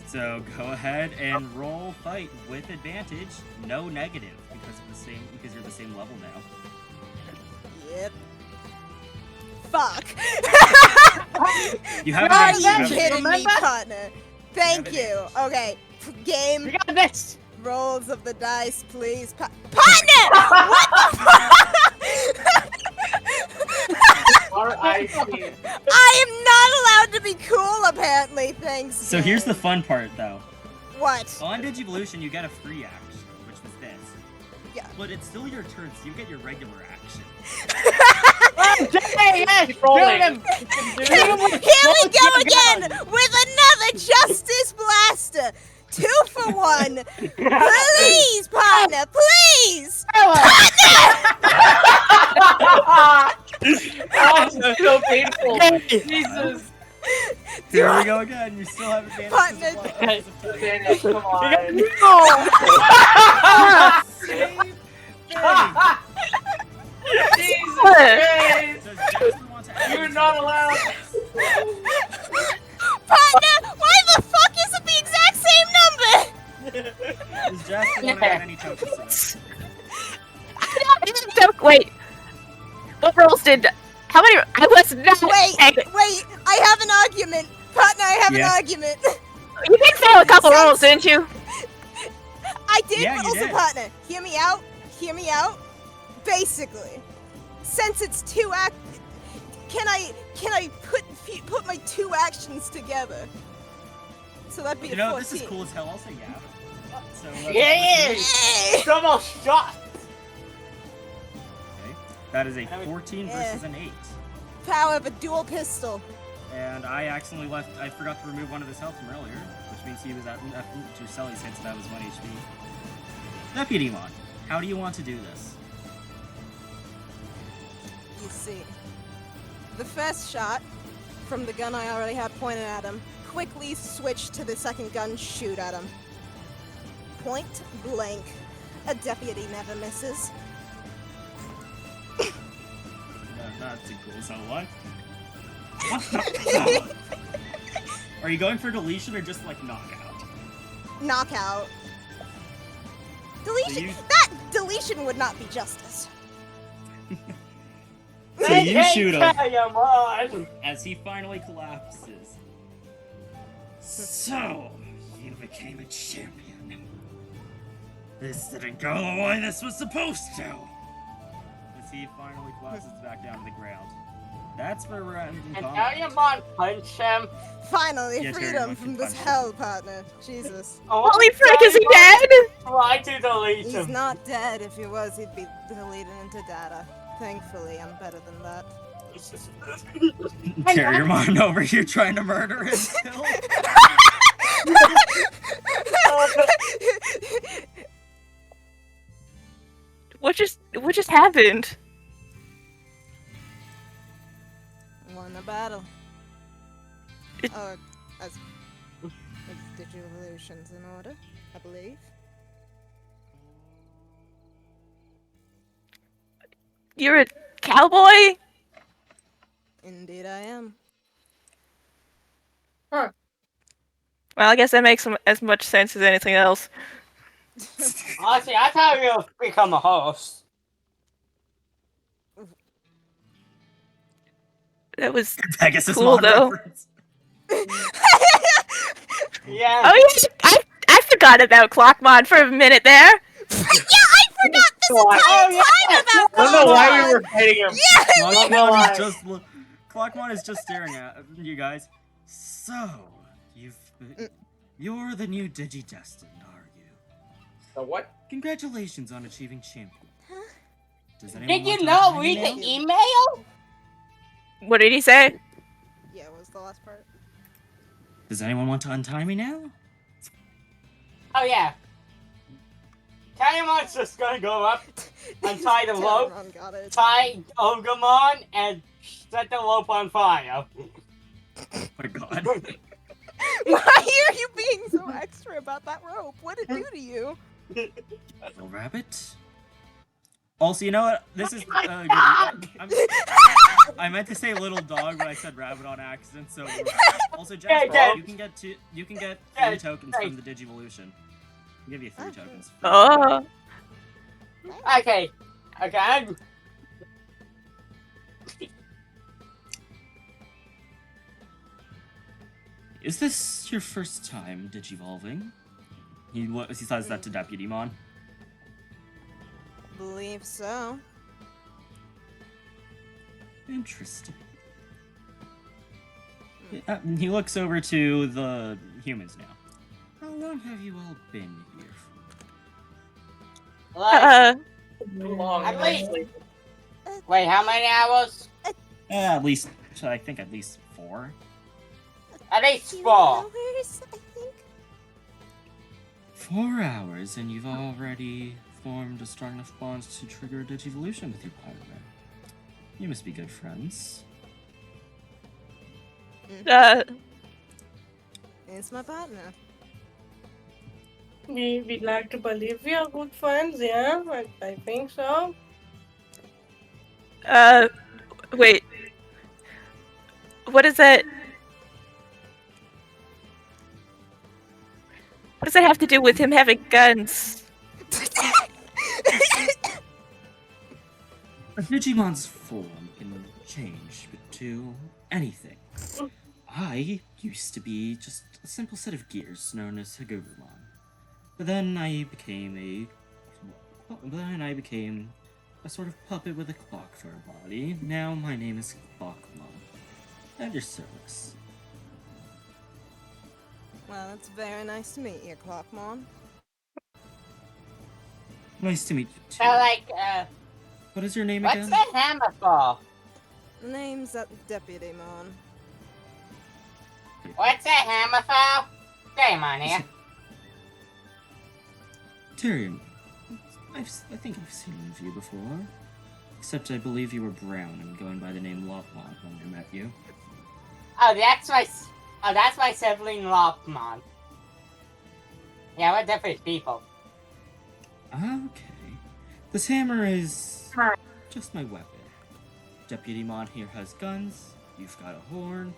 So go ahead and roll fight with advantage, no negative, because you're the same level now. Yep. Fuck. You have Are advantage, you have kidding me, Remember? partner? Thank have you. Okay. Game You got this. rolls of the dice, please. Partner! What the fuck? R.I.P. I am not allowed to be cool, apparently. Thanks. So here's the game. fun part, though. What? On Digivolution, you get a free action, which was this. Yeah. But it's still your turn, so you get your regular action. Hey, yes, Keep rolling. shoot him. Here we go again with another Justice Blaster. 2 for 1. Please, partner, please. Oh, it's so painful. Jesus. Here we go again. You still have advantage. Partner. Dennis, come on. Same thing. Jesus Christ. Does Jackson want to add You're anything? not allowed. Partner, why the fuck is it the exact same number? Does Jackson want to add any tokens to this? Wait. What rolls did? How many? I was not. Wait, I have an argument. Partner, I have Yeah. an argument. You did fail a couple rolls, didn't you? I did, Yeah, but you also, did. partner, hear me out. Hear me out. Basically, since it's can I put my 2 actions together? So that'd be You a know, 14. this is cool as hell. I'll say yeah. So, Yeah. Yay! It's almost shot. Okay. That is a 14 Yeah. versus an 8. Power of a dual pistol. And I forgot to remove one of his health from earlier, which means he was at Druselli's hit, so that was 1 HP. Deputy Mon, how do you want to do this? You see, the first shot from the gun I already had pointed at him, quickly switch to the second gun, shoot at him. Point blank. A deputy never misses. Not too cool, so what? Are you going for deletion or just like knockout? Knockout. Deletion. you- That deletion would not be justice. So you shoot him Digimon. as he finally collapses. So, you became a champion. This didn't go the way this was supposed to. As he finally collapses back down to the ground. That's where we're at in And combat. Digimon punch him. Finally, Yeah, Terry, freedom you from can this punch hell, partner. Jesus. Holy frick, is he dead? Try to delete He's him. not dead. If he was, he'd be deleted into data. Thankfully, I'm better than that. Terriermon over here trying to murder him still. What just happened? Won the battle. It- As Digivolution's in order, I believe. You're a cowboy? Indeed, I am. Well, I guess that makes as much sense as anything else. Honestly, I thought you would become a host. That was Pegasus Cool, Mon though. reference. Yeah. Oh yeah, I forgot about Clockmon for a minute there. Yeah, I forgot this entire time about I don't know why we Clockmon. were fighting him. Clockmon is just staring at you guys. So, you're the new Digidestined, are you? The what? Congratulations on achieving champion. Does anyone Did want you to not untie read me the now? email? What did he say? Yeah, what was the last part? Does anyone want to untie me now? Oh yeah. Taimon's just gonna go up, untie the rope, Telemon got it. tie Ogamon, and set the rope on fire. Oh my god. Why are you being so extra about that rope? What did it do to you? Little rabbit. Also, you know what? This is good. I meant to say little dog, but I said rabbit on accident. So also, Jasper, okay. you can get 3 Okay, tokens from the Digivolution. I'll give you 3 tokens. Oh. Okay. Okay. Is this your first time digivolving? He says that to Deputymon. Believe so. Interesting. He looks over to the humans now. How long have you all been here for? Like, Too long, At least- honestly. wait, how many hours? At least 4. At least Few 4. hours, I think. 4 hours, and you've already formed a strong enough bond to trigger a Digivolution with your partner. You must be good friends. It's my partner. We'd like to believe we are good friends, yeah? I think so. Wait. What is that? What does that have to do with him having guns? A Digimon's form can change to anything. I used to be just a simple set of gears known as Hagurumon. But then I became a sort of puppet with a clock for a body. Now my name is Clockmon. At your service. Well, it's very nice to meet you, Clockmon. Nice to meet you too. So, like, What is your name what's again? the hammer for? The name's Deputymon. What's the hammer for? Damon here. Tyrion. I think I've seen you before. Except I believe you were brown and going by the name Lopmon when I met you. Oh, that's my sibling Lopmon. Yeah, we're different people. Okay. This hammer is just my weapon. Deputymon here has guns, you've got a horn,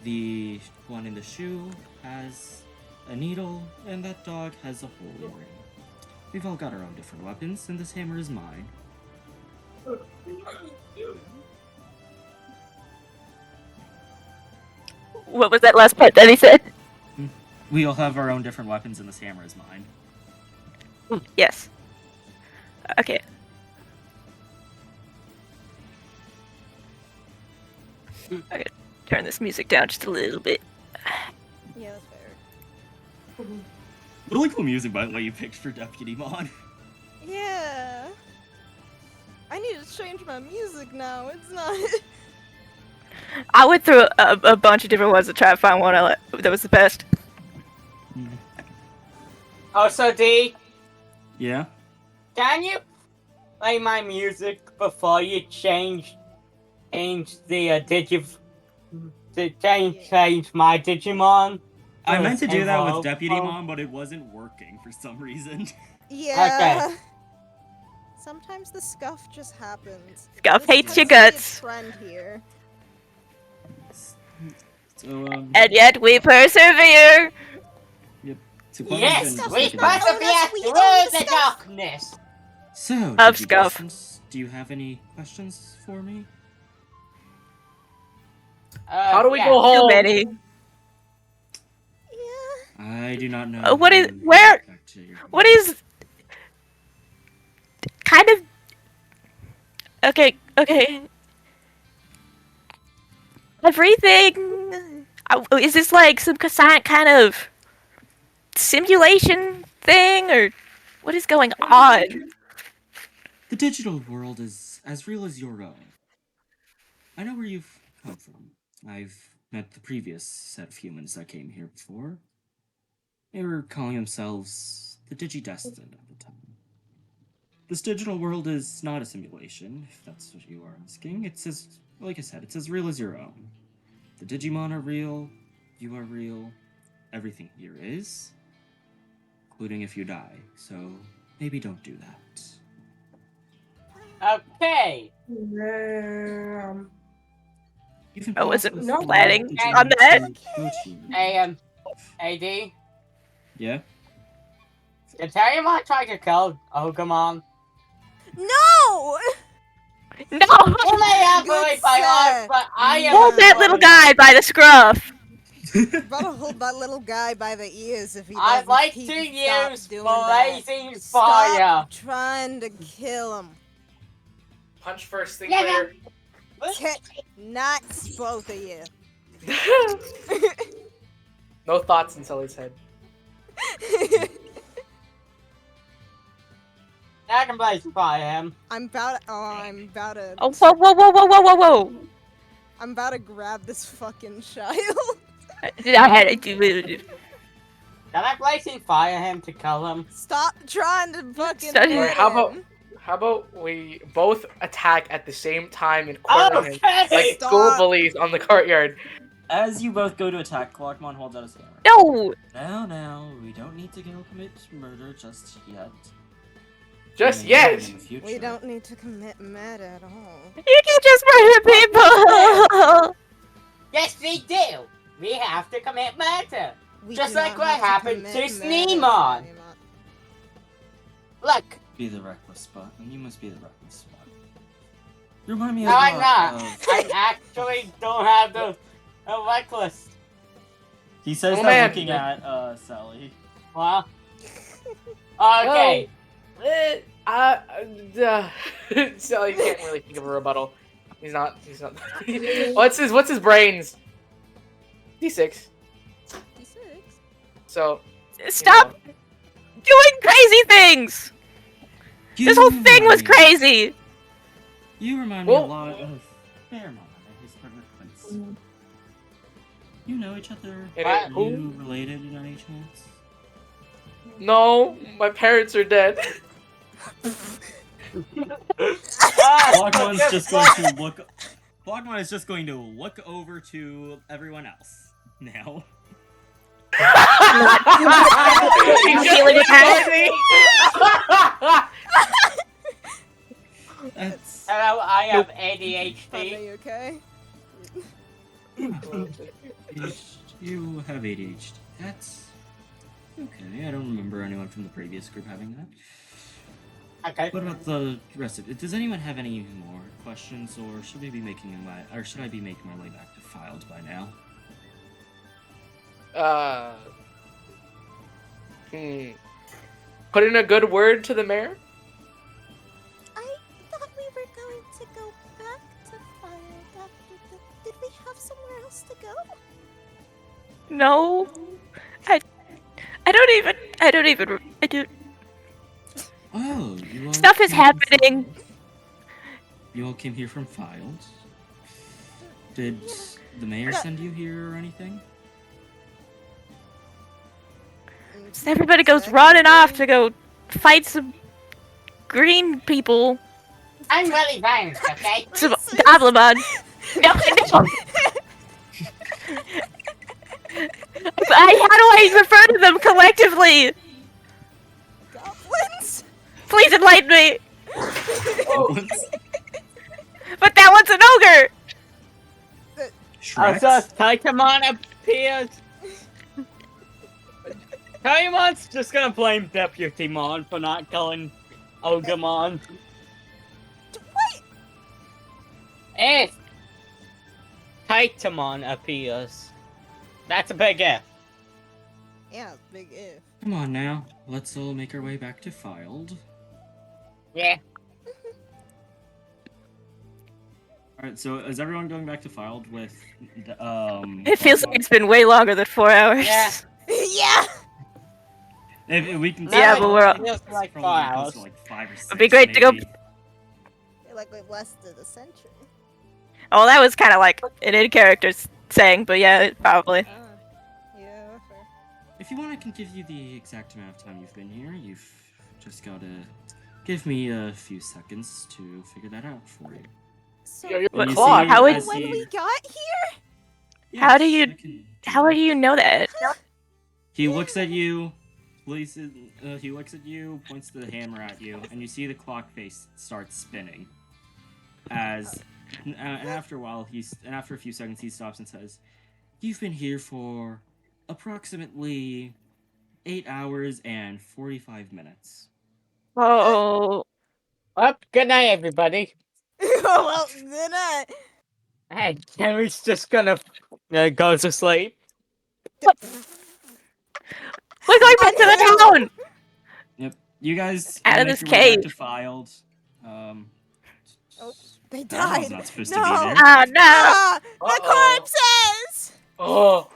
the one in the shoe has a needle, and that dog has a holy ring. We've all got our own different weapons, and this hammer is mine. What was that last part that he said? We all have our own different weapons, and this hammer is mine. Yes. Okay. Okay, turn this music down just a little bit. Yeah, that's fair. Really cool music, by the way, you picked for Deputymon. Yeah. I need to change my music now. It's not. I went through a bunch of different ones to try to find one that was the best. Also, D, Yeah? can you play my music before you change the change my Digimon? I meant to do that with Evolve. Deputymon, but it wasn't working for some reason. Yeah. Sometimes the scuff just happens. Scuff This hates your tends guts. to be a trend here. So, And yet we persevere! so Clover's Yes, been we taking a- persevere we through own the the stuff. darkness. So, Of Digigustions, Scuff. do you have any questions for me? How do we Yeah. go Too home? many. Yeah. I do not know. What is- how you where- get back to your- What is... kind of... Okay. Everything... Is this like some kind of simulation thing, or what is going on? The digital world is as real as your own. I know where you've come from. I've met the previous set of humans that came here before. They were calling themselves the Digidestined at the time. This digital world is not a simulation, if that's what you are asking. It's as, like I said, it's as real as your own. The Digimon are real, you are real, everything here is, including if you die. So maybe don't do that. Okay. You've been I wasn't passed No. with planning Digimon on that. to go to. AD, Yeah? did Terriermon try to kill Ogamon? No! No! You may have Good bullied my sir. heart, but I am Hold that little guy by the scruff. Better hold that little guy by the ears if he doesn't I'd like keep to stop use doing that. blazing Stop fire. trying to kill him. Punch first, think Yeah, later. Nuts, both of you. No thoughts in Sully's head. I can blazing fire him. I'm about to. Oh, whoa, whoa, whoa, whoa, whoa, whoa, whoa. I'm about to grab this fucking child. I had to do it. Can I blazing fire him to kill him? Stop trying to fucking Study- hit Alright, him. how about we both attack at the same time and corner him Okay. like Stop. school bullies on the courtyard? As you both go to attack, Clockmon holds out his hammer. No! Now, we don't need to go commit murder just yet. Just Maybe yet. in the future. We don't need to commit murder at all. You can just murder people! Yes, we do. We have to commit murder. We Just do like not what have happened commit to murder, Sneemon. Sneemon. Look, Be the reckless spot, and you must be the reckless spot. You remind me no, a I'm lot not. of... I actually don't have the reckless. He says Oh, that man. looking at, Sally. Well, okay. So you can't really think of a rebuttal. He's not. What's his brains? D6. D6. So. Stop doing crazy things! This whole thing was crazy! You remind me a Well- lot of Fairmont and his partner Quince. You know each other? It Are is- you related in any chance? No, my parents are dead. Blockmon's just going to look. Blockmon is just going to look over to everyone else now. He's just Feeling recording. That's Hello, I have Are ADHD. they okay? you have ADHD. That's okay. I don't remember anyone from the previous group having that. Okay. What about the rest of it? Does anyone have any more questions, or should we be making or should I be making my way back to Filed by now? Put in a good word to the mayor. I thought we were going to go back to Fire after the... Did we have somewhere else to go? No. I do. Oh, you all Stuff is came from happening. Filed. You all came here from Filed. Did the mayor send you here or anything? Everybody goes running off to go fight some green people. I'm really violent, okay? Some Goblin. No. How do I refer to them collectively? Goblins? Please enlighten me. Goblins? But that one's an ogre. Shreks? Taitamon appears. Taimon's just gonna blame Deputy Mon for not killing Ogamon. Wait! If Taitamon appears, that's a big if. Yeah, big if. Come on now, let's all make our way back to Filed. Yeah. Alright, so is everyone going back to Filed with, It feels like it's been way longer than 4 hours. Yeah. Yeah! If we can Yeah, but we're- Feels like probably 4 close hours. to like 5 or 6. It'd be great to go. maybe. like we've lasted a century. Oh, that was kind of like an in-character saying, but yeah, probably. Yeah, fair. If you want, I can give you the exact amount of time you've been here. You've just got to give me a few seconds to figure that out for you. So, Yo, your And you clock. see How would- as when he- we got here? How do Yes, you- I can do How that. do you know that? He looks at you, he looks at you, points the hammer at you, and you see the clock face start spinning. And after a while, after a few seconds, he stops and says, "You've been here for approximately 8 hours and 45 minutes." Oh, Well, good night, everybody. Well, then Hey, Henry's just gonna go to sleep. we're going back to the town. Yep. You guys Out of make this your way back cave. to Filed. Oh, they That was died. not supposed no. to be there. Oh no! Ah, the Uh-oh. corpses! Oh.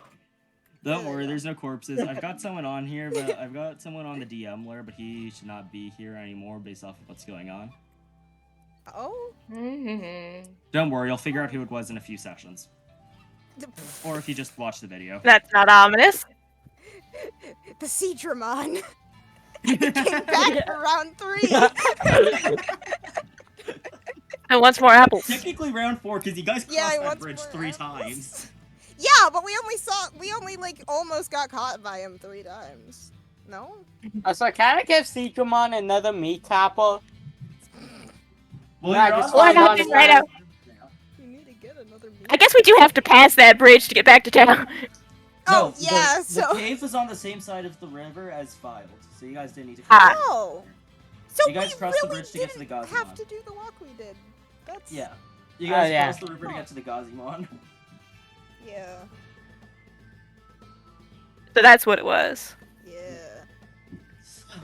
Don't worry, there's no corpses. I've got someone on here, but I've got someone on the DM lure, but he should not be here anymore based off of what's going on. Oh? Don't worry, you'll figure out who it was in a few sessions. Or if you just watch the video. That's not ominous. The Seedramon came back for round 3. And wants more apples. Technically round 4, because you guys crossed Yeah, he that wants bridge more 3 apples. times. Yeah, but we only like almost got caught by him 3 times. No? So can I give Seedramon another meat apple? Well, Yeah, you're just on Why the not other right side. out? You need to get another meat. I guess we do have to pass that bridge to get back to town. Oh, No, yeah, the so... cave was on the same side of the river as Filed, so you guys didn't need to Ah. cross. Oh! So You guys we crossed the really bridge to get to the didn't Gazimon. have to do the walk we did. That's... Yeah. You guys yeah. crossed the river to get to the Gazimon. Yeah. So that's what it was. Yeah. So,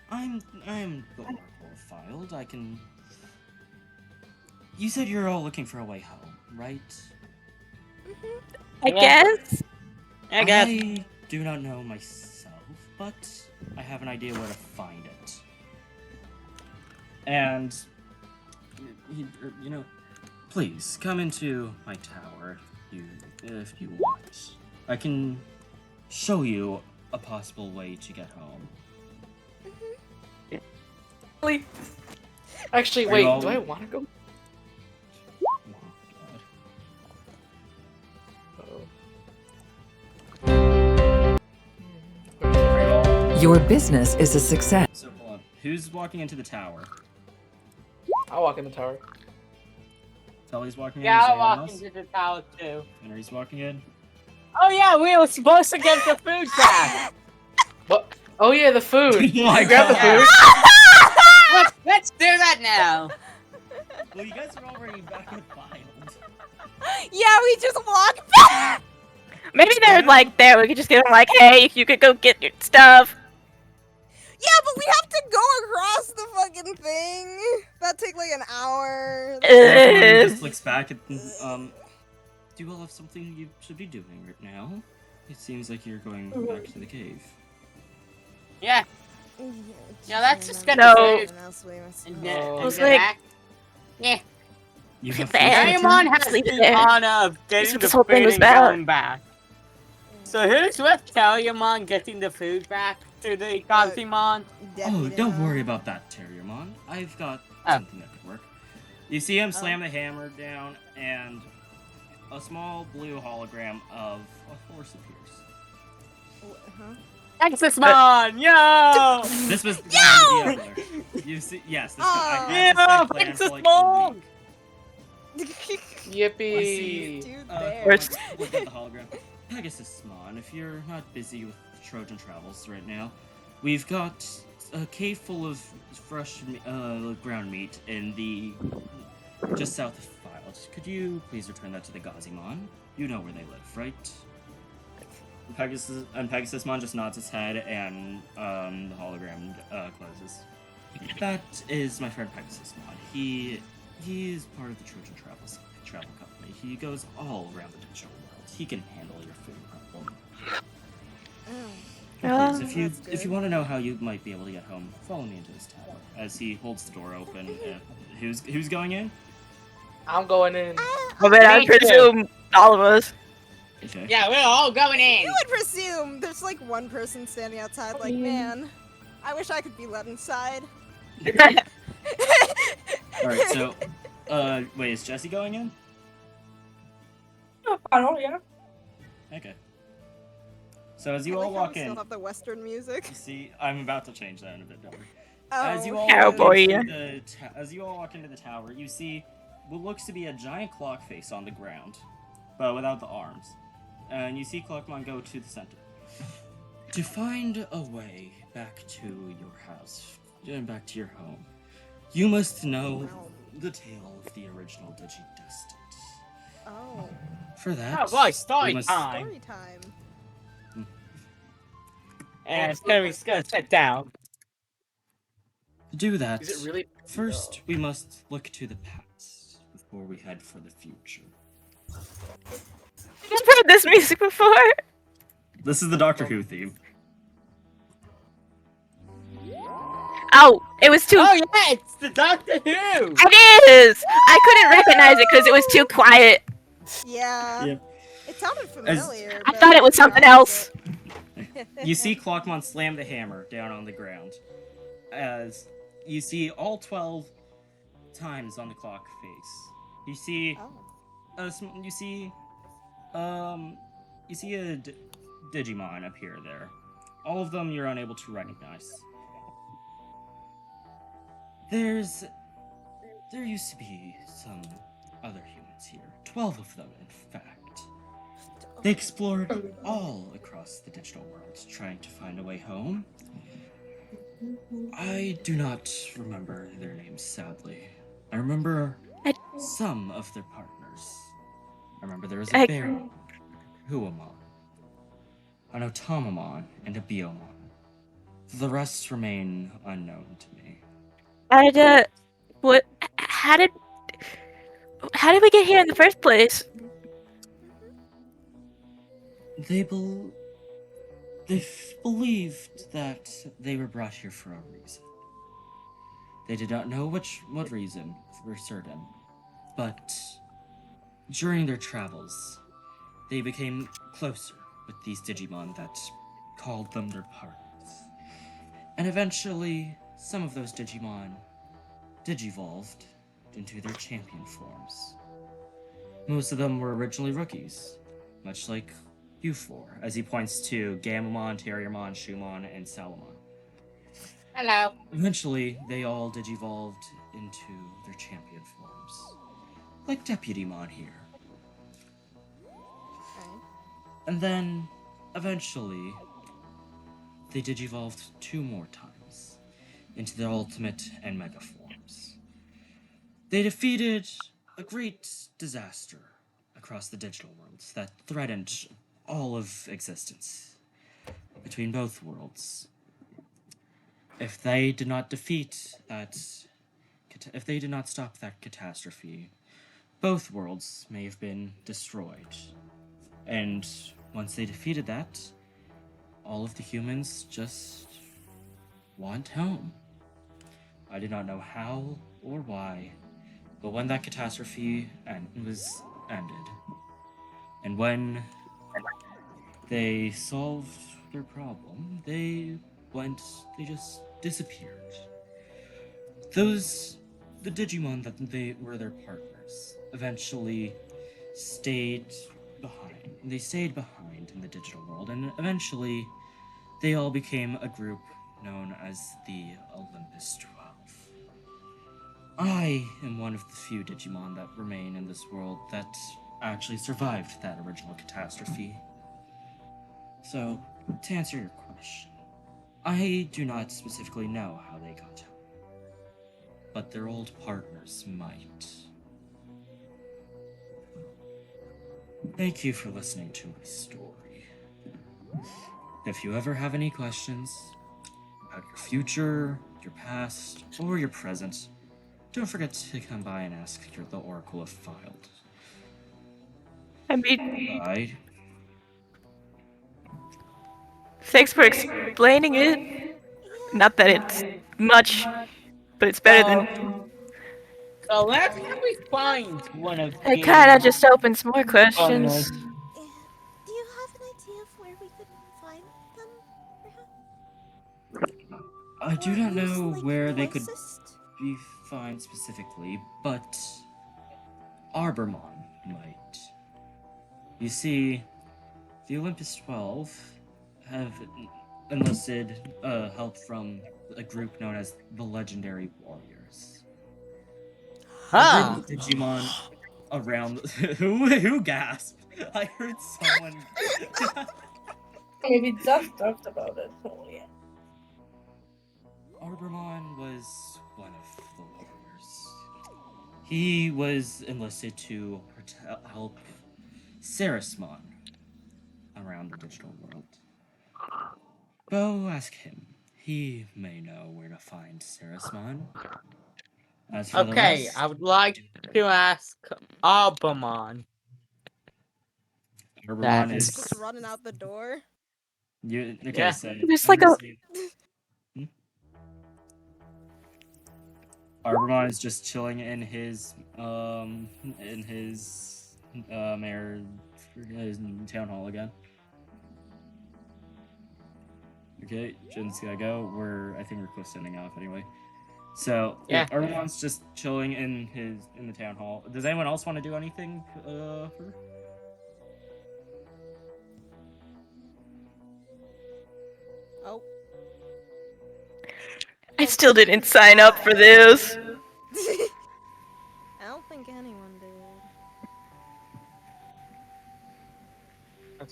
I'm the Oracle of Filed. I can. You said you're all looking for a way home, right? I Yeah. guess. I guess. I do not know myself, but I have an idea where to find it. And you know, please come into my tower if you want. I can show you a possible way to get home. Actually, Are wait. you all- Do I want to go? Your business is a success. So hold on. Who's walking into the tower? I'll walk in the tower. Tully's walking in. Yeah, is I'll anyone walk else? into the tower too. Henry's walking in. Oh yeah, we were supposed to get the food back. What? Oh yeah, the food. Oh my You grab the God. food. Let's do that now. Well, you guys are already back in Filed. Yeah, we just walk back! Maybe they're like there. We could just give them like, hey, you could go get your stuff. Yeah, but we have to go across the fucking thing. That'd take like an hour. He just looks back at do you all have something you should be doing right now? It seems like you're going back to the cave. Yeah. Yeah, that's just gonna No. save. And then, Oh. and It's then like- back. Yeah. You have Bad. food Diamond return? has Leave it the there. honor of That's getting what the this whole thing food was and about. going back. So who's with Terriermon getting the food back to the Gazimon? Oh, don't worry about that, Terriermon. I've got something that could work. You see him slam the hammer down, and a small blue hologram of a horse appears. Exismon, yo! This was the guy in the DM. You see, yes, this guy. I had this Yeah, thing planned for like a Exismon! week. Yippee! Dude, Uh, there. Where's- Look at the hologram. Pegasusmon, if you're not busy with Trojan travels right now, we've got a cave full of fresh ground meat in the just south of Filed. Could you please return that to the Gazimon? You know where they live, right? Pegasusmon just nods his head, and the hologram closes. That is my friend Pegasusmon. He is part of the Trojan travel company. He goes all around the digital world. He can handle your food problem. Please, if That's you good. want to know how you might be able to get home, follow me into this tower. As he holds the door open. Who's going in? I'm going in. Well, then I Me too. presume all of us. Okay. Yeah, we're all going in. You would presume there's like one person standing outside, like, man, I wish I could be let inside. All right. So, wait, is Jesse going in? I don't, yeah. Okay. So as you I all like how walk we in, still have the Western music. you see, I'm about to change that in a bit. Don't worry. Oh, As you all Oh, walk boy. into as you all walk into the tower, you see what looks to be a giant clock face on the ground, but without the arms. And you see Clockmon go to the center. To find a way back to your house and back to your home, you must know the tale of the original Digidestined. Oh, For that, Oh boy, we story must- time. story time. And Scary's gonna sit down. To do that, Is it really? first we must look to the past before we head for the future. I've heard this music before. This is the Doctor Who theme. Oh, it was too. Oh yeah, it's the Doctor Who. It is. I couldn't recognize it because it was too quiet. Yeah. Yep. It sounded familiar. I but thought it was something else. You see Clockmon slam the hammer down on the ground. As you see all 12 times on the clock face. You see Oh. you see a Digimon appear there. All of them you're unable to recognize. There used to be some other humans here. 12 of them, in fact. They explored all across the digital world, trying to find a way home. I do not remember their names, sadly. I remember some of their partners. I remember there was a bear, Huamon, an Otamamon, and a Biomon. The rest remain unknown to me. What? How did we get here in the first place? They believed that they were brought here for a reason. They did not know what reason for certain, but during their travels, they became closer with these Digimon that called them their partners. And eventually, some of those Digimon digivolved into their champion forms. Most of them were originally rookies, much like you four, as he points to Gamamon, Terriermon, Shumon, and Salamon. Hello. Eventually, they all digivolved into their champion forms, like Deputymon here. Okay. And then, eventually, they digivolved 2 more times into their ultimate and mega forms. They defeated a great disaster across the digital worlds that threatened all of existence between both worlds. If they did not stop that catastrophe, both worlds may have been destroyed. And once they defeated that, all of the humans just want home. I do not know how or why, but when that catastrophe was ended, and when they solved their problem, they just disappeared. The Digimon that they were their partners eventually stayed behind. They stayed behind in the digital world, and eventually they all became a group known as the Olympus 12. I am one of the few Digimon that remain in this world that actually survived that original catastrophe. So, to answer your question, I do not specifically know how they got home, but their old partners might. Thank you for listening to my story. If you ever have any questions about your future, your past, or your present, don't forget to come by and ask the Oracle of Filed. I mean, Bye. Thanks for explaining it. Yeah. Not that it's much, but it's better than. So let's we find one of It the kinda just opens more owners. questions. Yeah. Do you have an idea of where we could find them, perhaps? I do Or not who's know like where they could closest? be found specifically, but Arbormon might. You see, the Olympus 12 have enlisted help from a group known as the Legendary Warriors. A group Huh. of Digimon around. Who gasped? I heard someone. Maybe just talked about it. So yeah. Arbormon was one of the warriors. He was enlisted to help Sarismon around the digital world. Go ask him. He may know where to find Sarismon. As for the Okay, rest, I would like to ask Arbamon. Arbormon That. Just is. running out the door. You okay? Yeah. So There's I'm like a. guessing Arbormon is just chilling in his air his town hall again. Okay, Jin's gotta go. I think we're close to ending off anyway. So Yeah. Arbormon's just chilling in the town hall. Does anyone else want to do anything? Oh. I still didn't sign up for this. I don't think anyone did. But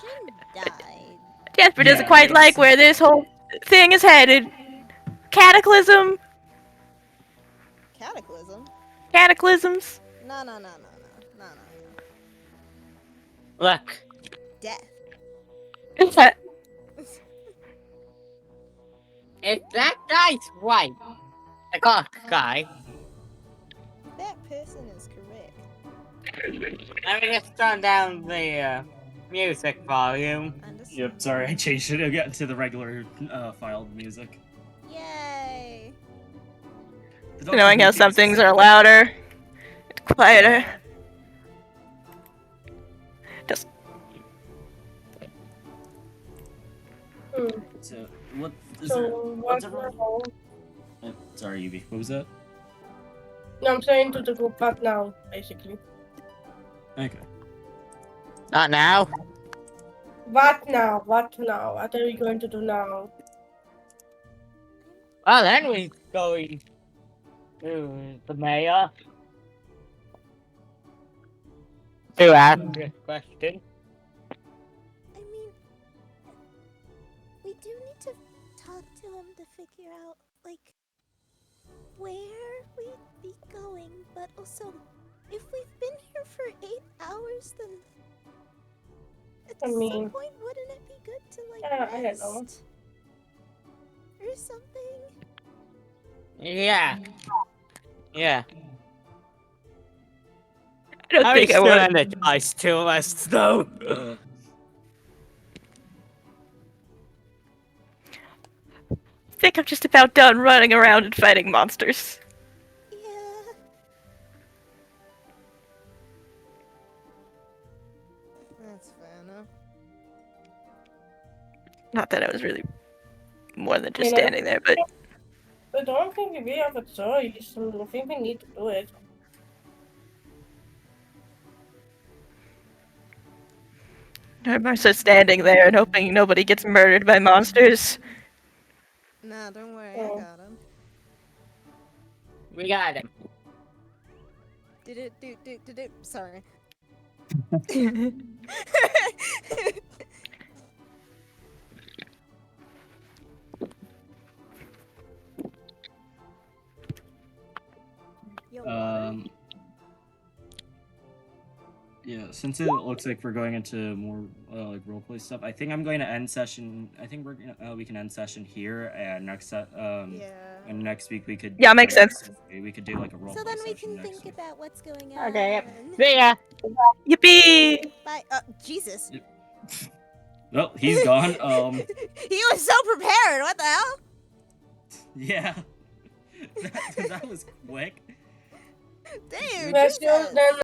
Jin died. Jasper doesn't Yeah, quite like where this whole thing is headed. Cataclysm? Cataclysm? Cataclysms? No, no, no, no, no, no, no, no. Look. Death. If that guy's right, the cock guy, That person is correct. let me just turn down the music volume. Understand. Yep. Sorry, I changed it again to the regular filed music. Yay! Knowing how some things are louder, quieter. Just So what is So there? what What's everyone? now? Sorry, Yubi. What was that? No, I'm saying to the group back now, basically. Okay. Not now. What now? What now? What are we going to do now? Well, then we're going to the mayor to ask this question. I mean, we do need to talk to him to figure out, like, where we'd be going, but also, if we've been here for 8 hours, then at I some mean- point, wouldn't it be good to, like, I don't know. rest? Or something? Yeah. Yeah. I don't think I still want. energized to us, though. I think I'm just about done running around and fighting monsters. Yeah. That's fair enough. Not that I was really more than just You know- standing there, but I don't think we have a choice. I think we need to do it. I'm also standing there and hoping nobody gets murdered by monsters. Nah, don't worry, Oh. I got him. We got him. Do. Sorry. Yo, water? Yeah, since it looks like we're going into more like roleplay stuff, I think I'm going to end session. I think we can end session here, and and next week we could. Yeah, makes sense. We could do like a roleplay So then we session can next think week. about what's going on. Okay, yep. See ya. Yippee! Bye. Jesus. Oh, he's gone. He was so prepared. What the hell? Yeah, that was quick. Dude, Let's go Jesus. then.